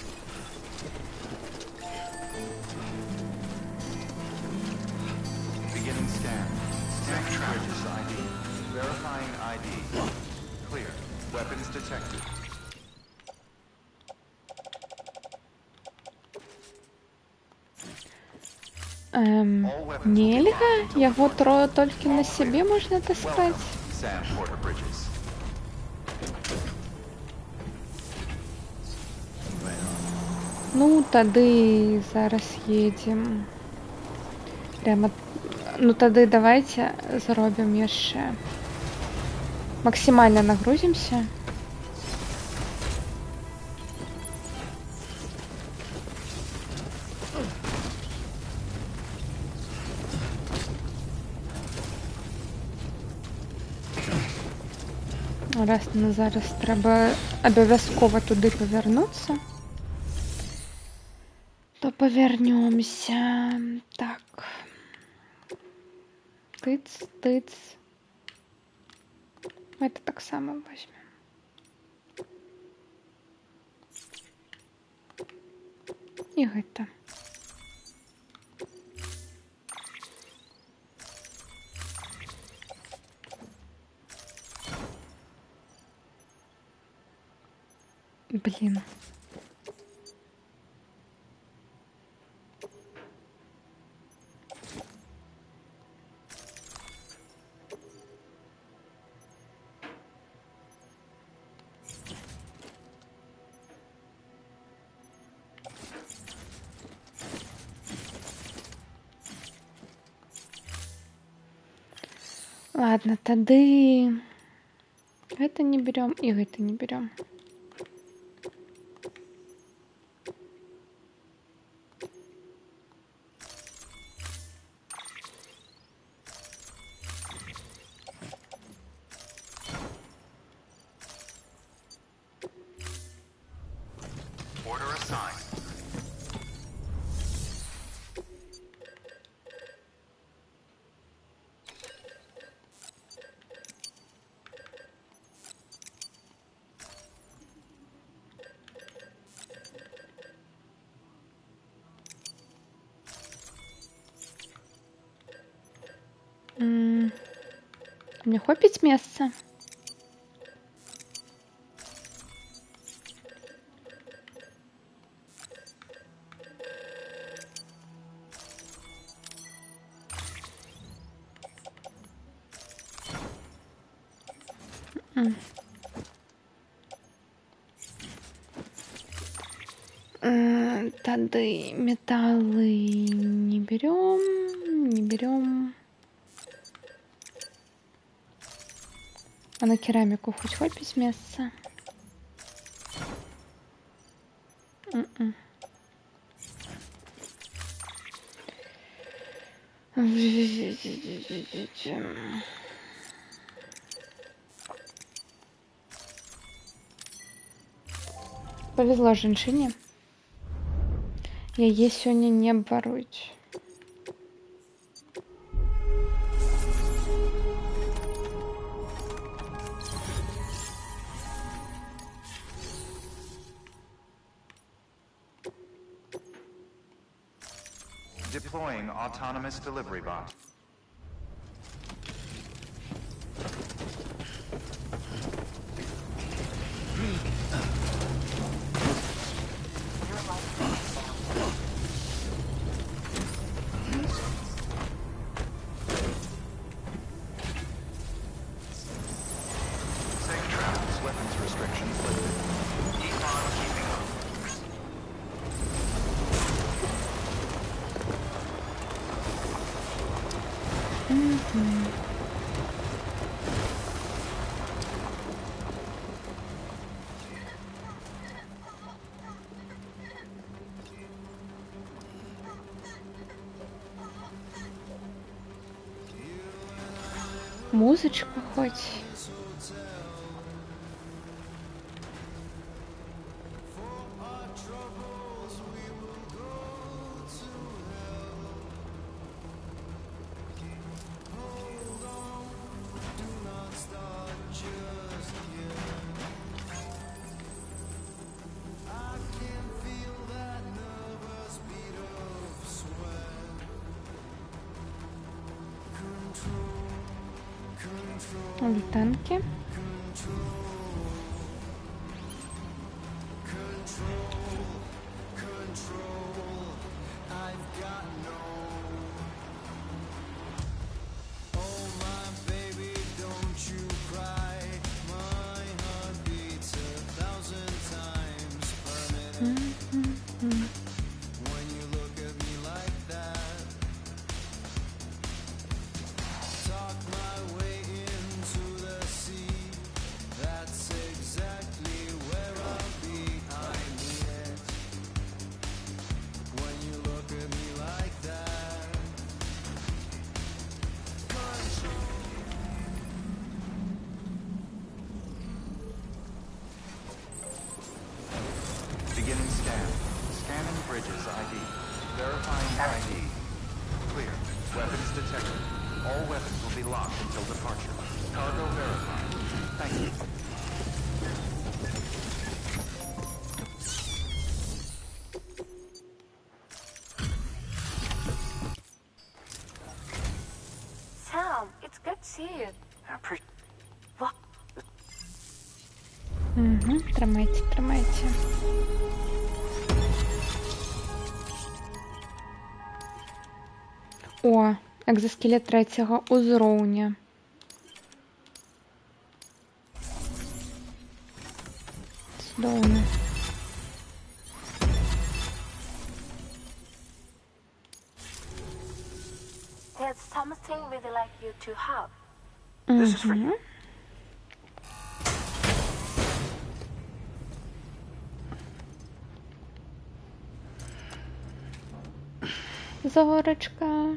Beginning scan. Scanning bridges ID. Verifying ID. Clear. Weapons detected. Нельга? Яго толькі на сябе можна таскаць? Sam Porter Bridges. Ну, тады зараз едзем. Прямо... Ну, тады давайте зробім яшчэ. Максімальна нагрузімся. Раз на зараз трэба абавязкова туды павярнуцца, то павярнёмся. Так. Тыц, тыц. Это таксама возьмем. І гэта. Блин. Ладно, тады это не берем и это не берем. Order assigned. Мне хопіць месца. Тады металлы не берем. А на керамику хоть хопить место? Повезло женщине. Яе сёння не абваруюць. Deploying autonomous delivery bot. Safe travels. Weapons restrictions lifted. Econ keeping up. Музычку хоть. Вітанки. Beginning scan. Scanning bridges ID. Verifying ID. Clear. Weapons detected. All weapons will be locked until departure. Cargo verified. Thank you. Sam, it's good to see you. Look, Угу. Тримайте, тримайте. О, екзоскелет 3-го узроўня. Цудоўна. there's something we'd like you to have. This is for you. Зорочка.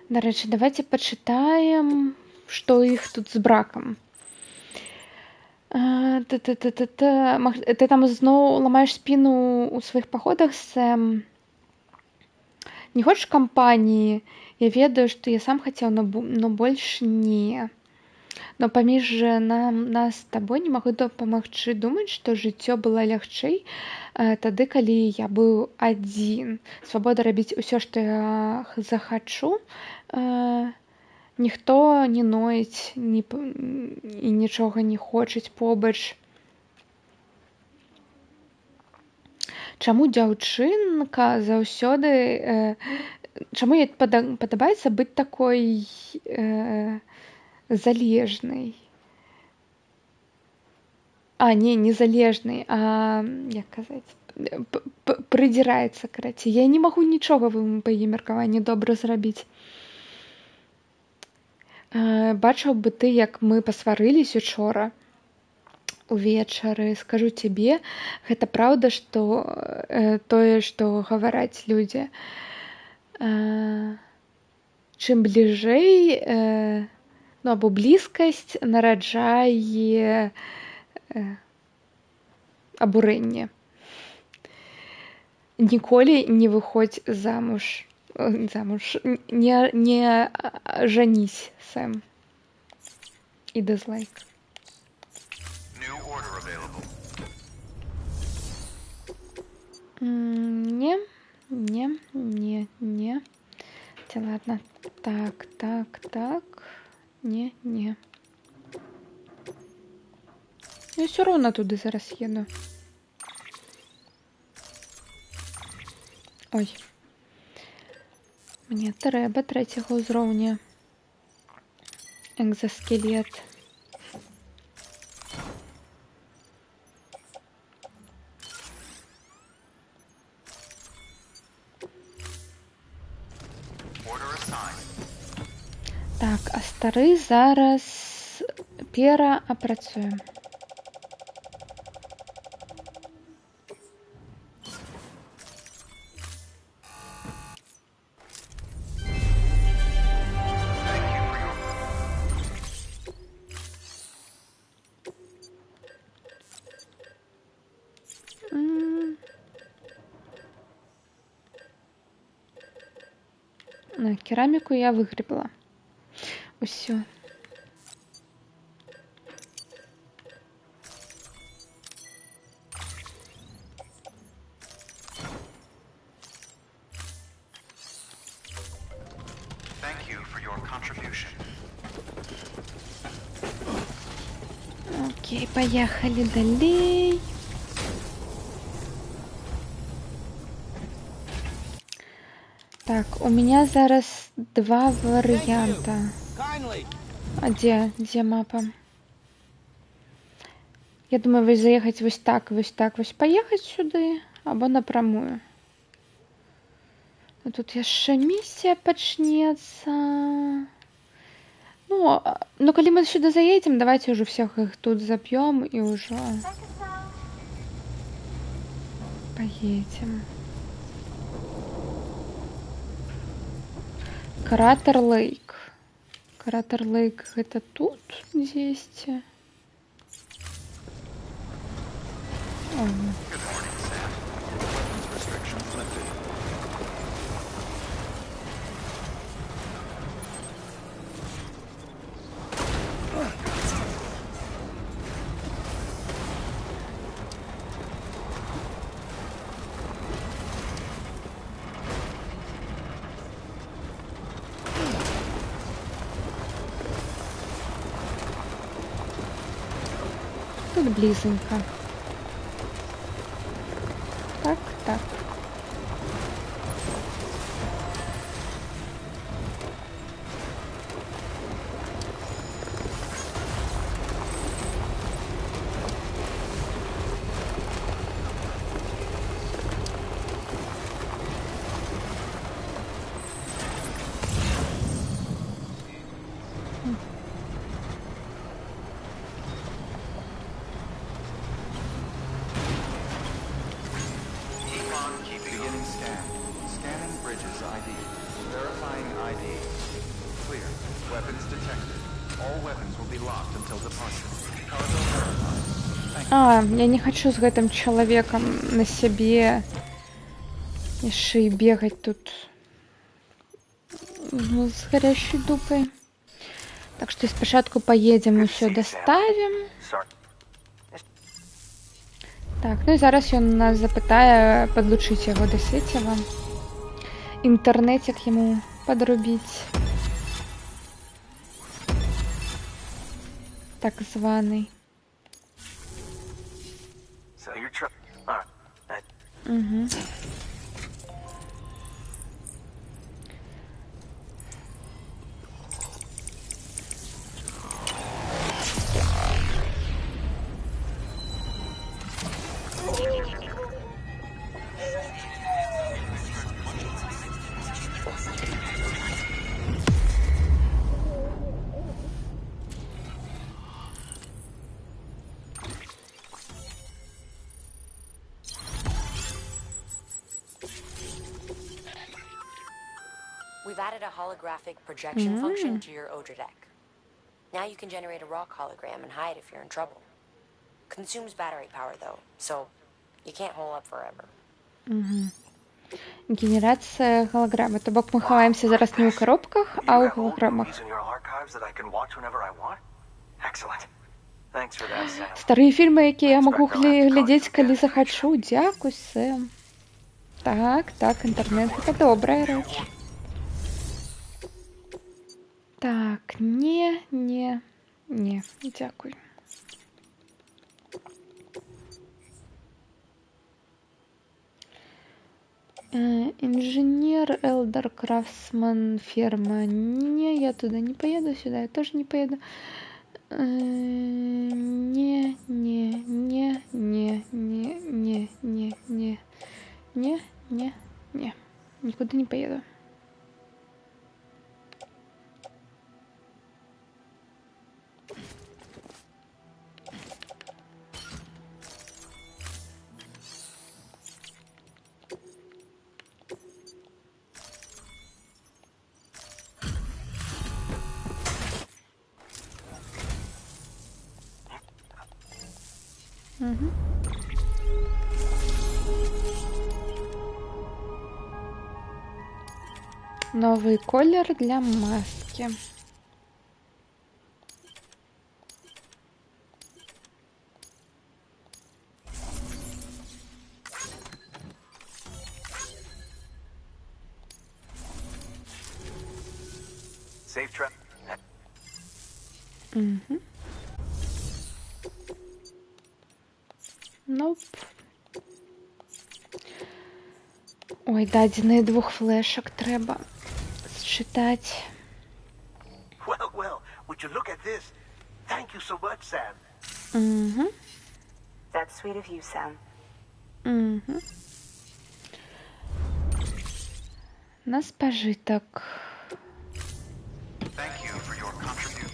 До речі, давайте почитаем, что их тут с браком. Ты там зноў ламаеш спину у сваіх паходах, Сэм. Не хочаш кампаніі? Я ведаю, што я сам хацеў, но больш не. Но паміж нас з табой не магу дапамагчы думаць, што жыццё было лягчэй тады, калі я быў адзін. Свабода рабіць усё, што я захачу. Ніхто не ноіць і нічога не хочуць побач. Чаму дзяўчынка заўсёды... Чаму ёй падабаецца быць такой залежнай? Не залежнай, а як казаць? Прыдзіраецца, карацей. Я не магу нічога па яе меркаванні добра зрабіць. Бачыў бы ты, як мы пасварыліся учора увечары. Скажу цябе, гэта праўда, што тое, што гавараць людзі. Чым бліжэй, або блізкасць нараджае абурэнне. Ніколі не выходзь замуж. Не жанись, Сэм. І дизлайк. New order available. Не. Ладно. Так. Не. Я все равно туди зараз їду. Ой. Мне трэба 3-го ўзроўня. Экзоскелет. Так, а стары зараз пераапрацуем. Кераміку я выгребла. Усё. Thank you for your contribution. Окей, поехали далей. Так, у меня зараз два варыянта. А дзе мапа? Я думаю, вось заехаць вось так, вось паехаць сюды, або напрамую. А тут яшчэ місія пачнецца. Ну, калі мы сюды заедем, давайте уже всех их тут забьем и уже поедем. Кратер Лейк. Кратер Лейк это тут здесь. Тут близенько. Так, так. Beginning scan. Scanning bridges ID. Verifying ID. Clear. Weapons detected. All weapons will be locked until departure. Cargo verified. Я не хочу с гэтым человеком на себе еще и бегать тут с горящей дупой. Так что спочатку поедем и все доставим. Так, ну і зараз ён нас запытае подлучыць яго да сеціва. Інтэрнэцік яму падрубіць. Так званый. Угу. We've added a holographic projection function to your Odra deck. Now you can generate a rock hologram and hide if you're in trouble. Consumes battery power though, so you can't hole up forever. Генерация голограммы. То бок мы хаваемся зараз не ў коробках, а ў голограммах. Старыя фільмы, якія я магу глядзець, калі захачу. Дзякуй, Сэм. Так, інтэрнэт — гэта добрая рэч. Так, не, дзякуй. Инженер, Элдер, Крафтсман, ферма. Не, я туда не поеду, сюда я тоже не поеду. Не. Никуда не поеду. Новый колер для маски. safe trap? Угу. Nope. Ой, дадзеные 2 флешек треба считать. Well, would you look at this? Thank you so much, Sam. Угу. That's sweet of you, Sam. Угу. На спожиток. Thank you for your contribution.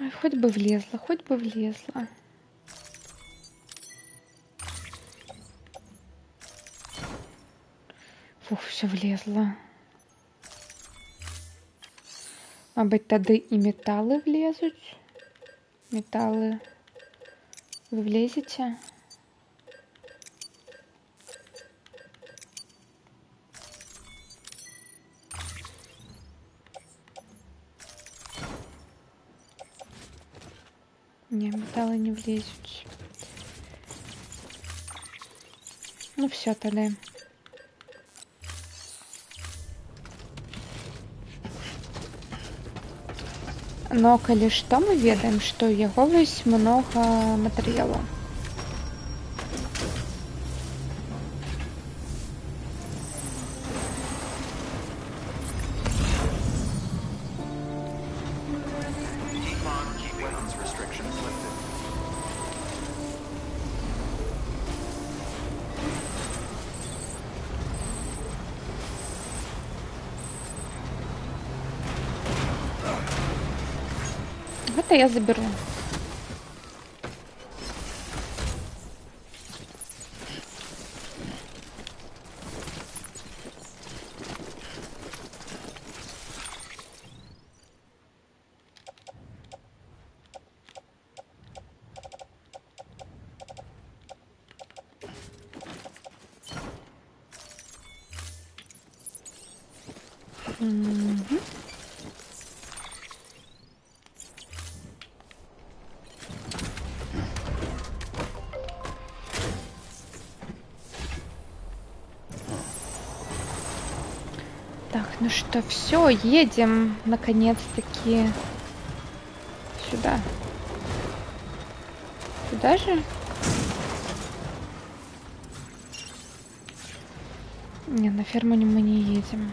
Ой, хоть бы влезла, хоть бы влезла. Фух, все влезло. Мабуть, тады і металы влезуть. Металы. Вы влезете? Не, металлы не влезут. Ну все тогда. Но калі што мы ведаем, што ў яго ёсць многа матэрыялу. Weapons restrictions lifted. Гэта я заберу. Так, ну что, все, едем наконец-таки сюда. Сюда же? Не, на ферму мы не едем.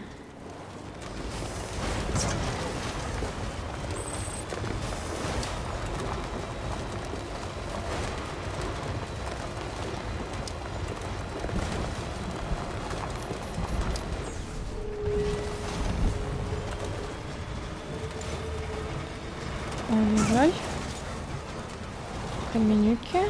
Ой-ой-ой. Каменюки.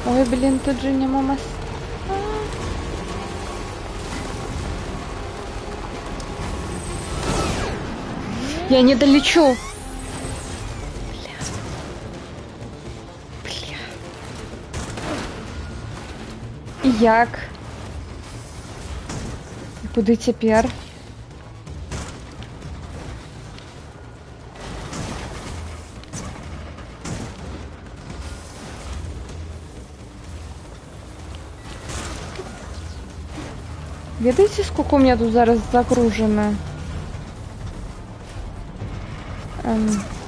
Ой, блин, тут же нема моста. Я не долечу. Бля. Як? Куди тепер? Ведаеце, сколько у меня тут зараз загружено?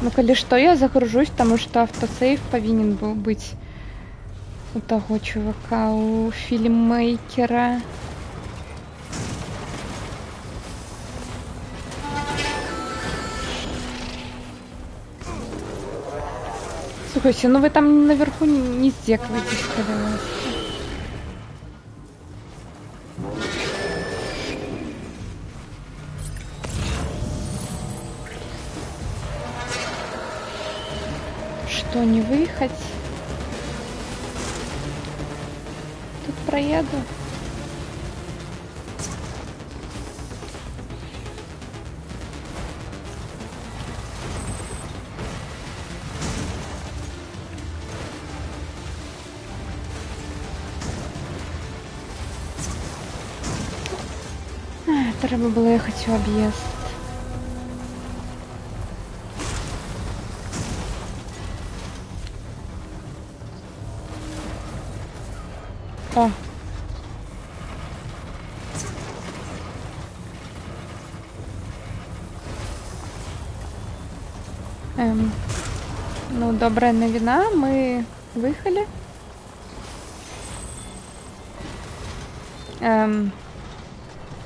Ну, калі што, я загружусь, потому что автосейв повинен был быть у того чувака, у фильммейкера. Слушайте, ну вы там наверху не здекаетесь, пожалуйста. Что, не выехать? праеду. Треба було їхати у об'їзд. О. Ну, добрая новина, мы выехали.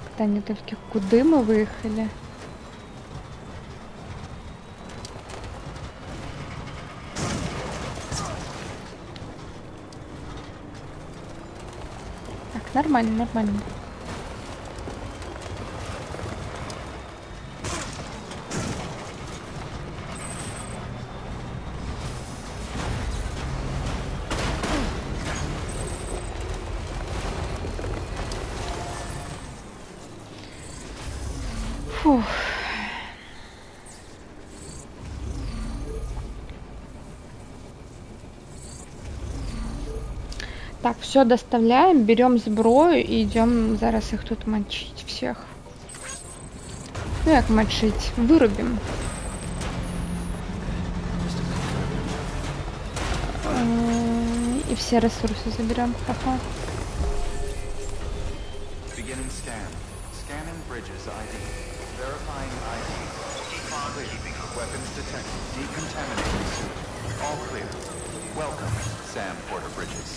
Питання тільки, куди ми виїхали? Так, нормально, нормально. Фух. Так, все доставляем, берем зброю и идем зараз их тут мочить всех. Ну як мочить? Вырубим. И все ресурсы заберем. Ага. Beginning scan. Scanning bridges ID. Verifying ID. Clear. Weapons detected. Decontaminating suit. All clear. Welcome, Sam Porter Bridges.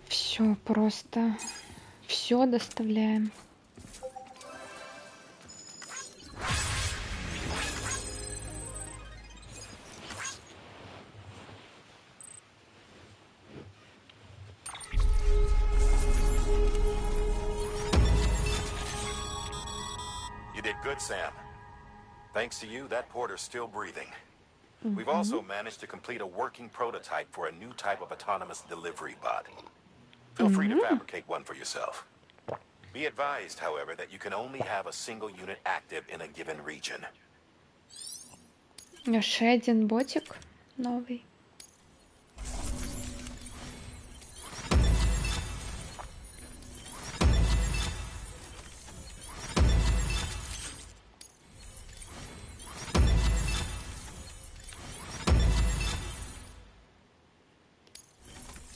Все просто. Все доставляем. You did good, Sam. Thanks to you, that porter's still breathing. We've also managed to complete a working prototype for a new type of autonomous delivery bot. Feel free to fabricate one for yourself. Be advised, however, that you can only have a single unit active in a given region. Ще один ботик новый.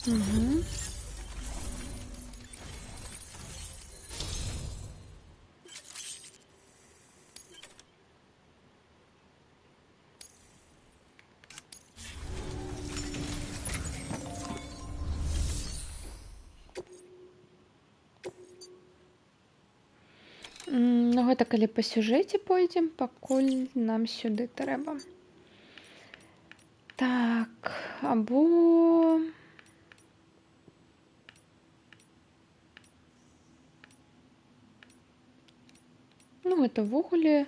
Угу. Ну, гэта калі па сюжэце пойдзем, пакуль нам сюды трэба. Так, або... Ну, гэта ўвогуле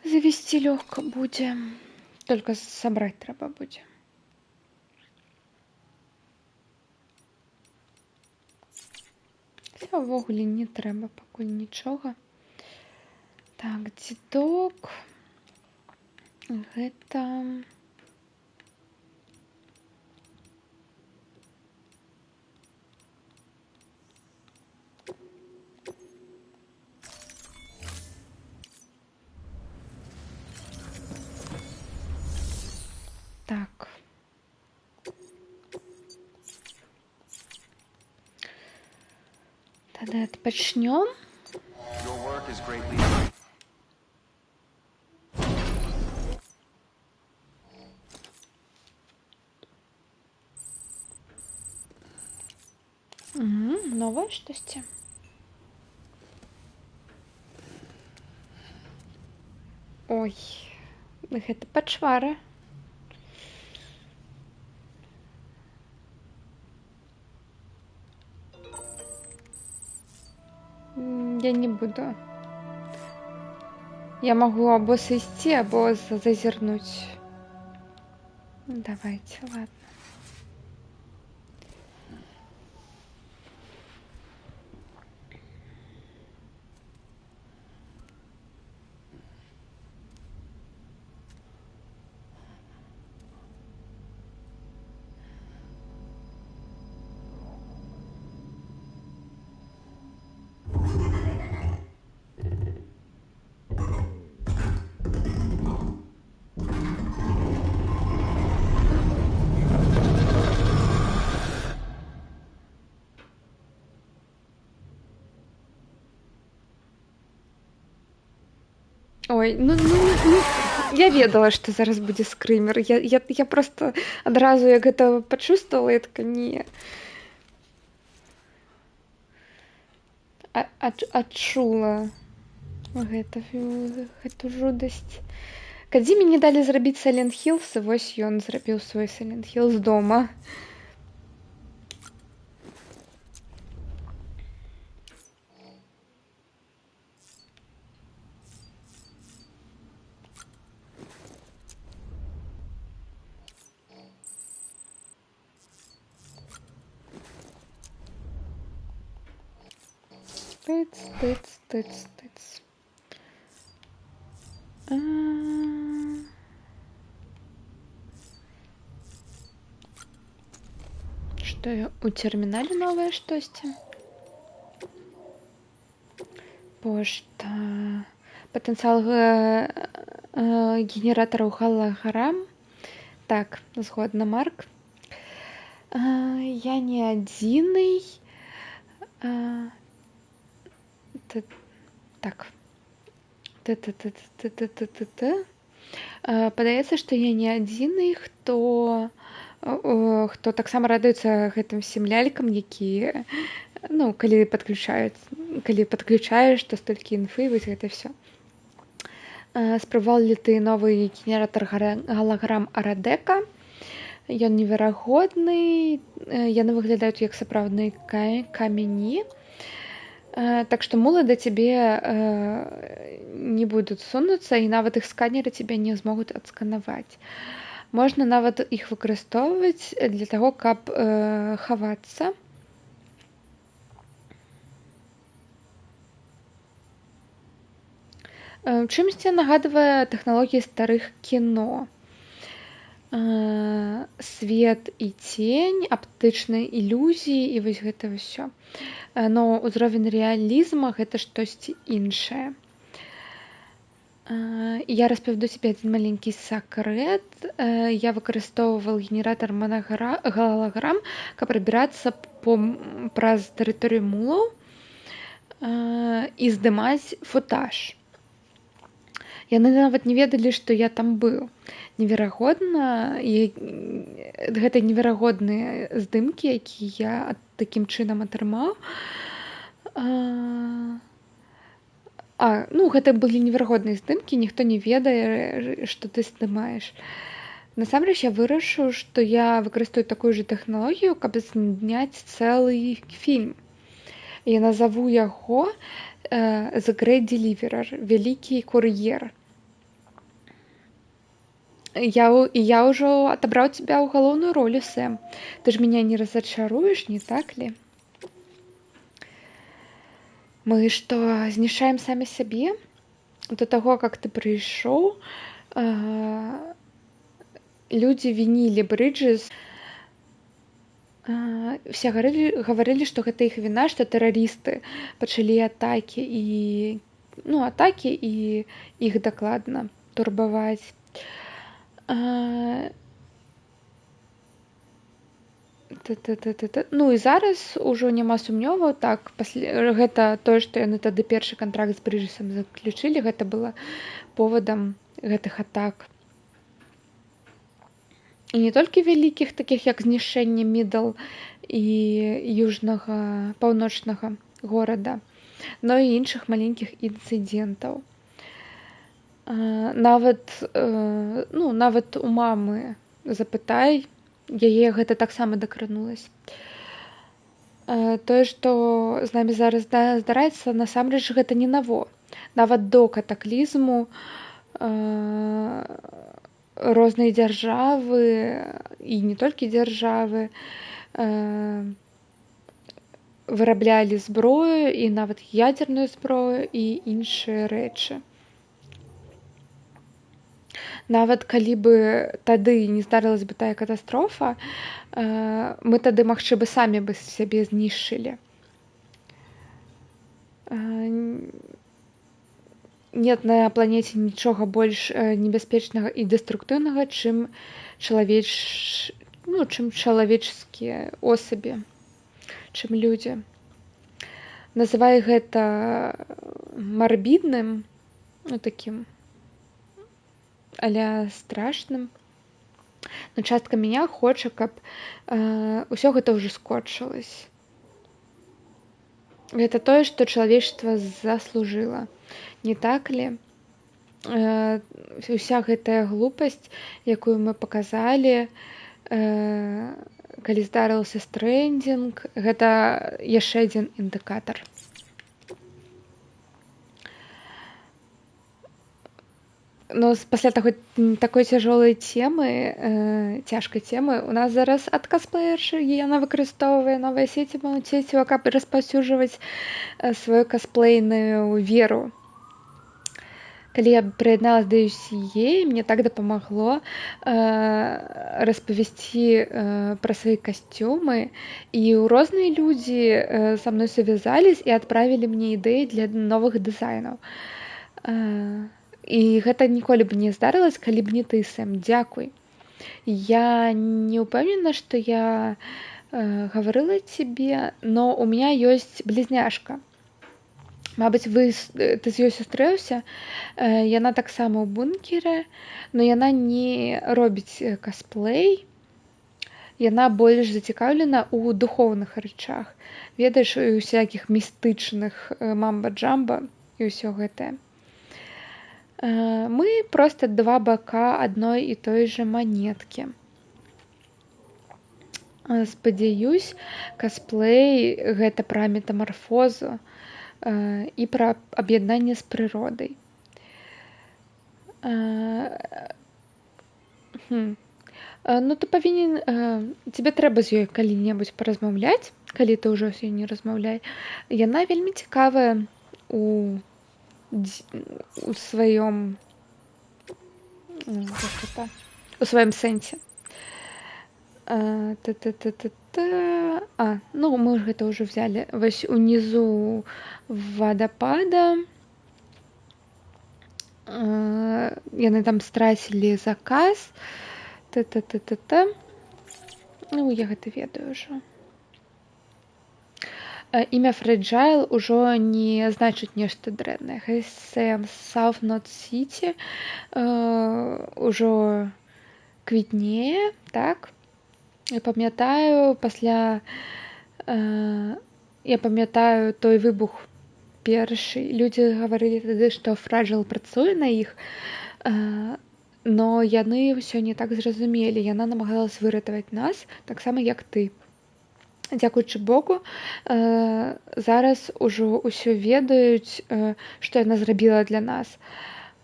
завесці лёгка будзе. Только сабраць трэба будзе. Це ўвогуле не трэба пакуль нічога. Так, дзедок. Гэта... Так. Тогда отпочнем. Your work is greatly... Новое штосьці. Ой, гэта пачвара. Я не буду. Я могу або сойти, або зазирнуть. Давайте, ладно. Ой, я ведала, што зараз будзе скрымер. Я проста адразу, як гэта пачувствовала, я така, не. Адчула гэту жудасць. Кадзімі не далі зрабіць Silent Hills, і вось ён зрабіў свой Silent Hills дома. Тыц. Што у тэрмінале новае штосьці? Пошта. Патэнцыял генератараў галаграм. Так, згодна, Марк. Я не адзіны. Так. Падаецца, што я не адзіны, хто таксама радуецца гэтым всім лялькам, якія, калі падключаеш, то столькі інфы, вось гэта ўсё. Спрабаваў ли ты новы генератар галаграм Арадека? Ён неверагодны, яны выглядаюць як сапраўдныя камені. Так што мулы да цябе не будуць сунуцца, і нават іх сканеры цябе не змогуць адсканаваць. Можна нават іх выкарыстоўваць для таго, каб хавацца. Чымсьці нагадвае тэхналогіі старых кіно. Свет і цень, аптычныя ілюзіі і вось гэта ўсё. Но ўзровень рэалізма гэта штосьці іншае. Я распавяду тебе адзін маленькі сакрэт. Я выкарыстоўваў генератар галаграм, каб прабірацца праз тэрыторыю мулаў і здымаць футаж. Яны нават не ведалі, што я там быў. Неверагодна, гэта неверагодныя здымкі, якія я такім чынам атрымаў. Гэта былі неверагодныя здымкі, ніхто не ведае, што ты здымаеш. Насамрэч я вырашыў, што я выкарыстаю такую же тэхналогію, каб зняць цэлы фільм. Я назаву яго The Great Deliverer, вялікі кур'ер. Я ўжо адабраў тебя ў галоўную ролю, Сэм. Ты ж меня не разочаруеш, не так ли? Мы што, знішаем самі сябе? До таго, как ты прыйшоў, людзі вінілі Брыджэс. Все гаварылі, што гэта іх віна, што тэрарысты пачалі атакі і іх дакладна турбаваць. І зараз ужо няма сумнёваў. Так, гэта тое, што яны тады першы кантракт з Брыджэсам заключылі, гэта было повадам гэтых атак. І не толькі вялікіх, такіх як знішчэнне Мідл і южнага паўночнага горада, но і іншых маленькіх інцыдэнтаў. Нават у мамы запытай, яе гэта таксама дакранулася. Тое, што з намі зараз здараецца, насамрэч гэта не наво. Нават до катаклізму розныя дзяржавы і не толькі дзяржавы выраблялі зброю і нават ядзерную зброю і іншыя рэчы. Нават калі бы тады не здарылася бы тая катастрофа, мы тады, магчыма, самі бы сябе знішчылі. Нет на планеце нічога больш небяспечнага і дэструктыўнага, чым чалавеческія особі, чым людзі. Называю гэта марбідным, такім, аля страшным. Но частка меня хоча, каб усё гэта ўжо скончылася. Гэта тое, што чалавечества заслужыла. Не так ли? Уся гэтая глупасць, якую мы паказалі, калі здарыўся Стрэндзінг, гэта яшчэ адзін індыкатар. Но пасля такой цяжкай темы у нас зараз ад касплеерші, яна выкарыстоўвае новыя сеці, каб распаўсюджваць сваю касплейную веру. Калі я прыядналася да UCA, мне так дапамагло распавесці пра свае касцюмы, і розныя людзі са мной сувязались і адправілі мне ідэі для новых дызайнаў. І гэта ніколі б не здарылася, калі б не ты, Сэм. Дзякуй. Я не ўпэўнена, што я гаварыла цябе, но у меня ёсць блізняшка. Мабыць, ты з ёй сустрэўся. Яна таксама ў бункеры, но яна не робіць касплей. Яна больш зацікаўлена ў духоўных рэчах. Ведаеш, у всякіх містычных мамба-джамба і ўсё гэтае. Мы проста два бака адной і той жа манеткі. Спадзяюсь, касплей гэта пра метамарфозу і пра аб'яднанне з прыродай. Ну, ты павінен... Тебе трэба з ёй калі-небудзь паразмаўляць, калі ты ўжо з ёй не размаўляй. Яна вельмі цікавая у сваём сэнсе. Ну, мы ж гэта ўжо взяли. Вось унізу вадапада яны там страцілі заказ. Ну, я гэта ведаю ўжо. Імя Fragile ўжо не значыць нешта дрэннае. Сэм South Knot City ўжо квітнее, так? Я памятаю той выбух першы. Людзі гаварылі тады, што Fragile працуе на іх, но яны ўсё не так зразумелі. Яна намагалася выратаваць нас, таксама як ты. Дзякуючы Богу, зараз ужо ўсё ведаюць, што яна зрабіла для нас.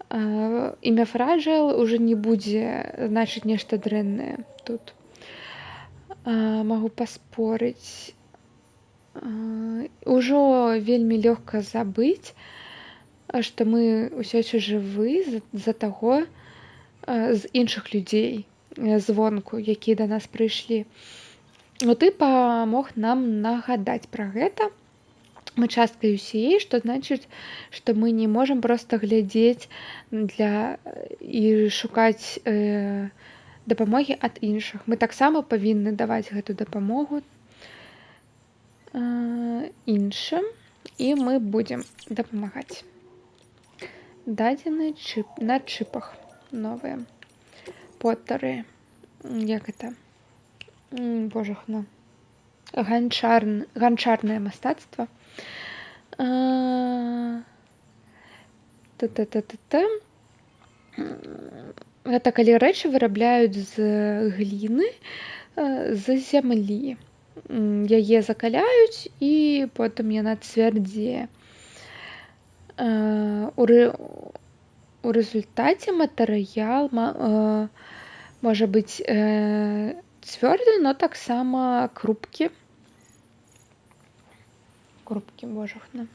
Імя Fragile ўжо не будзе значыць нешта дрэннае тут. Магу паспорыць. Ужо вельмі лёгка забыць, што мы ўсё яшчэ жывы з-за таго, з іншых людзей звонку, якія да нас прыйшлі. Но ты памог нам нагадаць пра гэта. Мы частка UCA, што значыць, што мы не можам проста глядзець і шукаць дапамогі ад іншых. Мы таксама павінны даваць гэту дапамогу іншым, і мы будзем дапамагаць. Дадзены на чыпах новыя. Поттары. Як гэта? Божахна. Ганчарнае мастацтва. Гэта калі рэчы вырабляюць з гліны, з зямлі. яе закаляюць і потым яна цвярдзее. У рэзультаце матэрыял можа быць цвёрды, но таксама крупкі. Крупкі, божахна.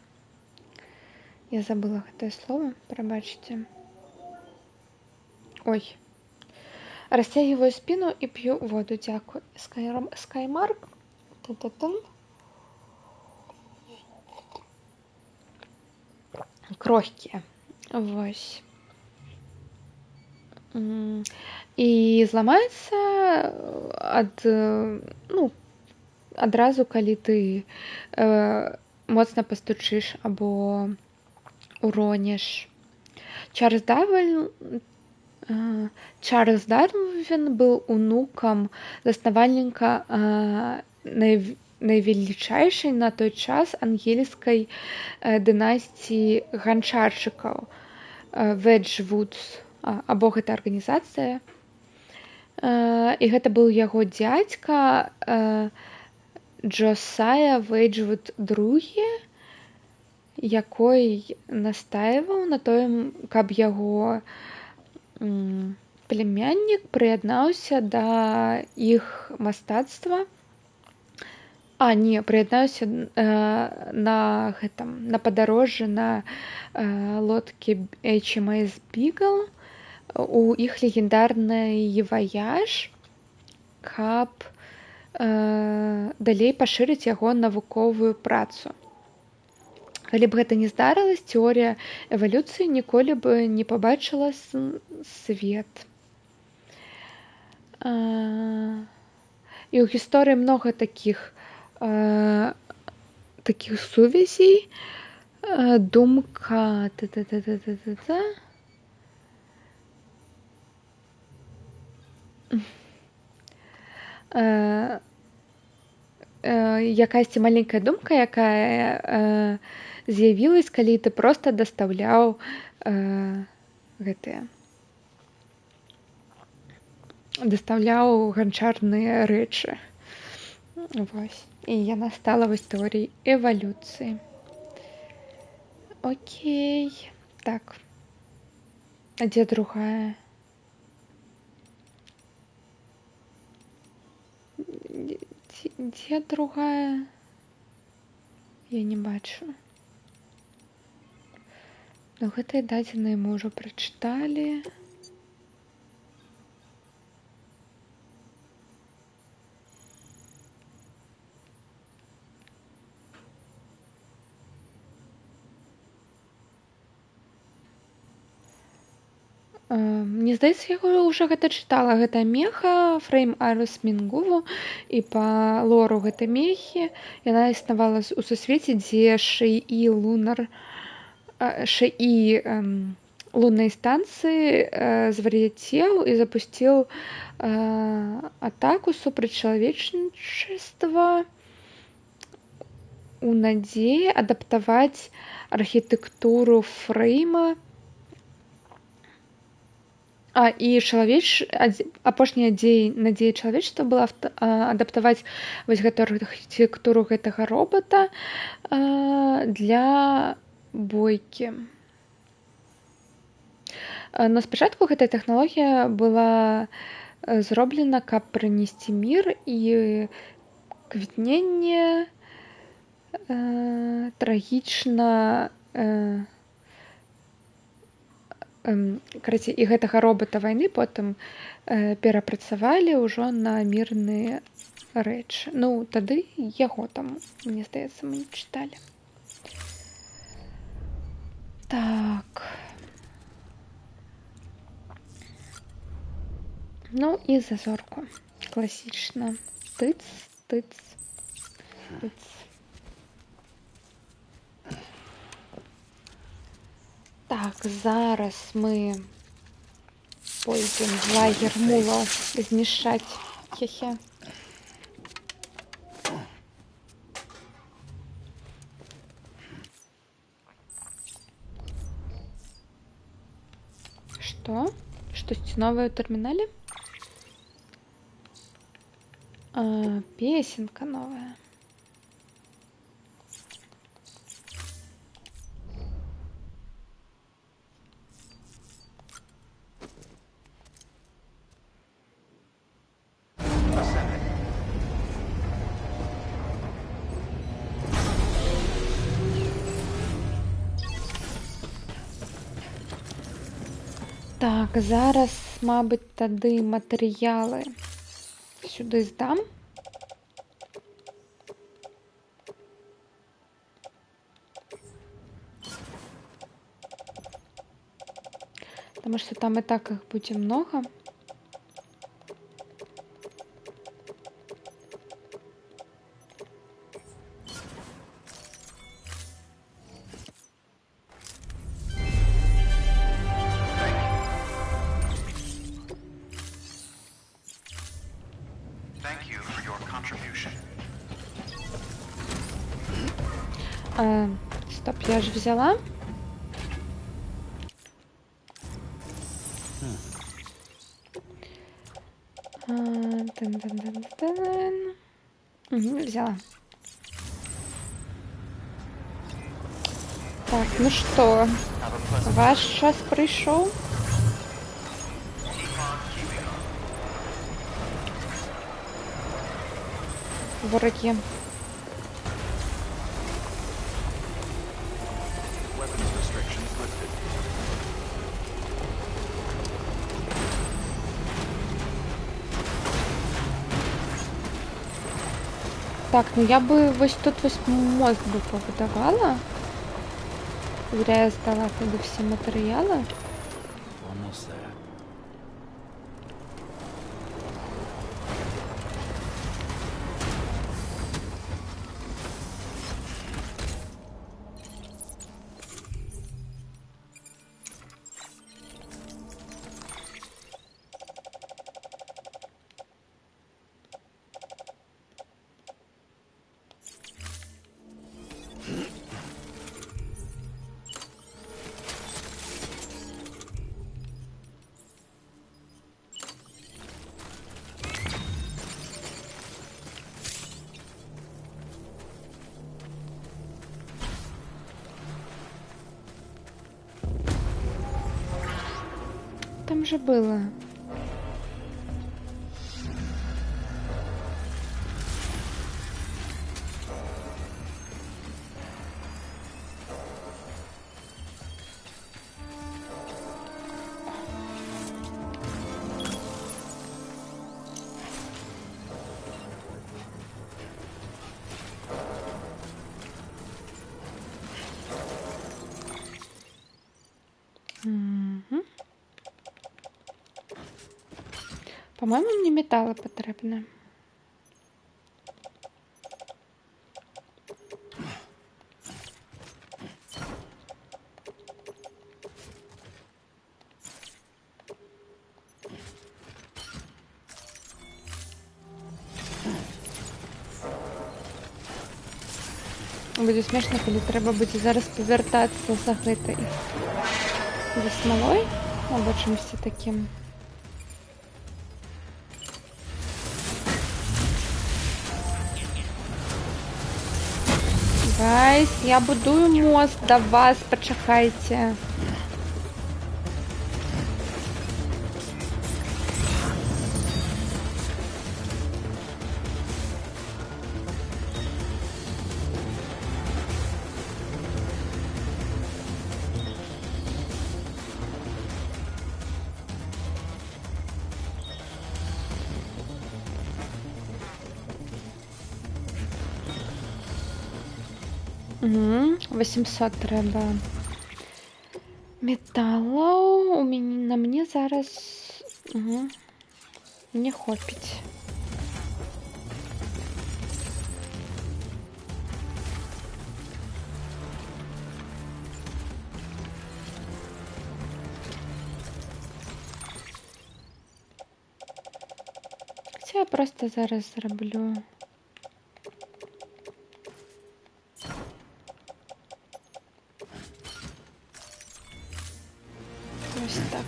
Я забыла гэтае слово, прабачце. Ой. Расцягиваю спину и пью воду, дзякую. Скаймарк. Та-та-тан. Крохкія. Вось. І зламаецца адразу, калі ты моцна пастучыш або урониш. Чарльз Дарвін быў унукам заснавальніка найвелічайшай на той час ангельскай дынастыі ганчарчыкаў Веджвудс, або гэта арганізацыя. І гэта быў яго дзядзька Джосая Веджвуд II, якой настаиваў на тым, каб яго племяннік прыяднаўся да іх мастацтва. Прыяднаўся на падарожжы на лодкі HMS Beagle у іх легендарны ваяж, каб далей пашырыць яго навуковую працу. Калі б гэта не здарылася, тэорыя эвалюцыі ніколі б не пабачыла свет. І ў гісторыі многа такіх сувязей. Думка якаясьці маленькая думка, якая з'явілась, калі ты проста дастаўляў ганчарныя рэчы. Вось. І яна стала вось тэорыяй эвалюцыі. Окей. Так. А дзе другая? Дзе другая? Я не бачу. Ну, гэтыя дадзеныя мы ўжо прачыталі. Мне здаецца, я ўжо гэта чытала. Гэта меха Фрейм Арус Мінгуву, і па лору гэтай мехі яна існавала ў сусвеце, дзе шэі луннай станцыі звар'яцеў і запусціў атаку супраць чалавечанства у надзеі адаптаваць архітэктуру Фрейма. І апошняя надзея чалавечства была адаптаваць вось гэтую архітэктуру гэтага робата для бойкі. Но спачатку гэтая тэхналогія была зроблена, каб прынесці мір і квітненне трагічна і гэтага робата вайны потым перапрацавалі ўжо на мірныя рэчы. Ну, тады яго там, мне здаецца, мы не чыталі. Так. Ну і зазорку. Класічна. Тыц, тыц, тыц. Так, зараз мы пойдем в лагер мулаў знішчаць. Хе-хе. Што? Штосьці новае ў тэрмінале? Песенка новая. Так, зараз, мабуть, тады матэрыялы сюды здам. Потому что там и так их будет много. Thank you for your contribution. Стоп, я же взяла. Взяла. Так, ну что, ваш час пришел? Враги. Weapons restrictions lifted. Так, ну я бы вось тут вось мост бы побудовала. Зря я сдала туда все материалы. Almost there. Там же было. По-моему, мне металла потребно. Буде смішно, коли треба буде зараз повертатися за гэтай. За смолой або чимось таким. Гайс, я будую мост до вас, почекайте. Угу, 800 треба металу. У меня на мне зараз не хопить. Це я просто зараз зроблю. Ось так.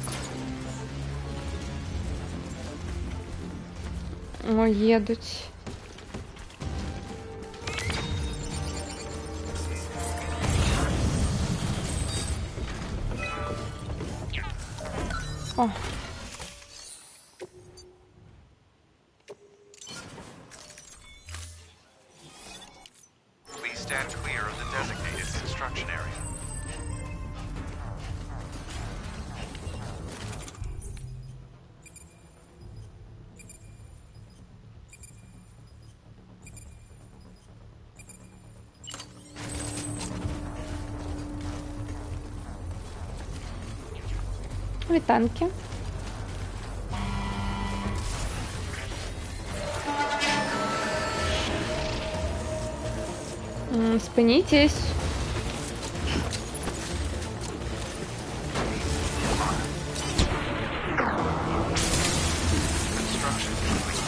О, едуть. О. Please stand clear of the designated construction area. Вітанки. Спинитесь. Construction complete.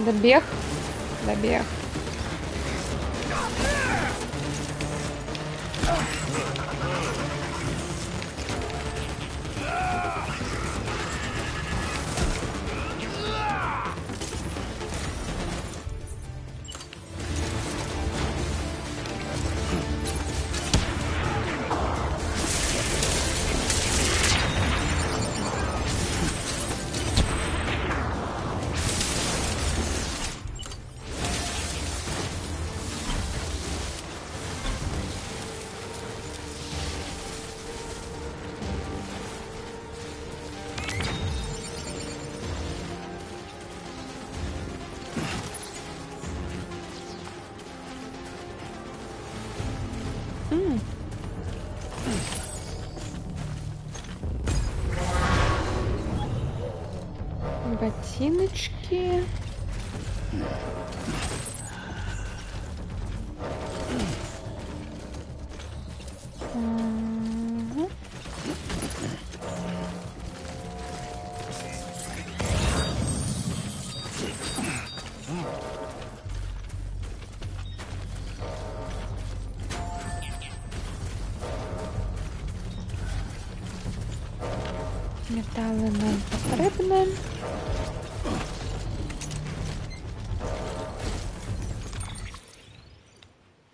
Добег. Добег. Ботиночки. Ага. Металли нам потрібні.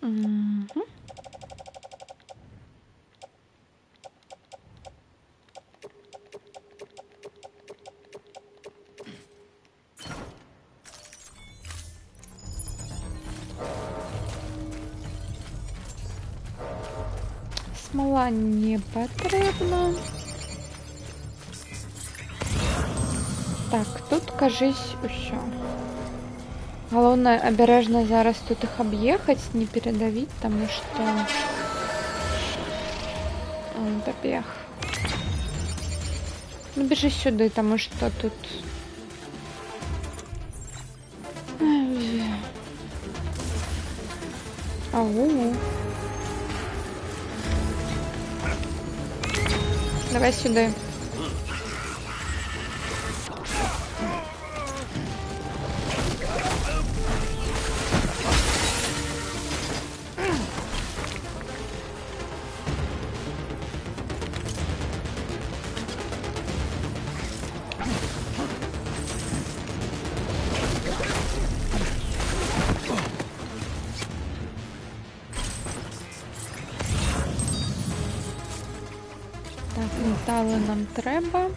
Угу. Смола не потрібна. Так, тут, кажись, усё. Главное, обережно зараз тут их объехать, не передавить, потому что... Добег. Ну, бежи сюда, потому что тут... Ау. Давай сюда. Так, метали нам треба.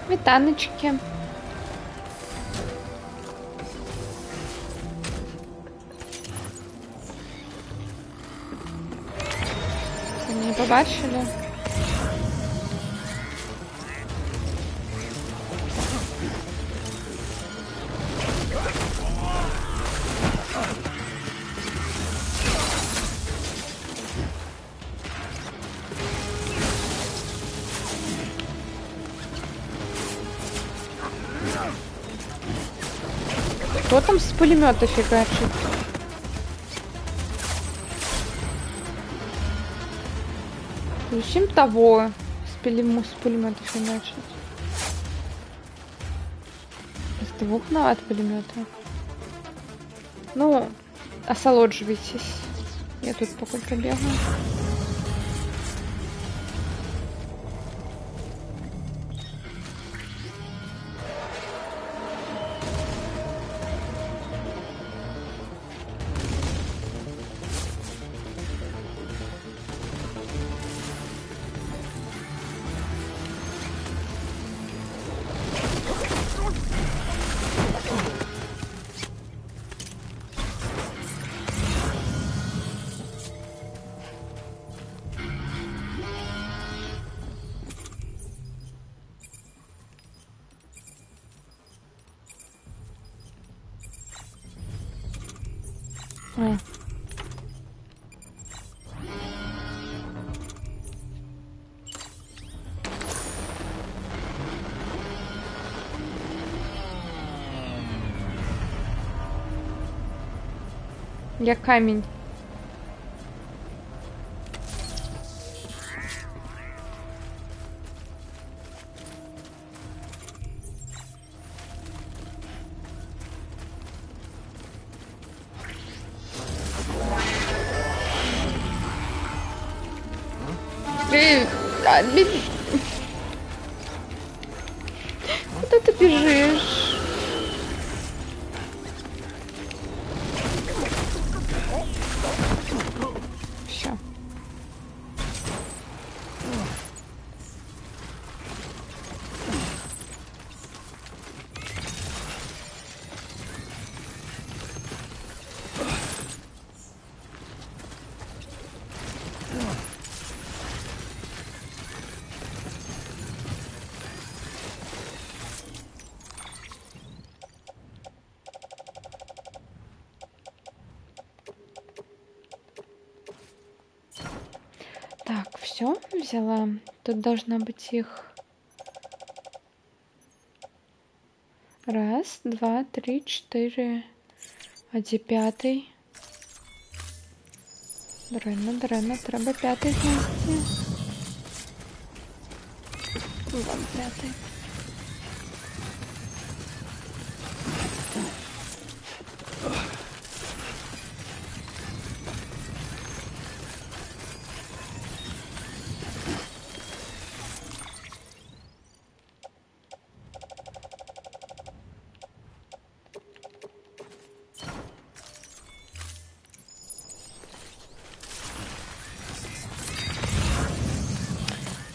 Витаночки. Не побачили? Кто там с пулемета фигачит? Ищем того с пулемета фигачит. С двух от пулемета. Ну, осолодживайтесь. Я тут пока пробегаю. Я камень. Куда ты бежишь? Все. Так, все, взяла. Тут должна быть их. Раз, два, три, четыре. А где пятый? Дрена, треба пятый знайти. Вон пятый.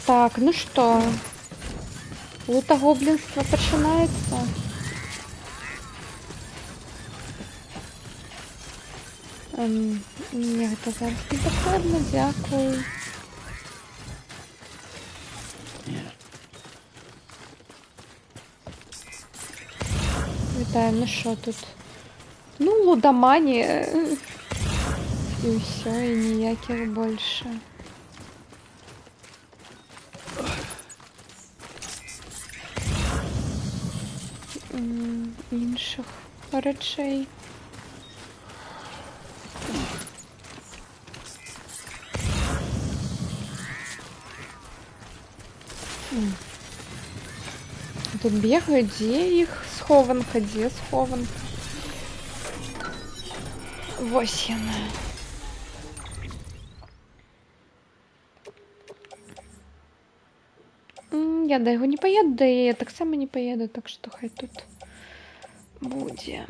Так, ну что, лутагоблинство починається. Ні, це зараз не потрібно, дякую. Вітаю, ну що тут? Ну, лудомані. І все, і ніяких більше. Інших речей. Тут бегают, где их схованка, где схованка. Вось яна. Я да яго не поеду, да і я таксама не поеду, так што хай тут будзе.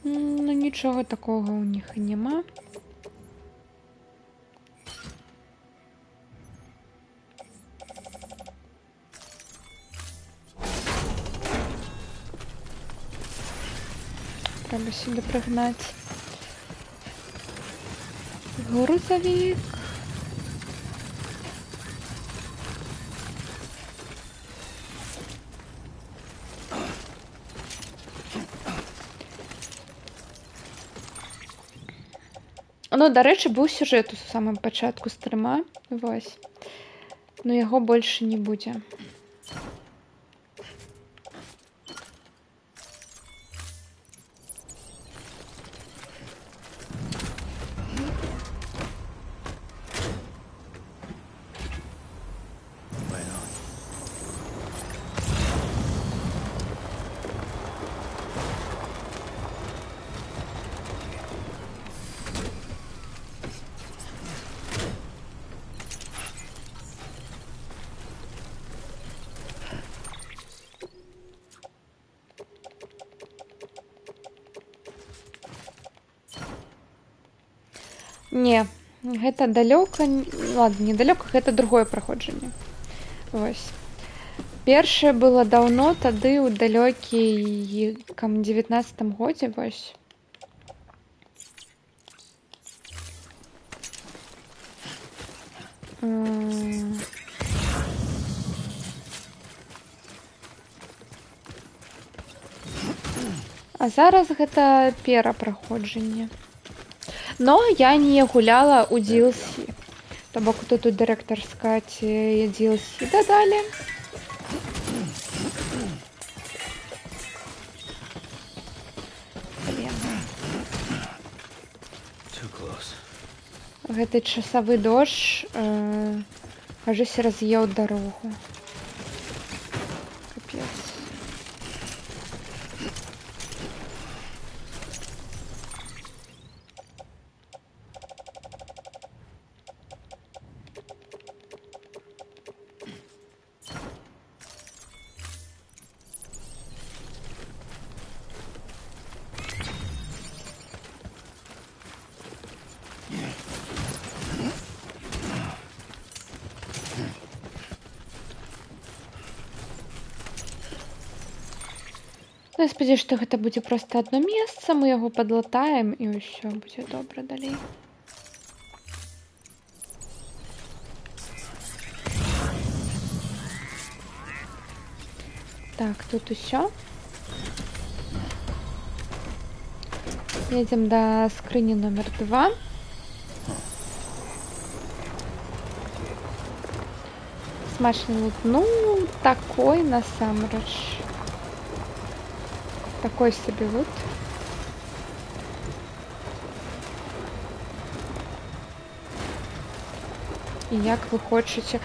Ну нічога такога ў них і няма. Треба сюди пригнати грузовик. Ну, до речі, був сюжет у самому початку стріма. Ось. Ну, його більше не буде. Не, гэта далёка, ладно, недалёка, гэта другое праходжанне. Вось. Першае было даўно, тады ў далёкім 19-м годзе, вось. А зараз гэта перапраходжанне. Но я не гуляла у DLC. То бок тут директор сказать DLC додали. Гэты часовы дождь, кажется, разъел дорогу. Капец. Ну, я спадзяюся, што гэта будзе проста одно месца, мы яго падлатаем і ўсё будзе добра далей. Так, тут усё. Едем до скрыні номер 2. Смачный лут. Ну, такой насамрэч. Такой себе лут. І як ви хочете...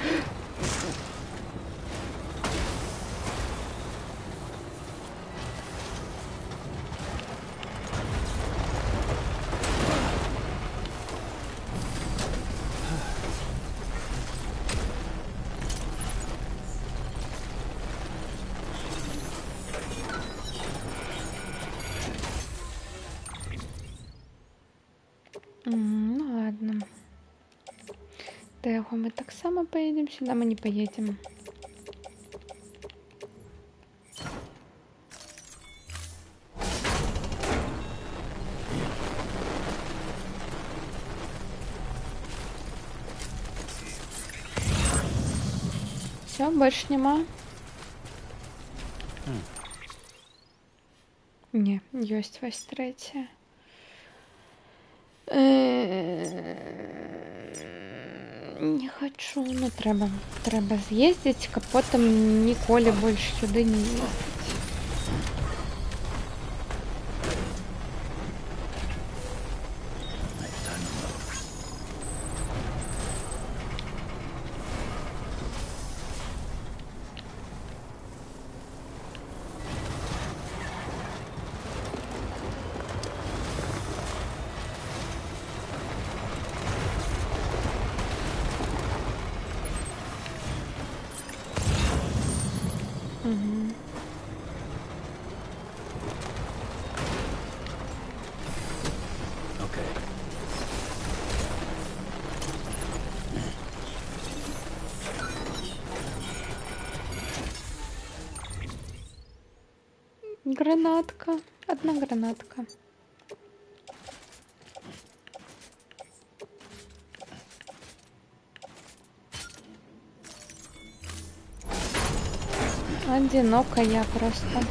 Ну ладно. До яго мы так само поедем, сюда мы не поедем. Все, больше нема. Не, есть вось третья. Не хочу, ну трэба з'ездзіць, каб потым ніколі больш сюды не ездзіць. Гранатка. Одна гранатка. Одинокая просто.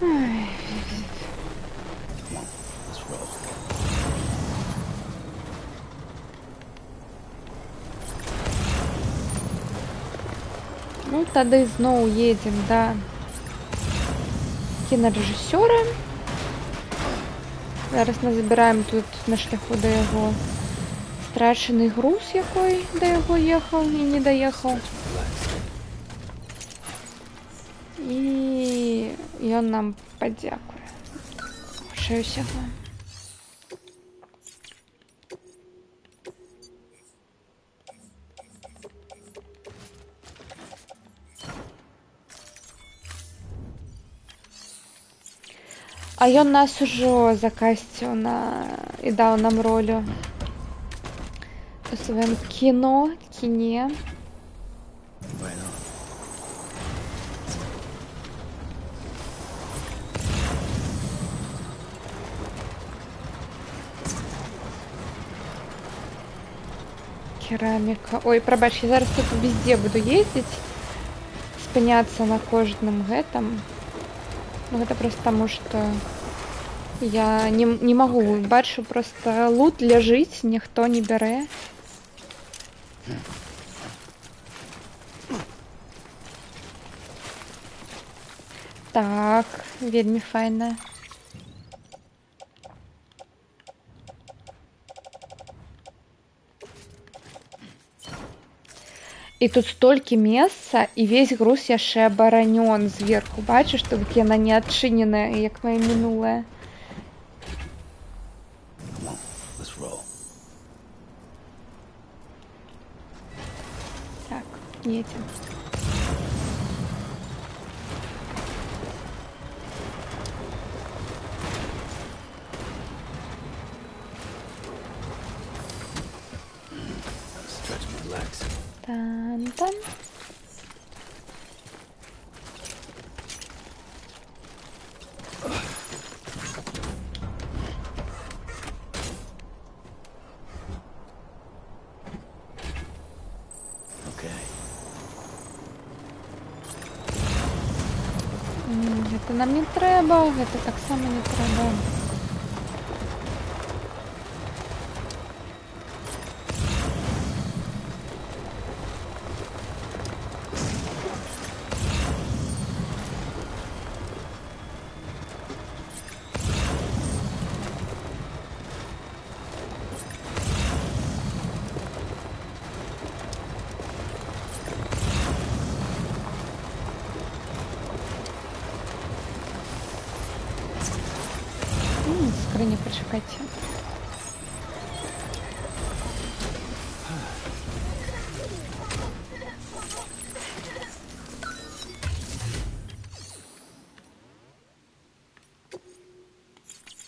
Ай. Ну, тады зноў едем да кінарэжысёра. Зараз назбіраем тут на шляху да яго страчаны груз, якой да яго ехаў і не даехаў. І ён нам падзякуе. Хутчэй усяго. А ён нас ужо закасціў і даў нам ролю у сваім кіне. Кераміка. Ой, прабач, я зараз тут везде буду ездзіць, спыняцца на кожным гэтым. Ну, гэта просто таму, што я не магу, бачу, просто лут ляжыць, ніхто не бярэ. Так, вельмі файна. І тут столькі месца, і весь груз яшчэ абаранён зверху. Бачыш, што яна не адчыненая, як мае мінулае. Так, едзем. Тан-тан. Гэта нам не трэба, гэта таксама не трэба. Скрыня, почекайте.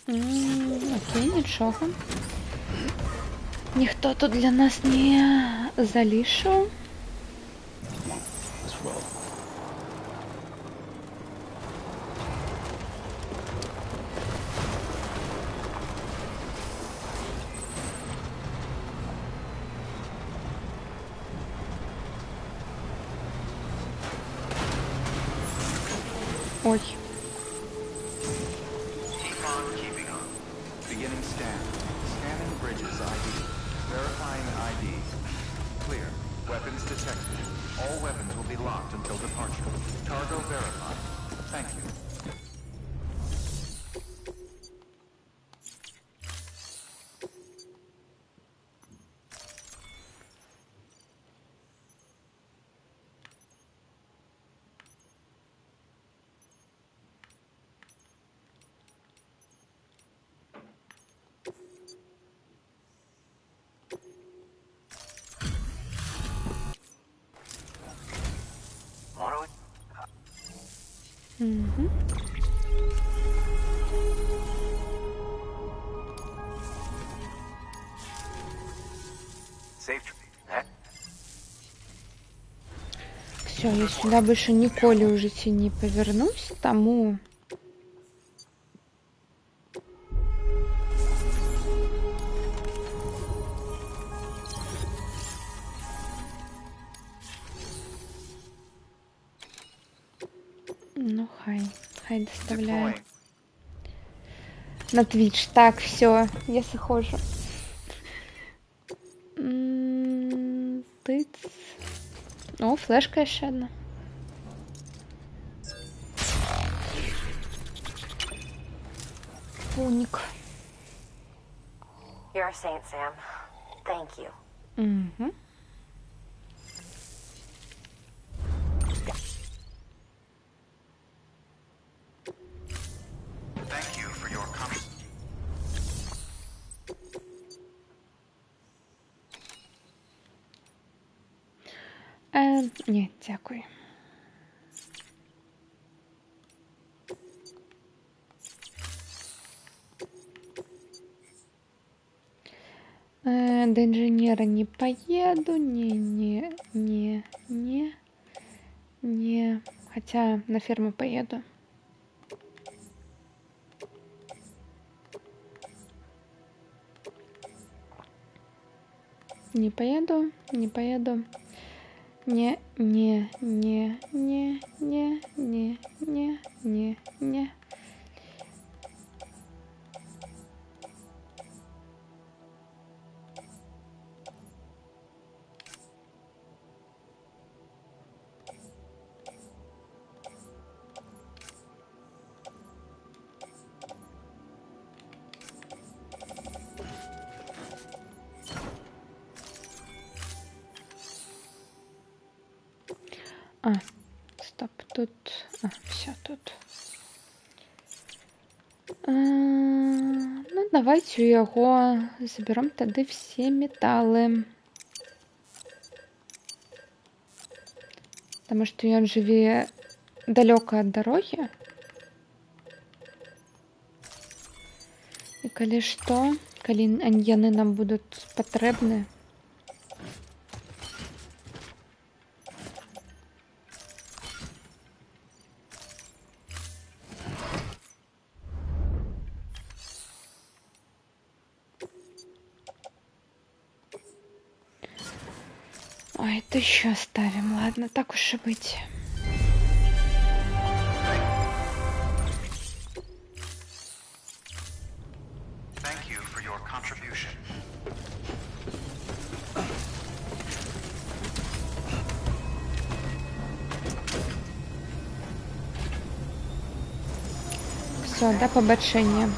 Окей, нічого. Ніхто тут для нас не залишив. Ой. Keep on keeping on. Beginning scan. Scanning bridges ID. Verifying ID. Clear. Weapons detected. All weapons will be locked until departure. Cargo verified. Thank you. Все, Все, я сюда больше ніколі ў жыцці не павернусь, таму ну хай доставляю. Deploying. На Twitch. Так, все, я схожу. Тыц. О, флешка ще одна. Уник. You're a saint, Sam. Thank you. Угу. Thank you for your contribution. Ні, дякую. До инженера не поеду, не. Хотя на ферму поеду. Не поеду. Не. Стоп, тут... все тут. Ну, давайте у яго заберем тады все металлы. Потому что ён жыве далёка ад дарогі. І калі што, калі яны нам будуць патрэбны, ой, это еще оставим, ладно, так уж и быть. Thank you for your contribution. Все, до побачення.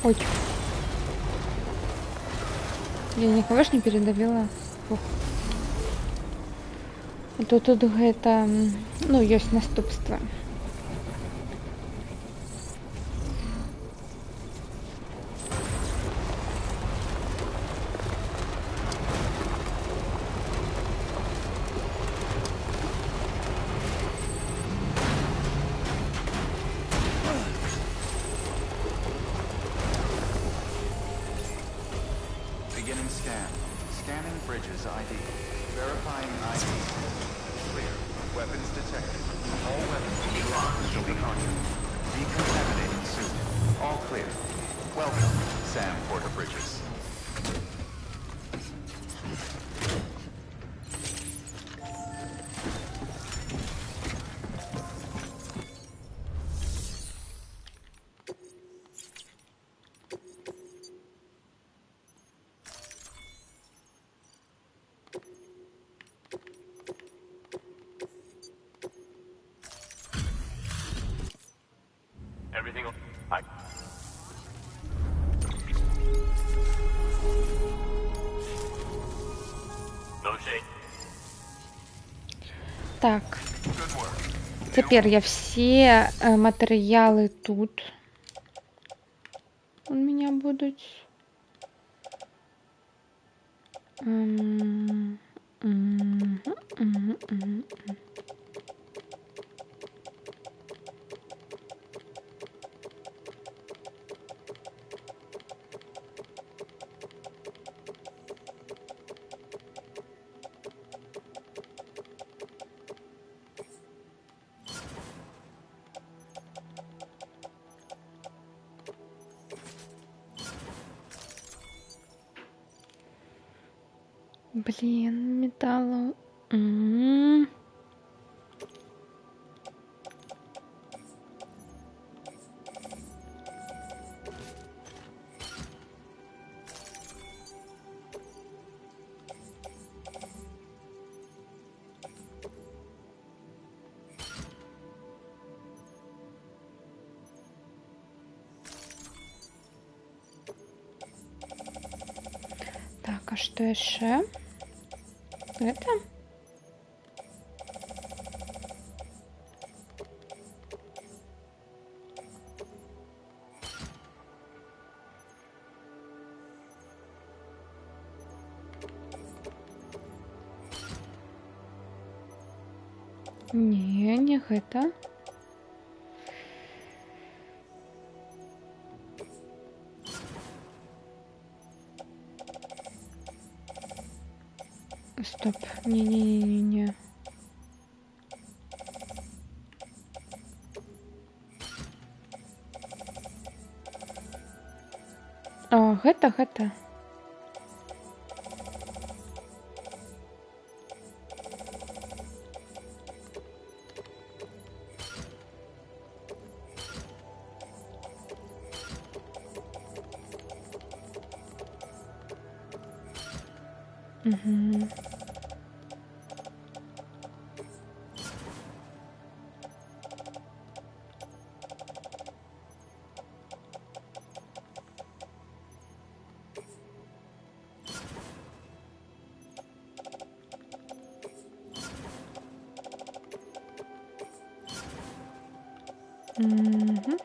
Ой. Я никого ж не передавила. Фух. А то тут гэта, ну, ёсць наступства. Beginning scan. Scanning bridges ID. Verifying ID. Clear. Weapons detected. All weapons will be locked until departure. Decontaminating soon. All clear. Welcome, Sam Porter Bridges. Everything I... No shade. Так, Good work. теперь я все материалы тут у меня будут. Блин, металла. Так, а что еще? Это? Не это. Стоп. Не. А, гэта. Угу. Угу.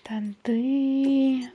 Танты.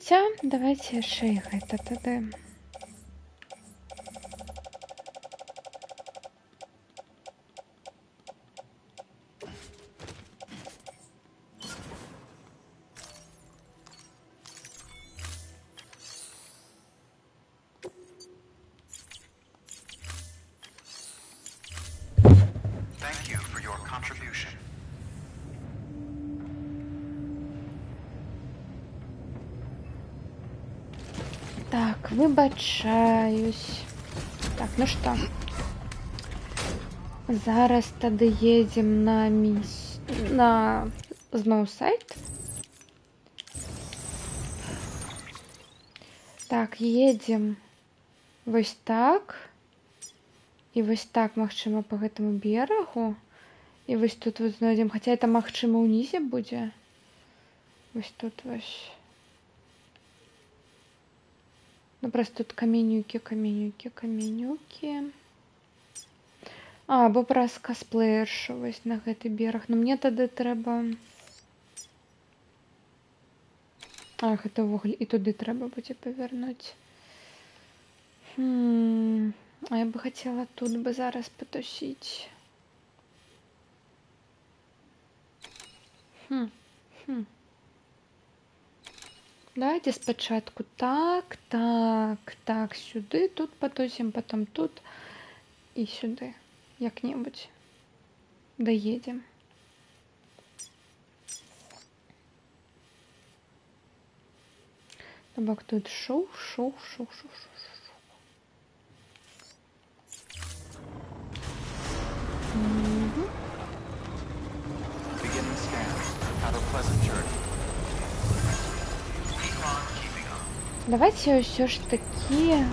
Хотя, давайте яшчэ гэта тады. Thank you for your contribution. Так, выбачаюсь. Так, ну что? Зараз тады едем на зноў сайт. Так, едем. Вось так. І вось так, магчыма, по гэтаму берагу. І вось тут вот знойдзем, хаця это магчыма ўнізе будзе. Вось тут вось. Ну просто тут каменюкі. Або праз косплеершу вось на гэты бераг. Ну мне тады трэба. Гэта ўвогуле і туды трэба будзе павярнуць. А я бы хотела тут бы зараз потусить. Давайте спочатку так, сюди, тут потусим, потом тут и сюди. Як-небудь доедем. Табак тут шоу. Beginning scan. Have a pleasant journey. Давайте все ж таки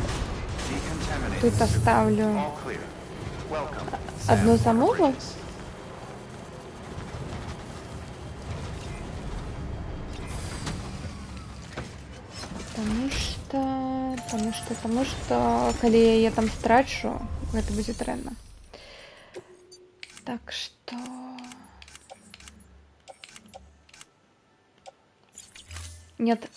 тут оставлю All clear. Welcome. одну Sam замову. Bridges. Потому что, коли я ее там страчу, это будет дрэнна. Так что... Нет.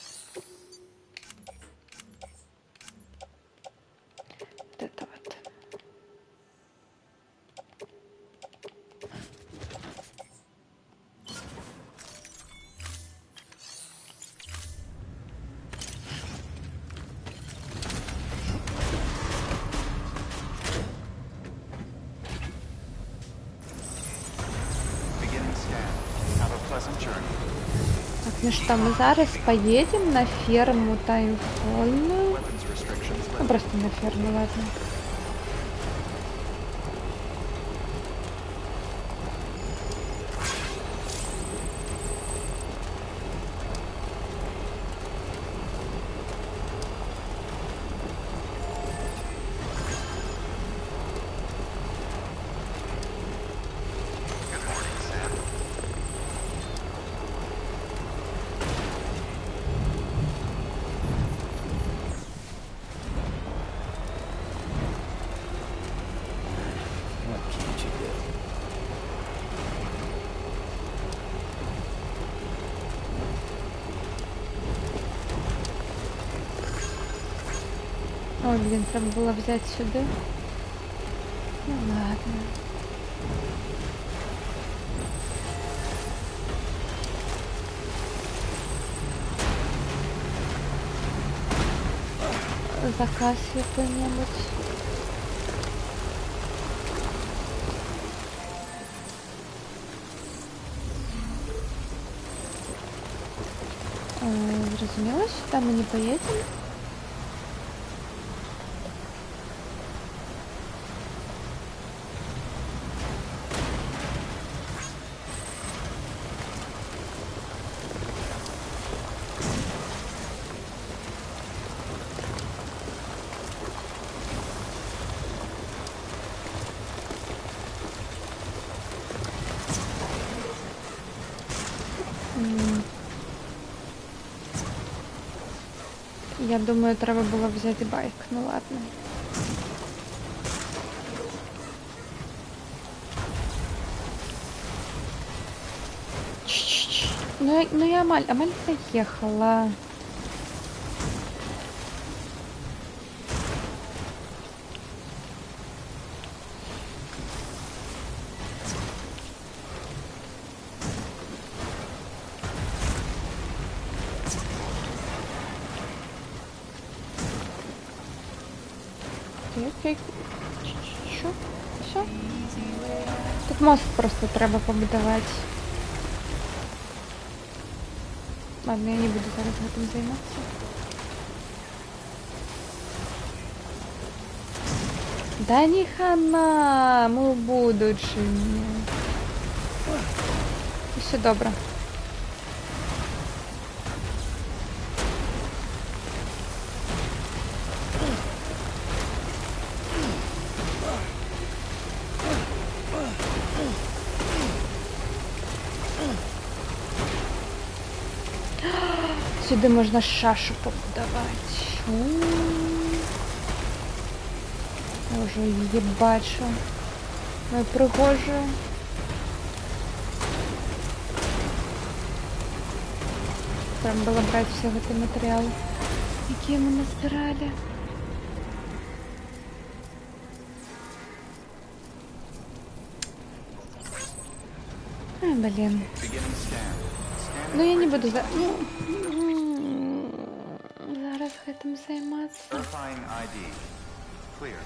Вот это вот. Beginning scan. Have a pleasant journey. Так, ну что, мы зараз поедем на ферму Таймфольную. Weapons restrictions Ну, lifted. просто на ферму, ладно. Good morning, Sam. What can't you do? Ой, блин, треба было взять сюда. Ну ладно. Заказ какой-нибудь. Зрозуміло, сюда мы не поедем. Я думаю, треба було взяти байк. Ну ладно. Ну я Амаль доехала. Окей. Що? Все? Тут мост просто треба побудувати. Ладно, я не буду зараз гэтым займатися. Да не хана, мы в будучині. Все добре. Сюди можна шашу побудувати. Я вже її бачу. Мою пригожу. Треба було брати все ці матеріали, які ми назбирали. Блин. Ну я не буду зараз этим займатися. Verifying ID. Clear.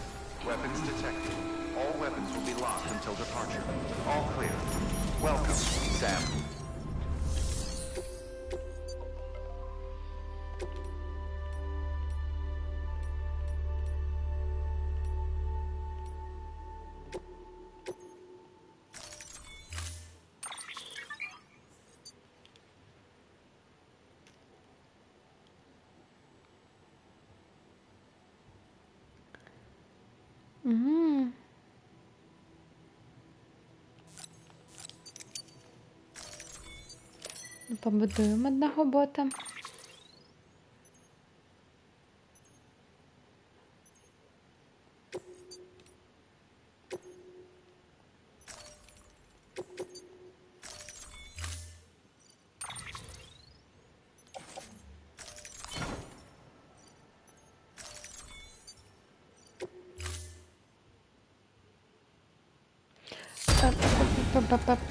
Weapons detected. All weapons will be locked until departure. All clear. Welcome, Sam. Побудуємо одного бота.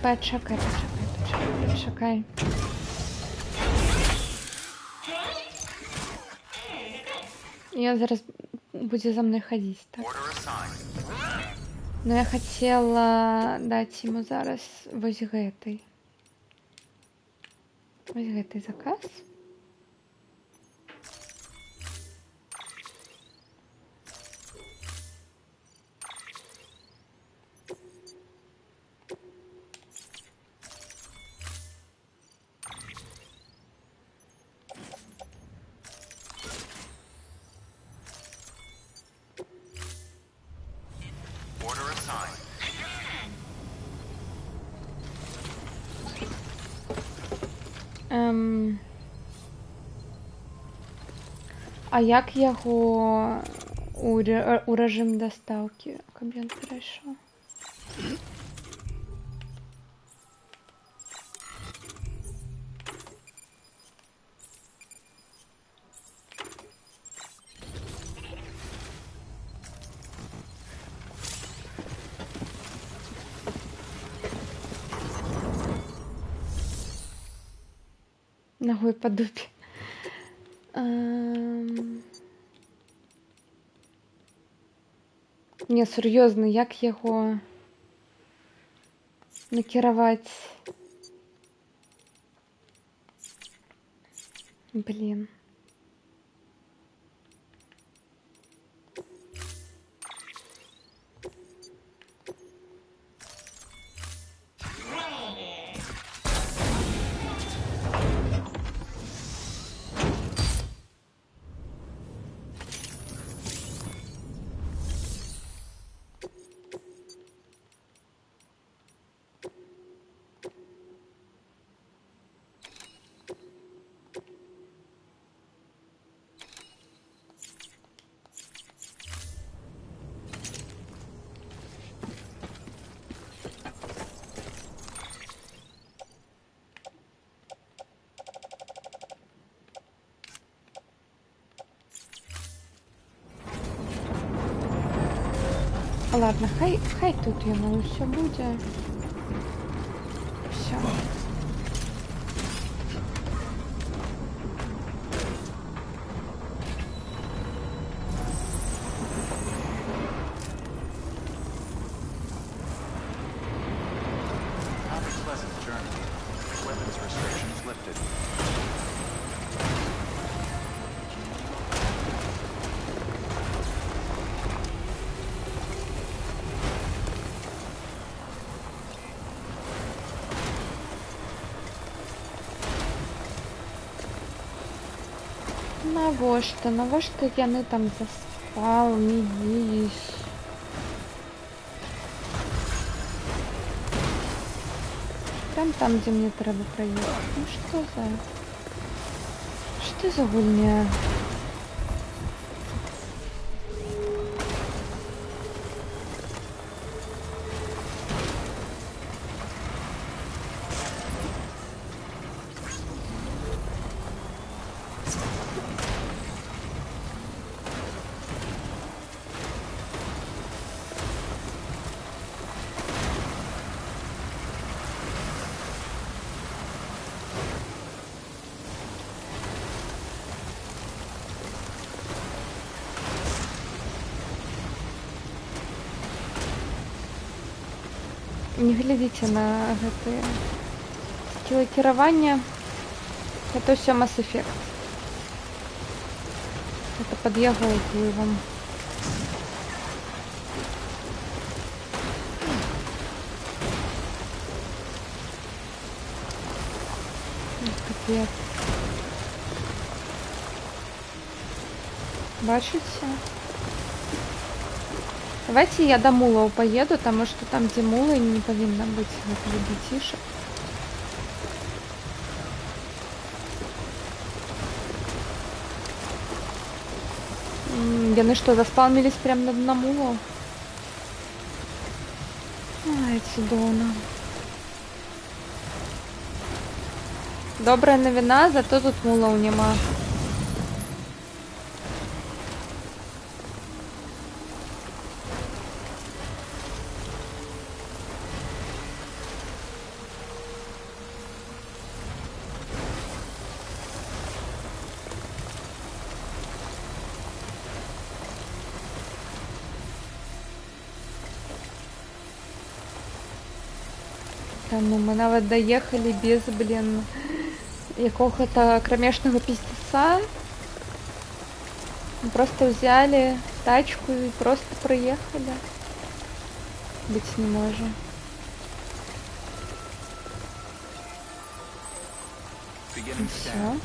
Почекай. Я зараз буде за мной ходить, так. Но я хотела дать ему зараз вось гэтай заказ. А як яго у рэжым дастаўкі, каб ён перайшоў? Ногой по дупе. Не, сур'ёзна, як яго накіраваць? Блин. Ладно, хай тут яно все буде. Все. Have a pleasant journey. Weapons restrictions lifted. Навошта яны там заспаўнілись? Прям там, где мне треба проехать. Ну что за... Что за гульня? Не глядзіце на гэтыя скілы кіравання. Это ўсё Mass Effect. Это пад яго ўплывам. Капец. Бачыце? Давайте я до мулов поеду, потому что там, где мулы, не повинно быть детишек. Яны что, заспавнились прямо на мулу? Ай, цудоўна. Добрая новина, зато тут мулов нема. Ну, мы нават доехали без, блин, якога-то кромешного пиздеца. Мы просто взяли тачку и просто проехали. Быть не может. Все.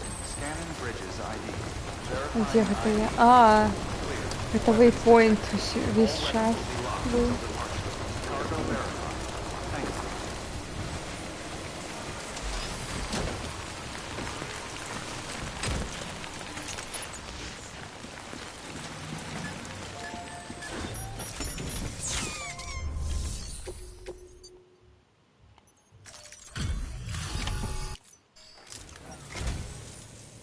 Где это я? А, это waypoint весь шаг был.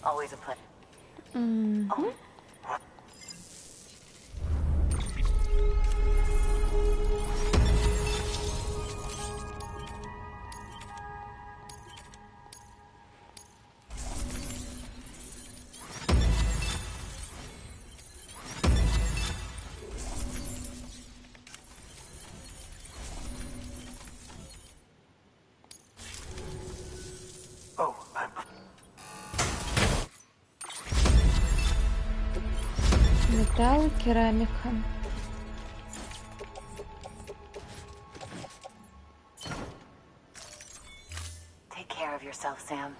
Always a pleasure. Mm-hmm. Oh, I'm... Металл, керамика. Take care of yourself, Sam.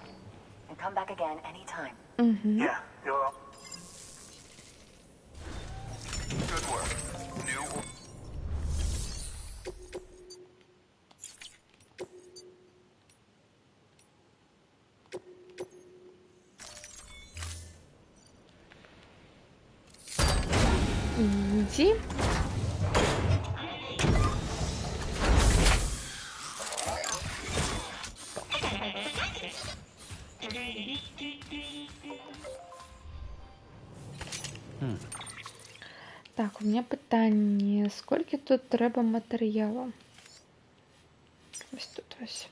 And come back again anytime. Mm-hmm. Yeah, you're all... Good work. New... Иди. Так, у меня питание. Сколько тут треба материалу? Ось тут ось.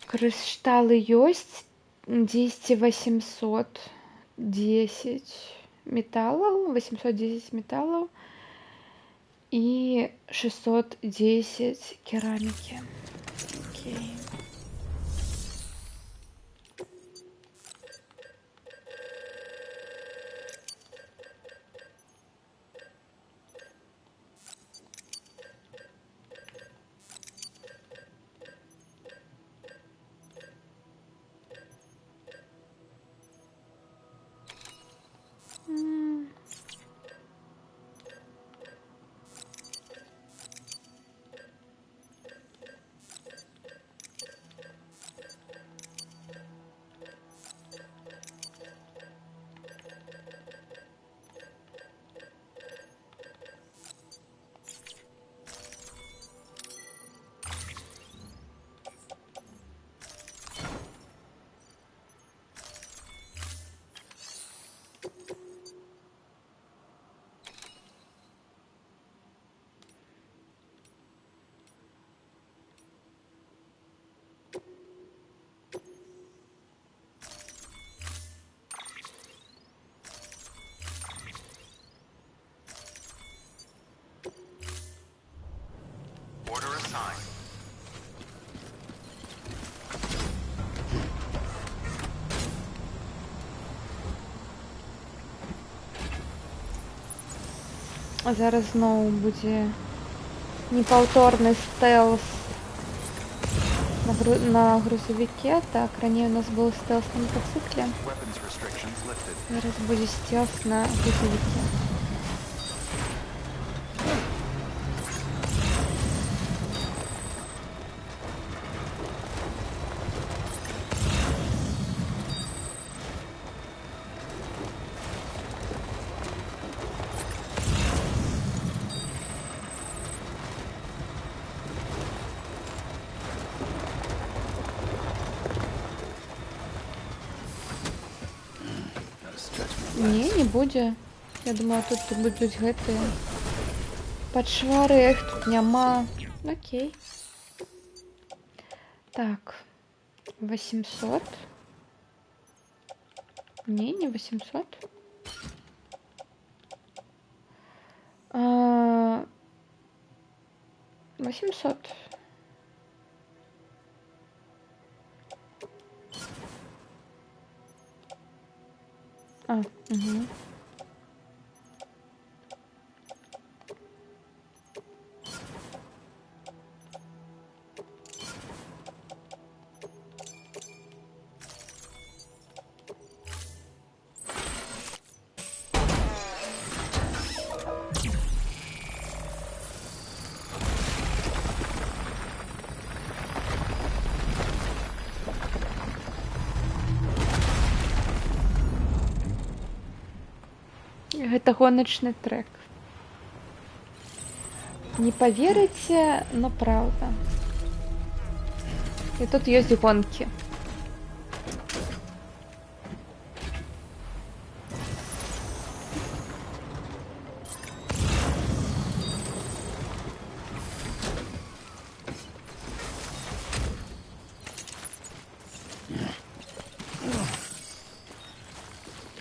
Криштали есть. 10 810 металлов. 810 металлов. И 610 керамики. Окей. А зараз зноў будзе непаўторны стэлс на грузавіке. Так, раней у нас быў стэлс на матацыкле. Weapons restrictions lifted. Зараз будзе стэлс на грузавіке. Не, не будзе. Я думала, тут будуць гэтыя пачвары, іх тут няма. Окей. Так. 800. Не, не 800. 800. Угу. Гэта гоначны трек. Не поверыце, но правда. І тут ёсць гонкі.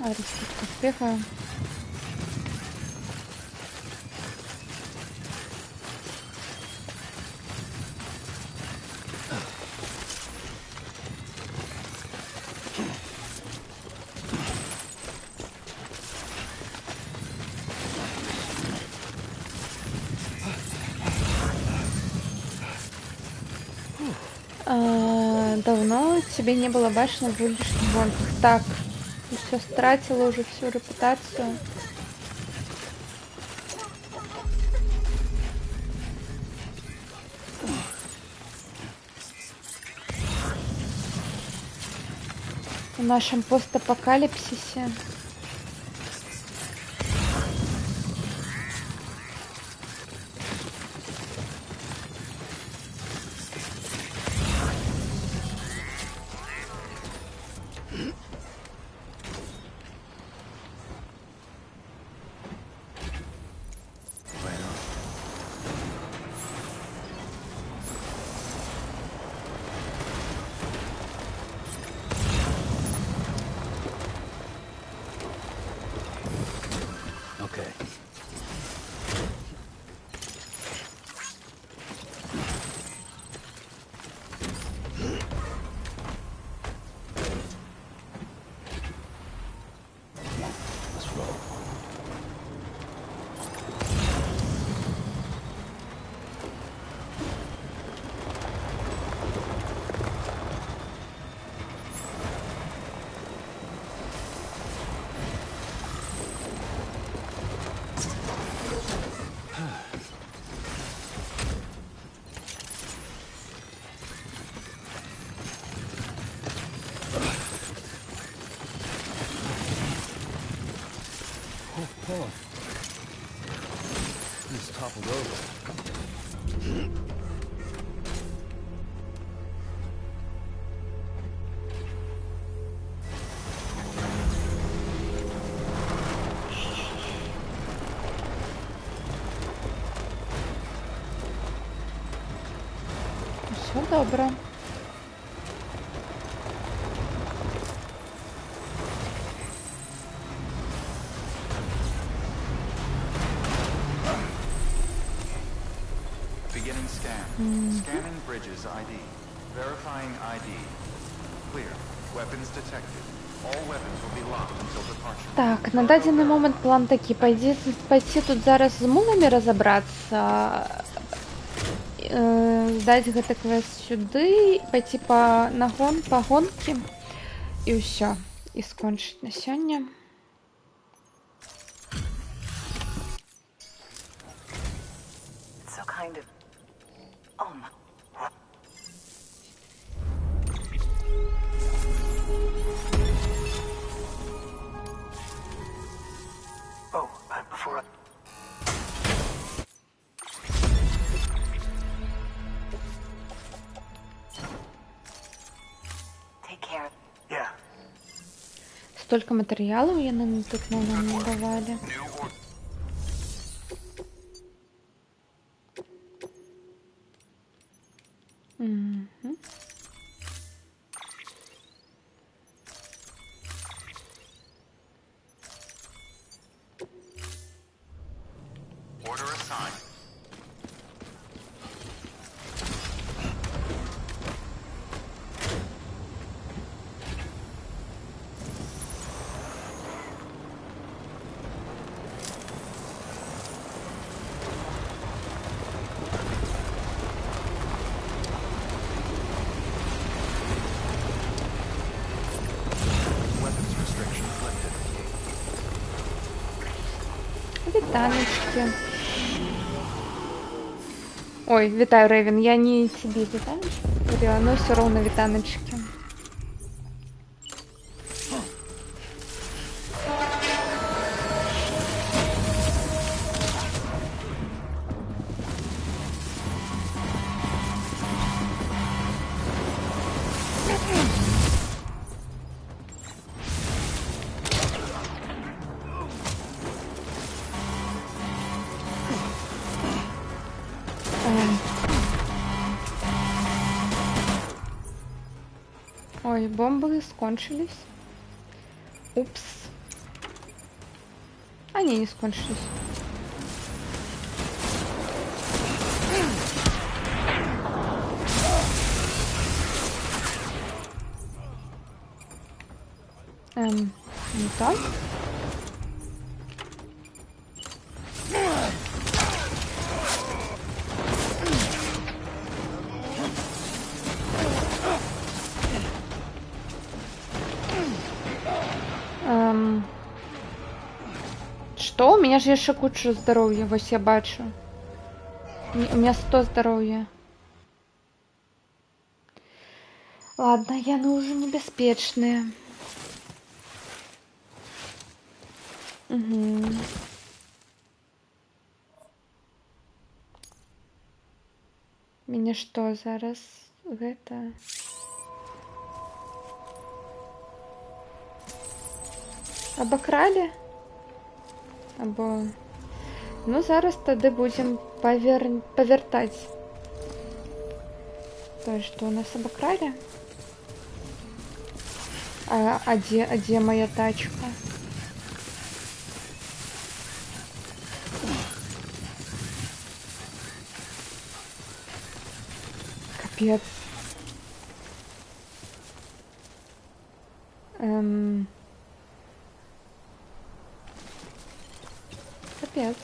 Раскидка успеха. Давно тебе не было башни в уличных гонках. Так, все стратила уже всю репутацию. В нашем постапокалипсисе. He's toppled over. Все добре. Beginning scan. Scanning bridges ID. Verifying ID. Clear. Weapons detected. All weapons will be locked until departure. Так, на дадзены момент план такі. Пайти тут зараз з муламі разабрацца, здаць гэты квест сюды, пайти па гонкі і ўсё. І скончыць на сёння. It's so kind of... Oh my... Oh, before I... Take care. Yeah. Столько матэрыялаў яны тут нам давалі. Order assigned. Weapons restrictions lifted. Вітаночки. Ой, вітаю, Рейвен. Я не тебе вітаночки говорила, но все равно вітаночки. Ой, бомбы скончились. Упс. Они не скончились. Не так. Что? У меня же еще куча здоровья. Вот я бачу. У меня 100 здоровья. Ладно, яны уже небяспечныя. Угу. Мяне что зараз гэта? Абакралі? Або... Ну, зараз тады будзем павяртаць. Тое, што у нас абакралі. А дзе моя тачка? Капец. Капец.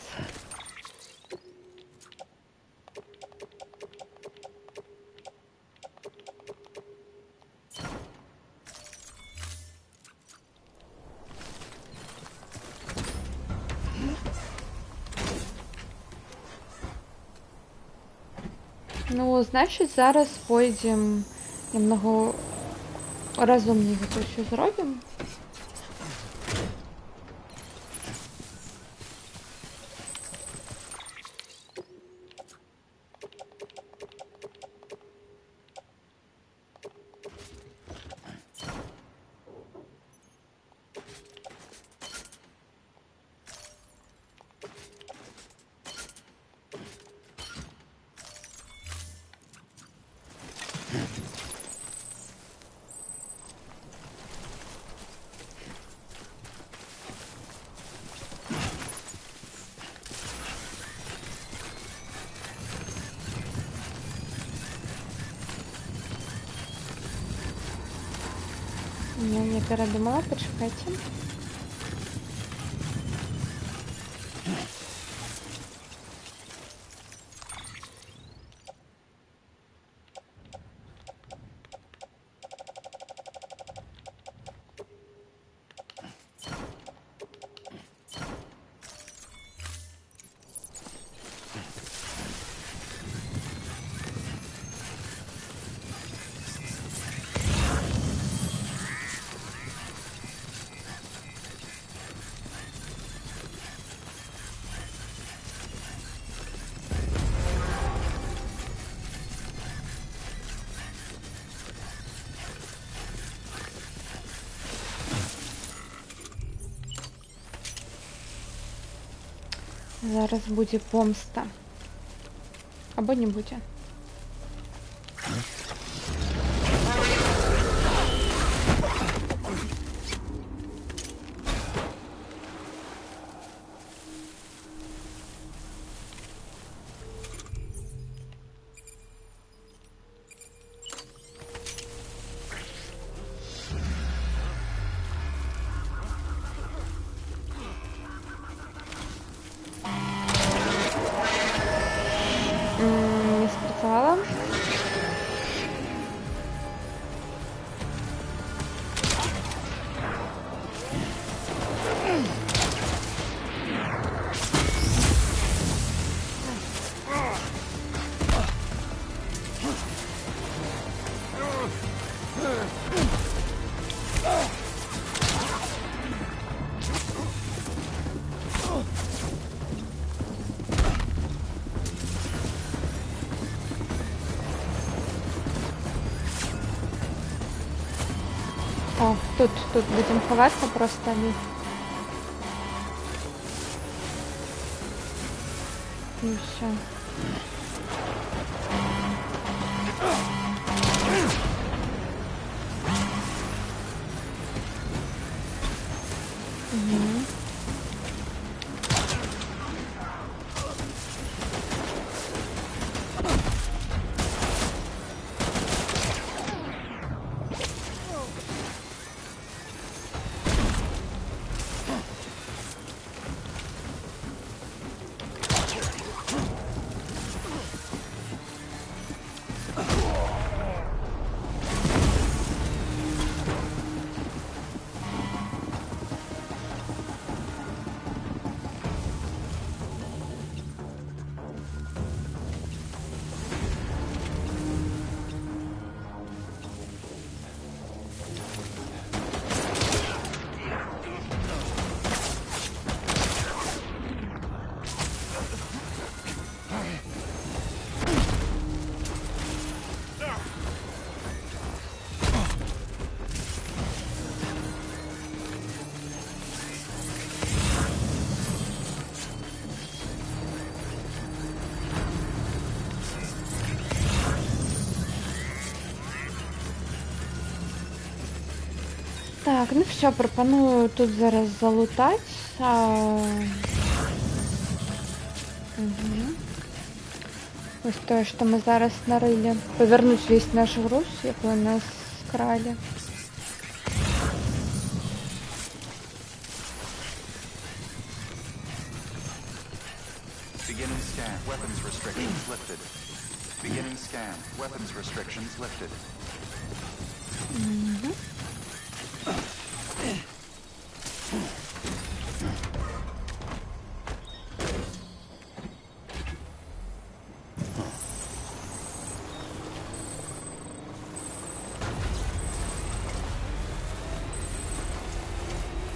Ну, значит, зараз пойдем немного разумнее это все зробим. Не передумала, почекайте. Зараз буде помста. Або не буде. Не спрацювала. О, тут будем ховаться просто. И все. Так, ну все, пропоную тут зараз залутати. Ось то, що ми зараз нарили. Повернуть весь наш груз, який у нас скрали. Beginning scan. Weapons restrictions lifted. Beginning scan. Weapons restrictions lifted.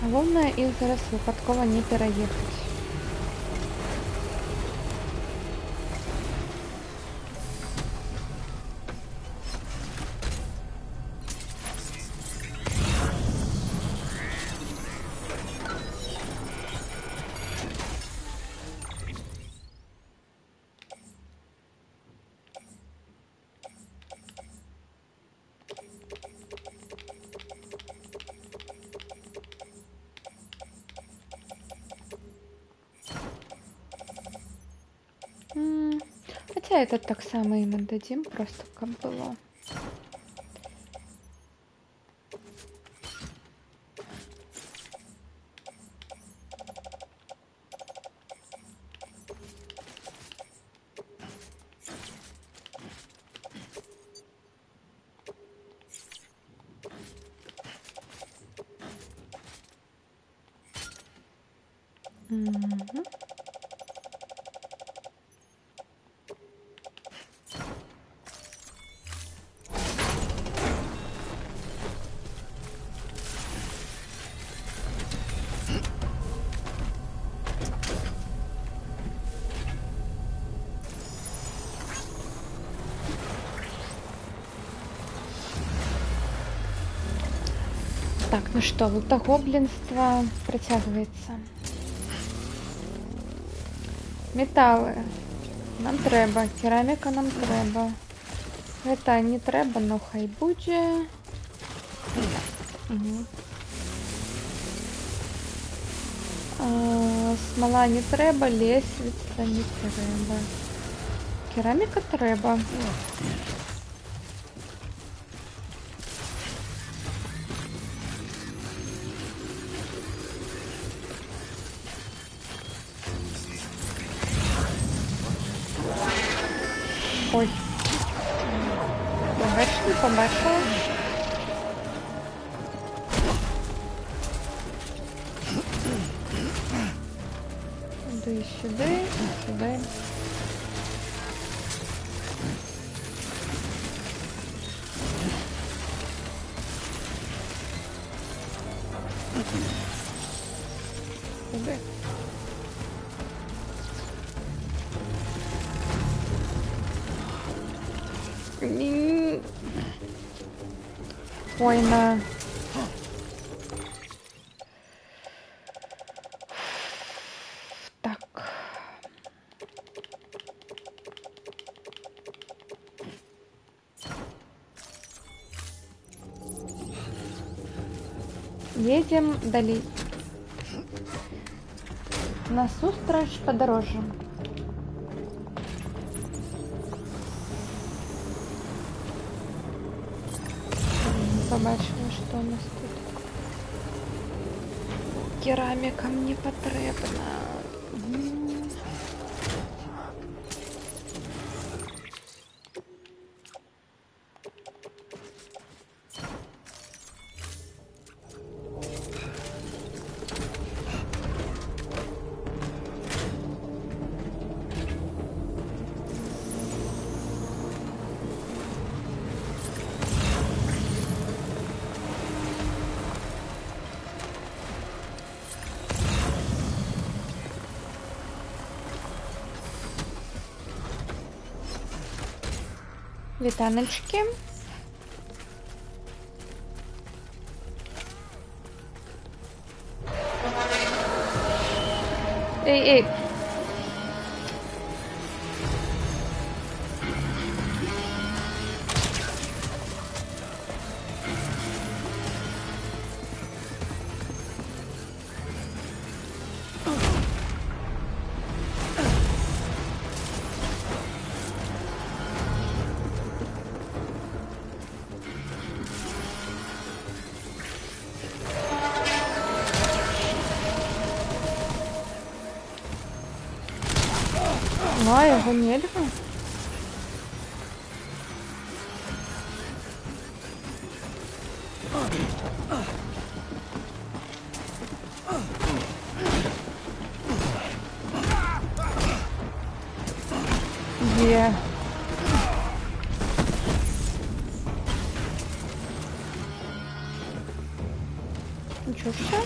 Головне їх зараз випадково не переїхати. Хотя этот так само им отдадим, просто как было. Мгм. Так, ну что, лутогоблинство протягивается. Металли. Нам треба. Кераміка нам треба. Гэта не треба, но хай будзе. Угу. Смола не треба, лесвіца не треба. Кераміка треба. Ой. Побачила. Сюди, сюди, сюди. Сюди. Ой, на. Так. Едем далее. Насустрач подороже. Побачила, что у нас тут. Керамика мне потребна. Витаночки. Эй. А, его нельзя. Где? Ничего себе.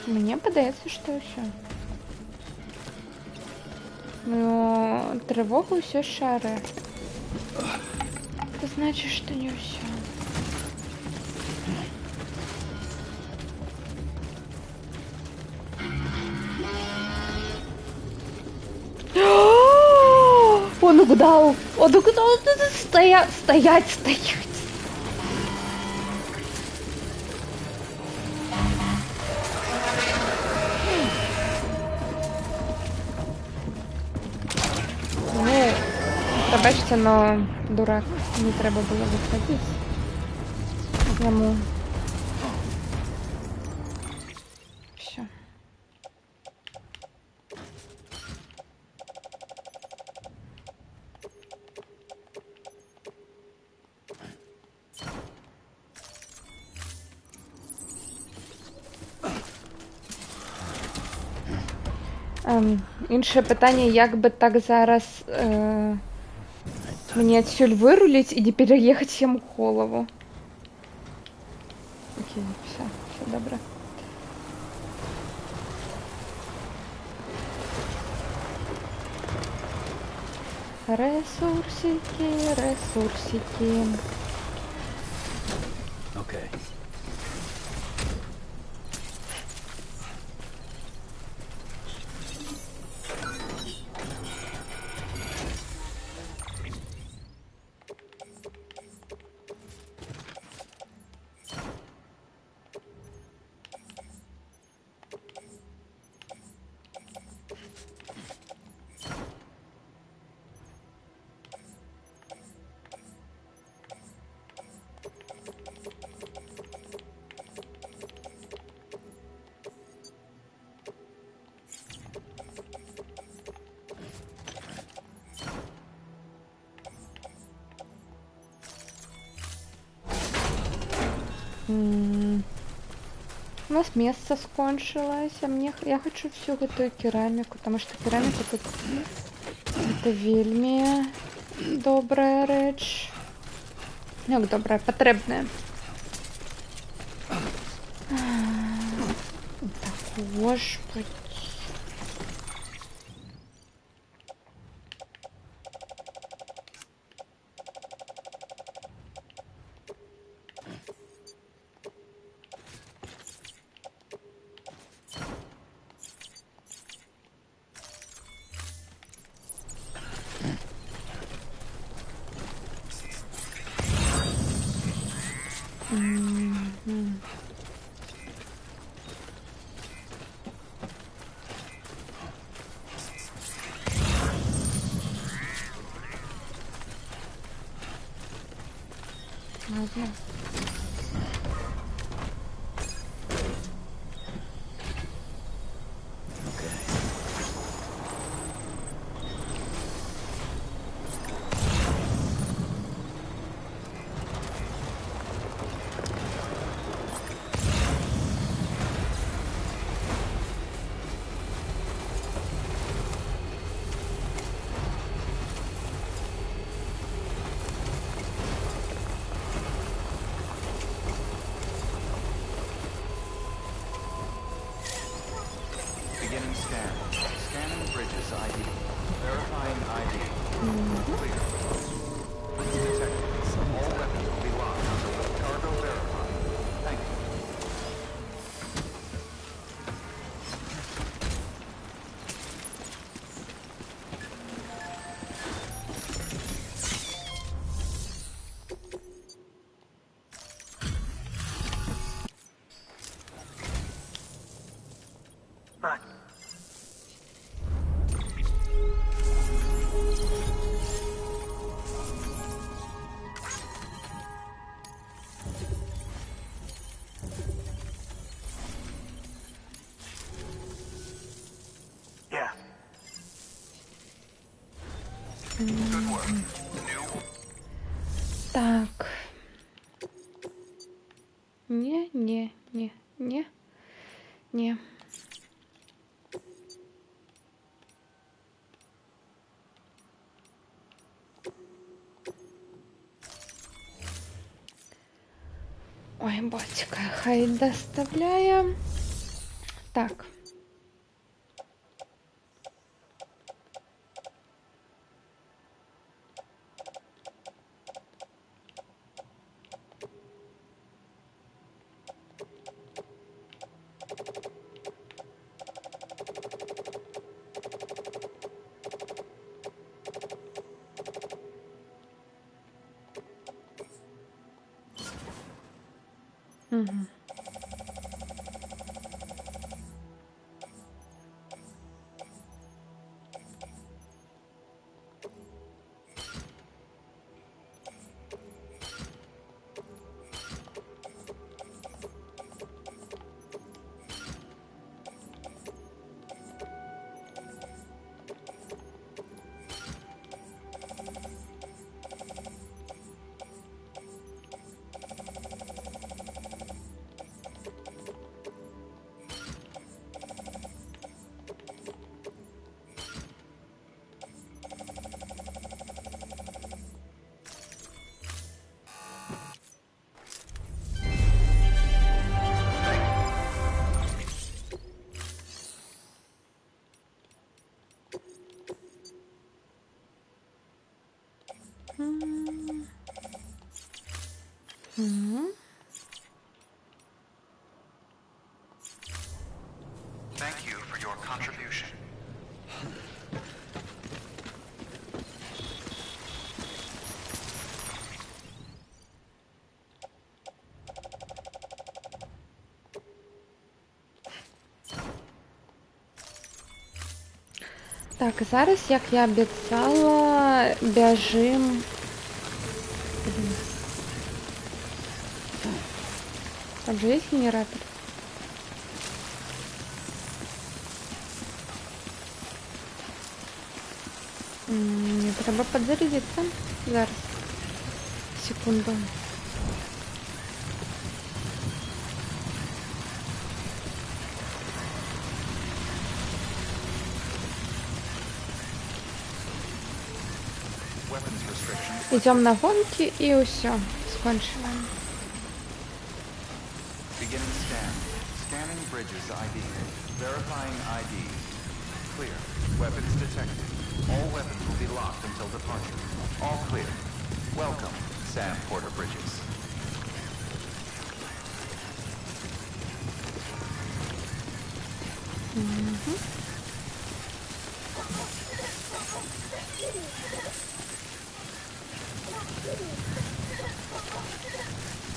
Мне подается, что все. Но тревогу все шары. Это значит, что не все. Он угадал! Он угадал! Стоять! Ну, пробачте, но дурак, не треба було виходити. Йому. Іншае пытанне, як бы так зараз мне адсюль выруліць і не пераехаць яму голову. Окей, все добра. Ресурсики. Okay. У нас место скончилось, а я хочу всю эту керамику, потому что керамика тут это вельми добрая рэч. Як добрая, потребная. Так, господи. Ладно. Beginning scan. Scanning bridges ID. Verifying ID. Clear. Detected. All weapons will be locked until the cargo verified. Thank you. Right. Yeah. Так. Не. Ой, батька, хай доставляем. Так. Угу. Thank you for your contribution. Так, зараз, як я обіцяла, бяжим. Блін. Там же є генератор? Мне треба подзарядиться. Зараз. Секунду. Weapons restrictions. Идем на гонки и все. Скончиваем. Beginning scan. Scanning bridges ID. Verifying ID. Clear. Weapons detected. All weapons will be locked until departure. All clear. Welcome, Sam Porter Bridges.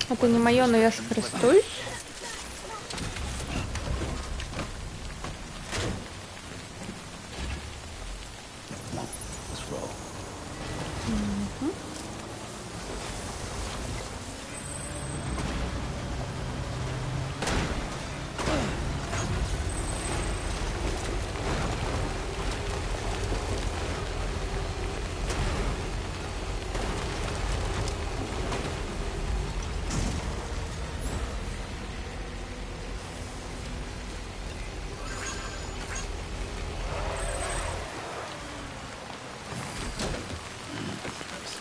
Это не мое, но я скористуюсь.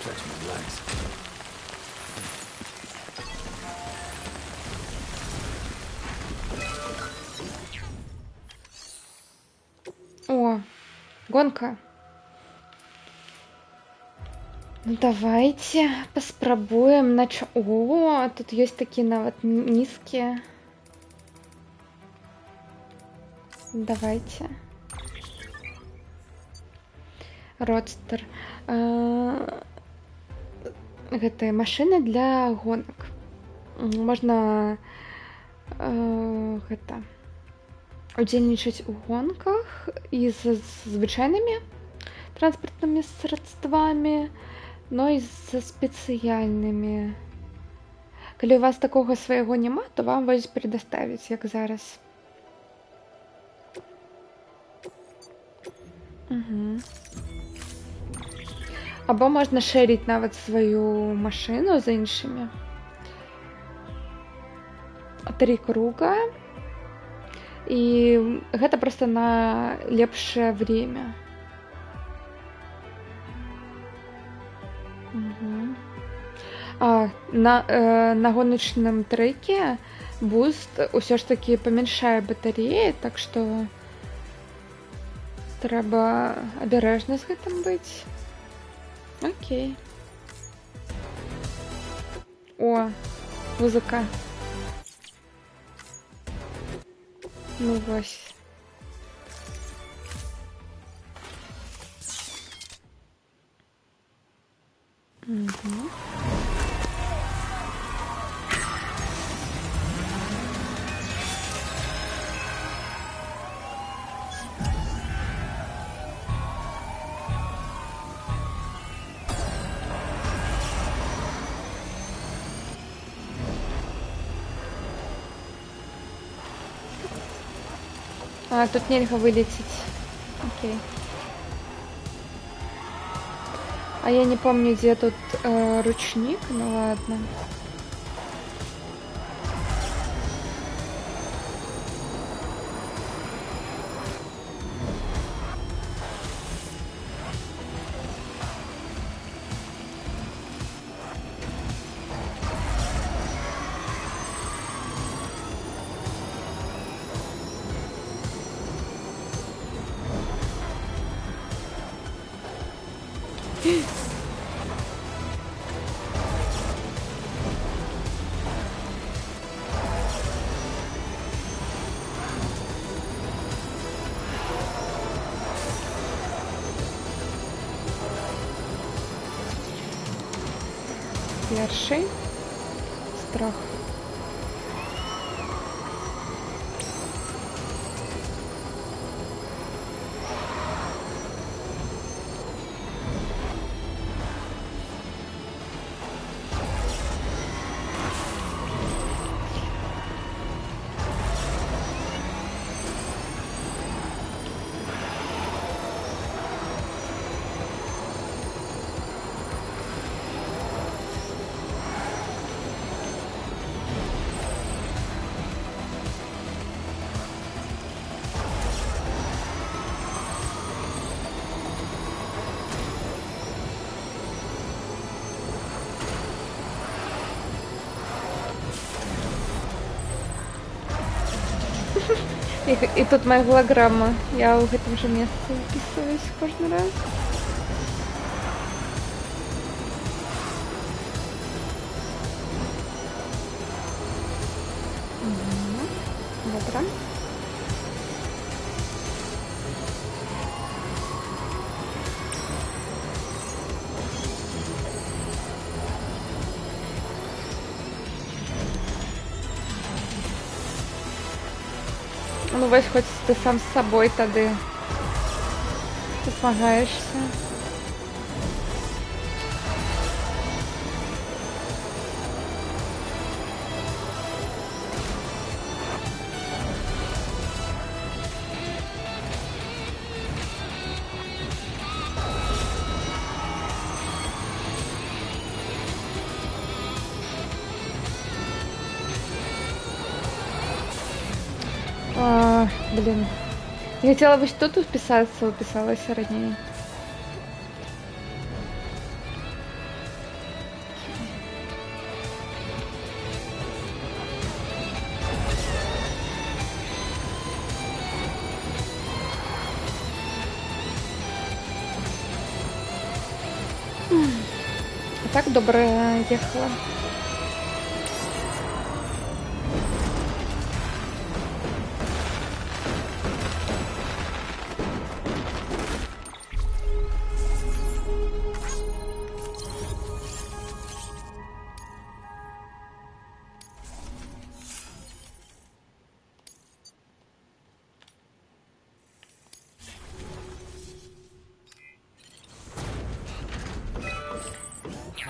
Stretch my legs. О, гонка. Ну давайте поспробуем О, тут есть такие навод низкие. Давайте. Родстер. Гэта машина для гонок. Можна гэта удзельнічаць у гонках і з звычайнымі транспартнымі средствамі, но і са спецыяльнымі. Калі у вас такога свайго няма, то вам вось предоставіць, як зараз. Або можна шэріць нават сваю машыну з іншымі. 3 круга. І гэта проста на лепшае время. На гоначным трэке буст усё ж таки памяншае батареі, так што трэба абережна з гэтым быць. Окей. О, музыка. Ну вось. А, тут нельзя вылететь. Окей. А я не помню, где тут ручник. Ну ладно. перший страх. І тут моя голограмма. Я ў гэтым жа месцы записываюсь кожны раз. Добра. Ну вось хоць ты сам з сабой тады змагаешся. Блин. Я хотела бы что тут вписаться, уписалась ранее. Так добре ехала.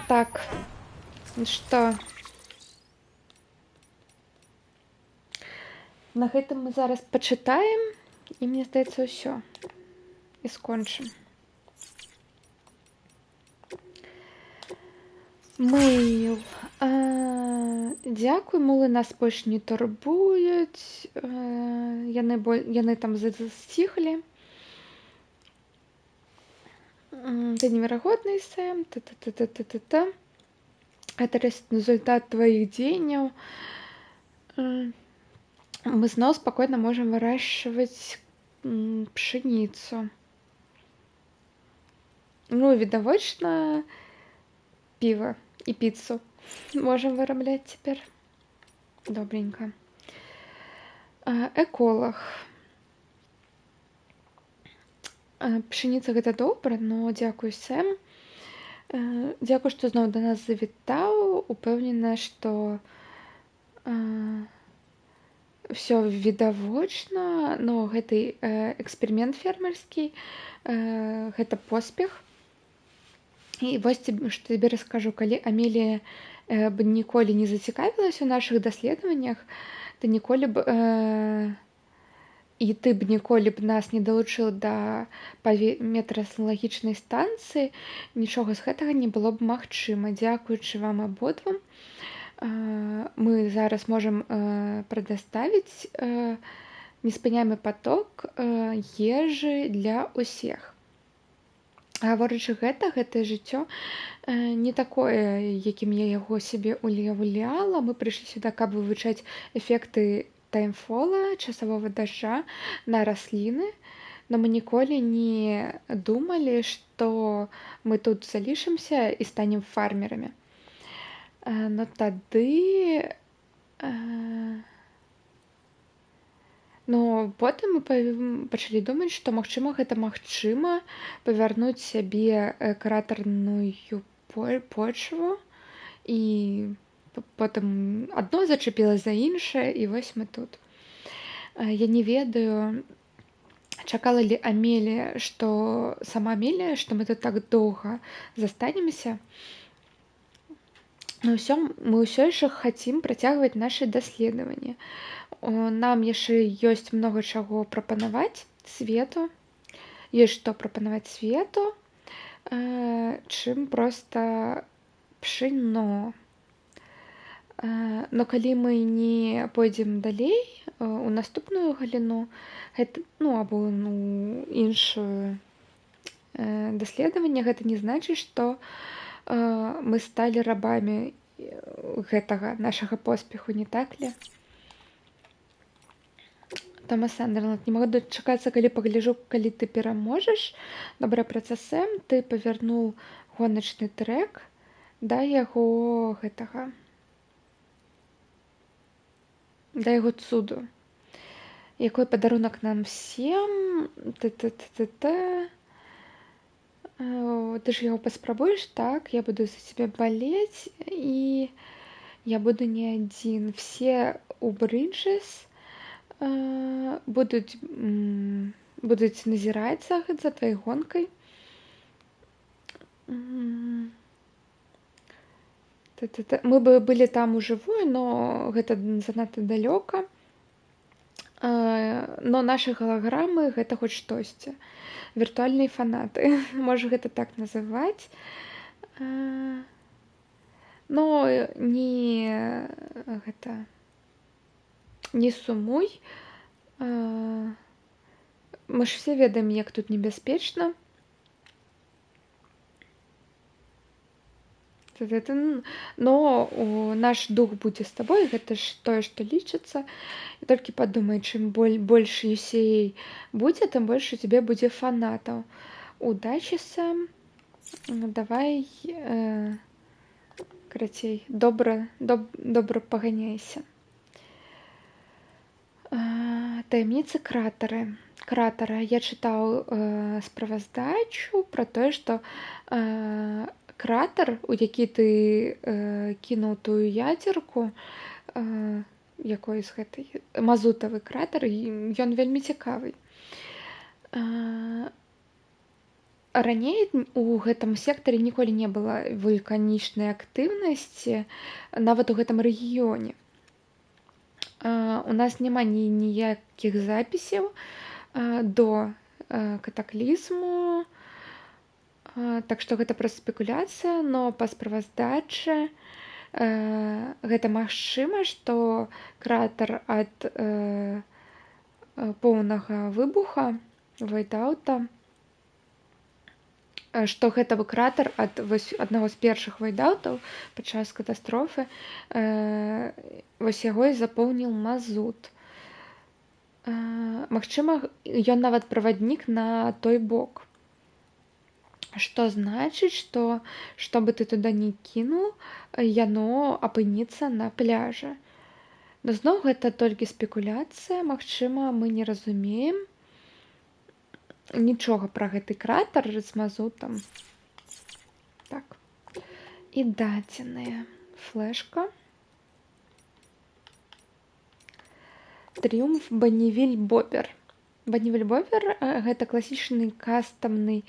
Так, ну что? На гэтым мы зараз пачытаем, і мне здаецца ўсё. І скончым. Мэйл. Дзякуй, мулы нас больш не турбуюць. Яны там засціхлі. Ты неверагодны, Сэм. Та-та-та-та-та-та. Это результат твоих дзеянняў. Мы зноў спакойна можам выращваць пшеніцу. Ну, відавочна, піва і піцу можам вырабляць цяпер. Добренька. Эколог. Пшеніца гэта добра, но дзякуй, Сэм. Дзякуй, што зноў да нас завітаў. Упэўнена, што ўсё відавочна, но гэты эксперымент фермерскі, гэта поспех. І вось што табе раскажу, калі Амелія б ніколі не зацікавілася ў нашых даследаваннях, то ніколі б і ты б ніколі б нас не далучыў да метэаралагічнай станцыі, нічога з гэтага не было б магчыма. Дзякуючы вам абодвум мы зараз можам прадаставіць неспыняемы поток ежы для ўсіх. Гаворачы гэтае жыццё не такое, якім я яго сябе уяўляла. Мы прыйшлі сюда, каб вывучаць эфекты таймфола, часового дажджа на расліны, но мы ніколі не думалі, што мы тут залішымся і станем фармерамі. Но тады... Но потым мы пачалі думаць, што магчыма павярнуць сябе кратарную почву і потым адно зачапіла за іншае, і вось мы тут. Я не ведаю, чакала ли Амелія, што сама Амелія, што мы тут так доўга застанемся. Но мы ўсё яшчэ хацім працягваць нашы даследаванні. Нам яшчэ ёсць многа чаго прапанаваць свету. Ёсць што прапанаваць свету, чым проста пшыно. Но калі мы не пойдзем далей у наступную галіну, або іншую даследаванне, гэта не значыць, што мы сталі рабамі гэтага нашага поспеху, не так ли? Томас Андерланд, не магу дачакацца, калі пагляджу, калі ты пераможаш. Добрая праца, Сэм, ты павярнуў гоначны трек да яго гэтага, да яго цуду. Якой падарунак нам всем? Ты ж яго паспрабуеш, так? Я буду за тебя балець, і я буду не адзін. Все у Брыджэс будуць назіраць за твоей гонкай. Мы бы былі там ужывую, но гэта занадта далёка. Но нашы галаграмы гэта хоць штосьці. Віртуальныя фанаты, можа гэта так называць. Но не сумуй. Мы ж все ведаем, як тут небяспечна. Но наш дух будзе з табой, гэта ж тое, што лічыцца. І толькі падумай, чым больш Юсей будзе, тым больш у цябе будзе фанатаў. Удачі, Сэм. Давай, карацей, добра паганяйся. Таямніцы кратара. Я чытаў справаздачу пра тое, што кратар, у які ты кінуў тую ядзерку, якой з гэтай, мазутавы кратар, ён вельмі цікавы. Раней у гэтым сектары ніколі не было вулканічнай актыўнасці, нават у гэтым рэгіёне. У нас няма ніякіх запісаў до катаклізму, так што гэта проста спекуляцыя, но па справаздачы гэта магчыма, што кратар ад поўнага выбуха вайдаута, што гэта быў кратар ад аднаго з першых вайдаутаў падчас катастрофы, вось яго і запоўніў мазут. Магчыма, ён нават праваднік на той бок. Што значыць, што бы ты туды не кінуў, яно апыніцца на пляжы. Но зноў гэта толькі спекуляцыя, магчыма, мы не разумеем нічога пра гэты кратар з мазутам. Так. І дадзеныя. Флешка. Трыумф Баннівіль-Бопер. Баннівіль-Бопер — гэта класічны кастамны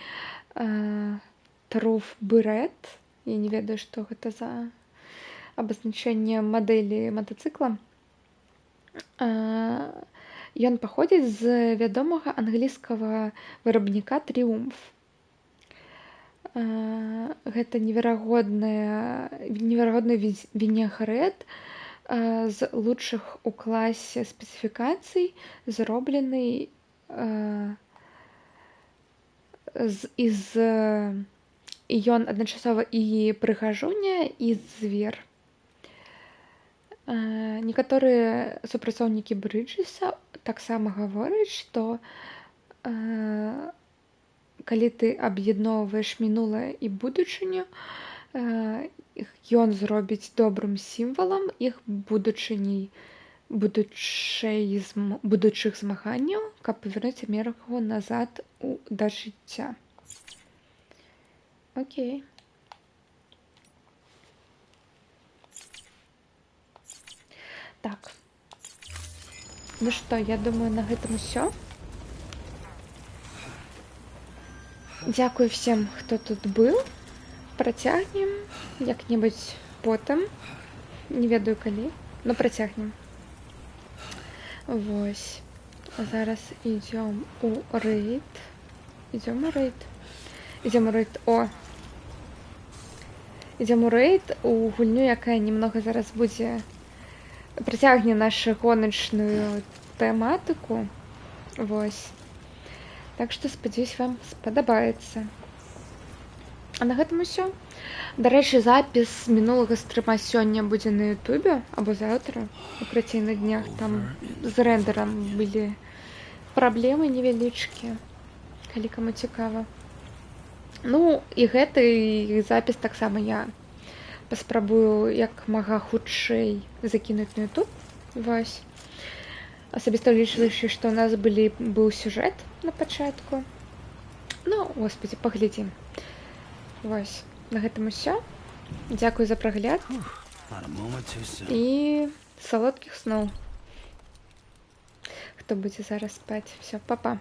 труф-брэд. Я не ведаю, што гэта за абазначэнне мадэлі матацыкла. Ён паходзіць з вядомага англійскага вырабніка Трыумф. Гэта неверагодны вінегрэт з лучшых у класе спецыфікацый, зроблены і ён адначасова і прыгажуня, і звер. Некаторыя супрацоўнікі Брыджэса таксама гавораць, што калі ты аб'ядноўваеш мінулае і будучыню, ён зробіць добрым сімвалам іх будучых змаганняў, каб павярнуць Амерыку назад да жыцця. Окей. Так. Ну что, я думаю, на гэтым усё. Дзякуй всем, хто тут быў. Працягнем як-небудзь потым. Не ведаю калі, но працягнем. Вось. Зараз ідём у рэйд. Ідём у рэйд. О! Ідём у рэйд у гульню, якая немного зараз будзе працягне нашу гоначную тэматыку. Вось. Так што, спадзяюсь, вам спадабаецца. А на гэтым усё. Дарэчы, запіс мінулага стрыма сёння будзе на ютубе або заўтра, укрыцей на днях. Там з рэндерам былі праблемы невялічкія, калі каму цікава. Ну, і гэты запіс таксама я паспрабую як мага хутчэй закінуць на ютуб. Вось. Асабіста лічылася, што ў нас быў сюжэт на пачатку. Ну, господи, паглядзім. Вось. На гэтым усё. Дзякуй за прагляд. І салодкіх сноў. Хто будзе зараз спаць. Всё, па-па.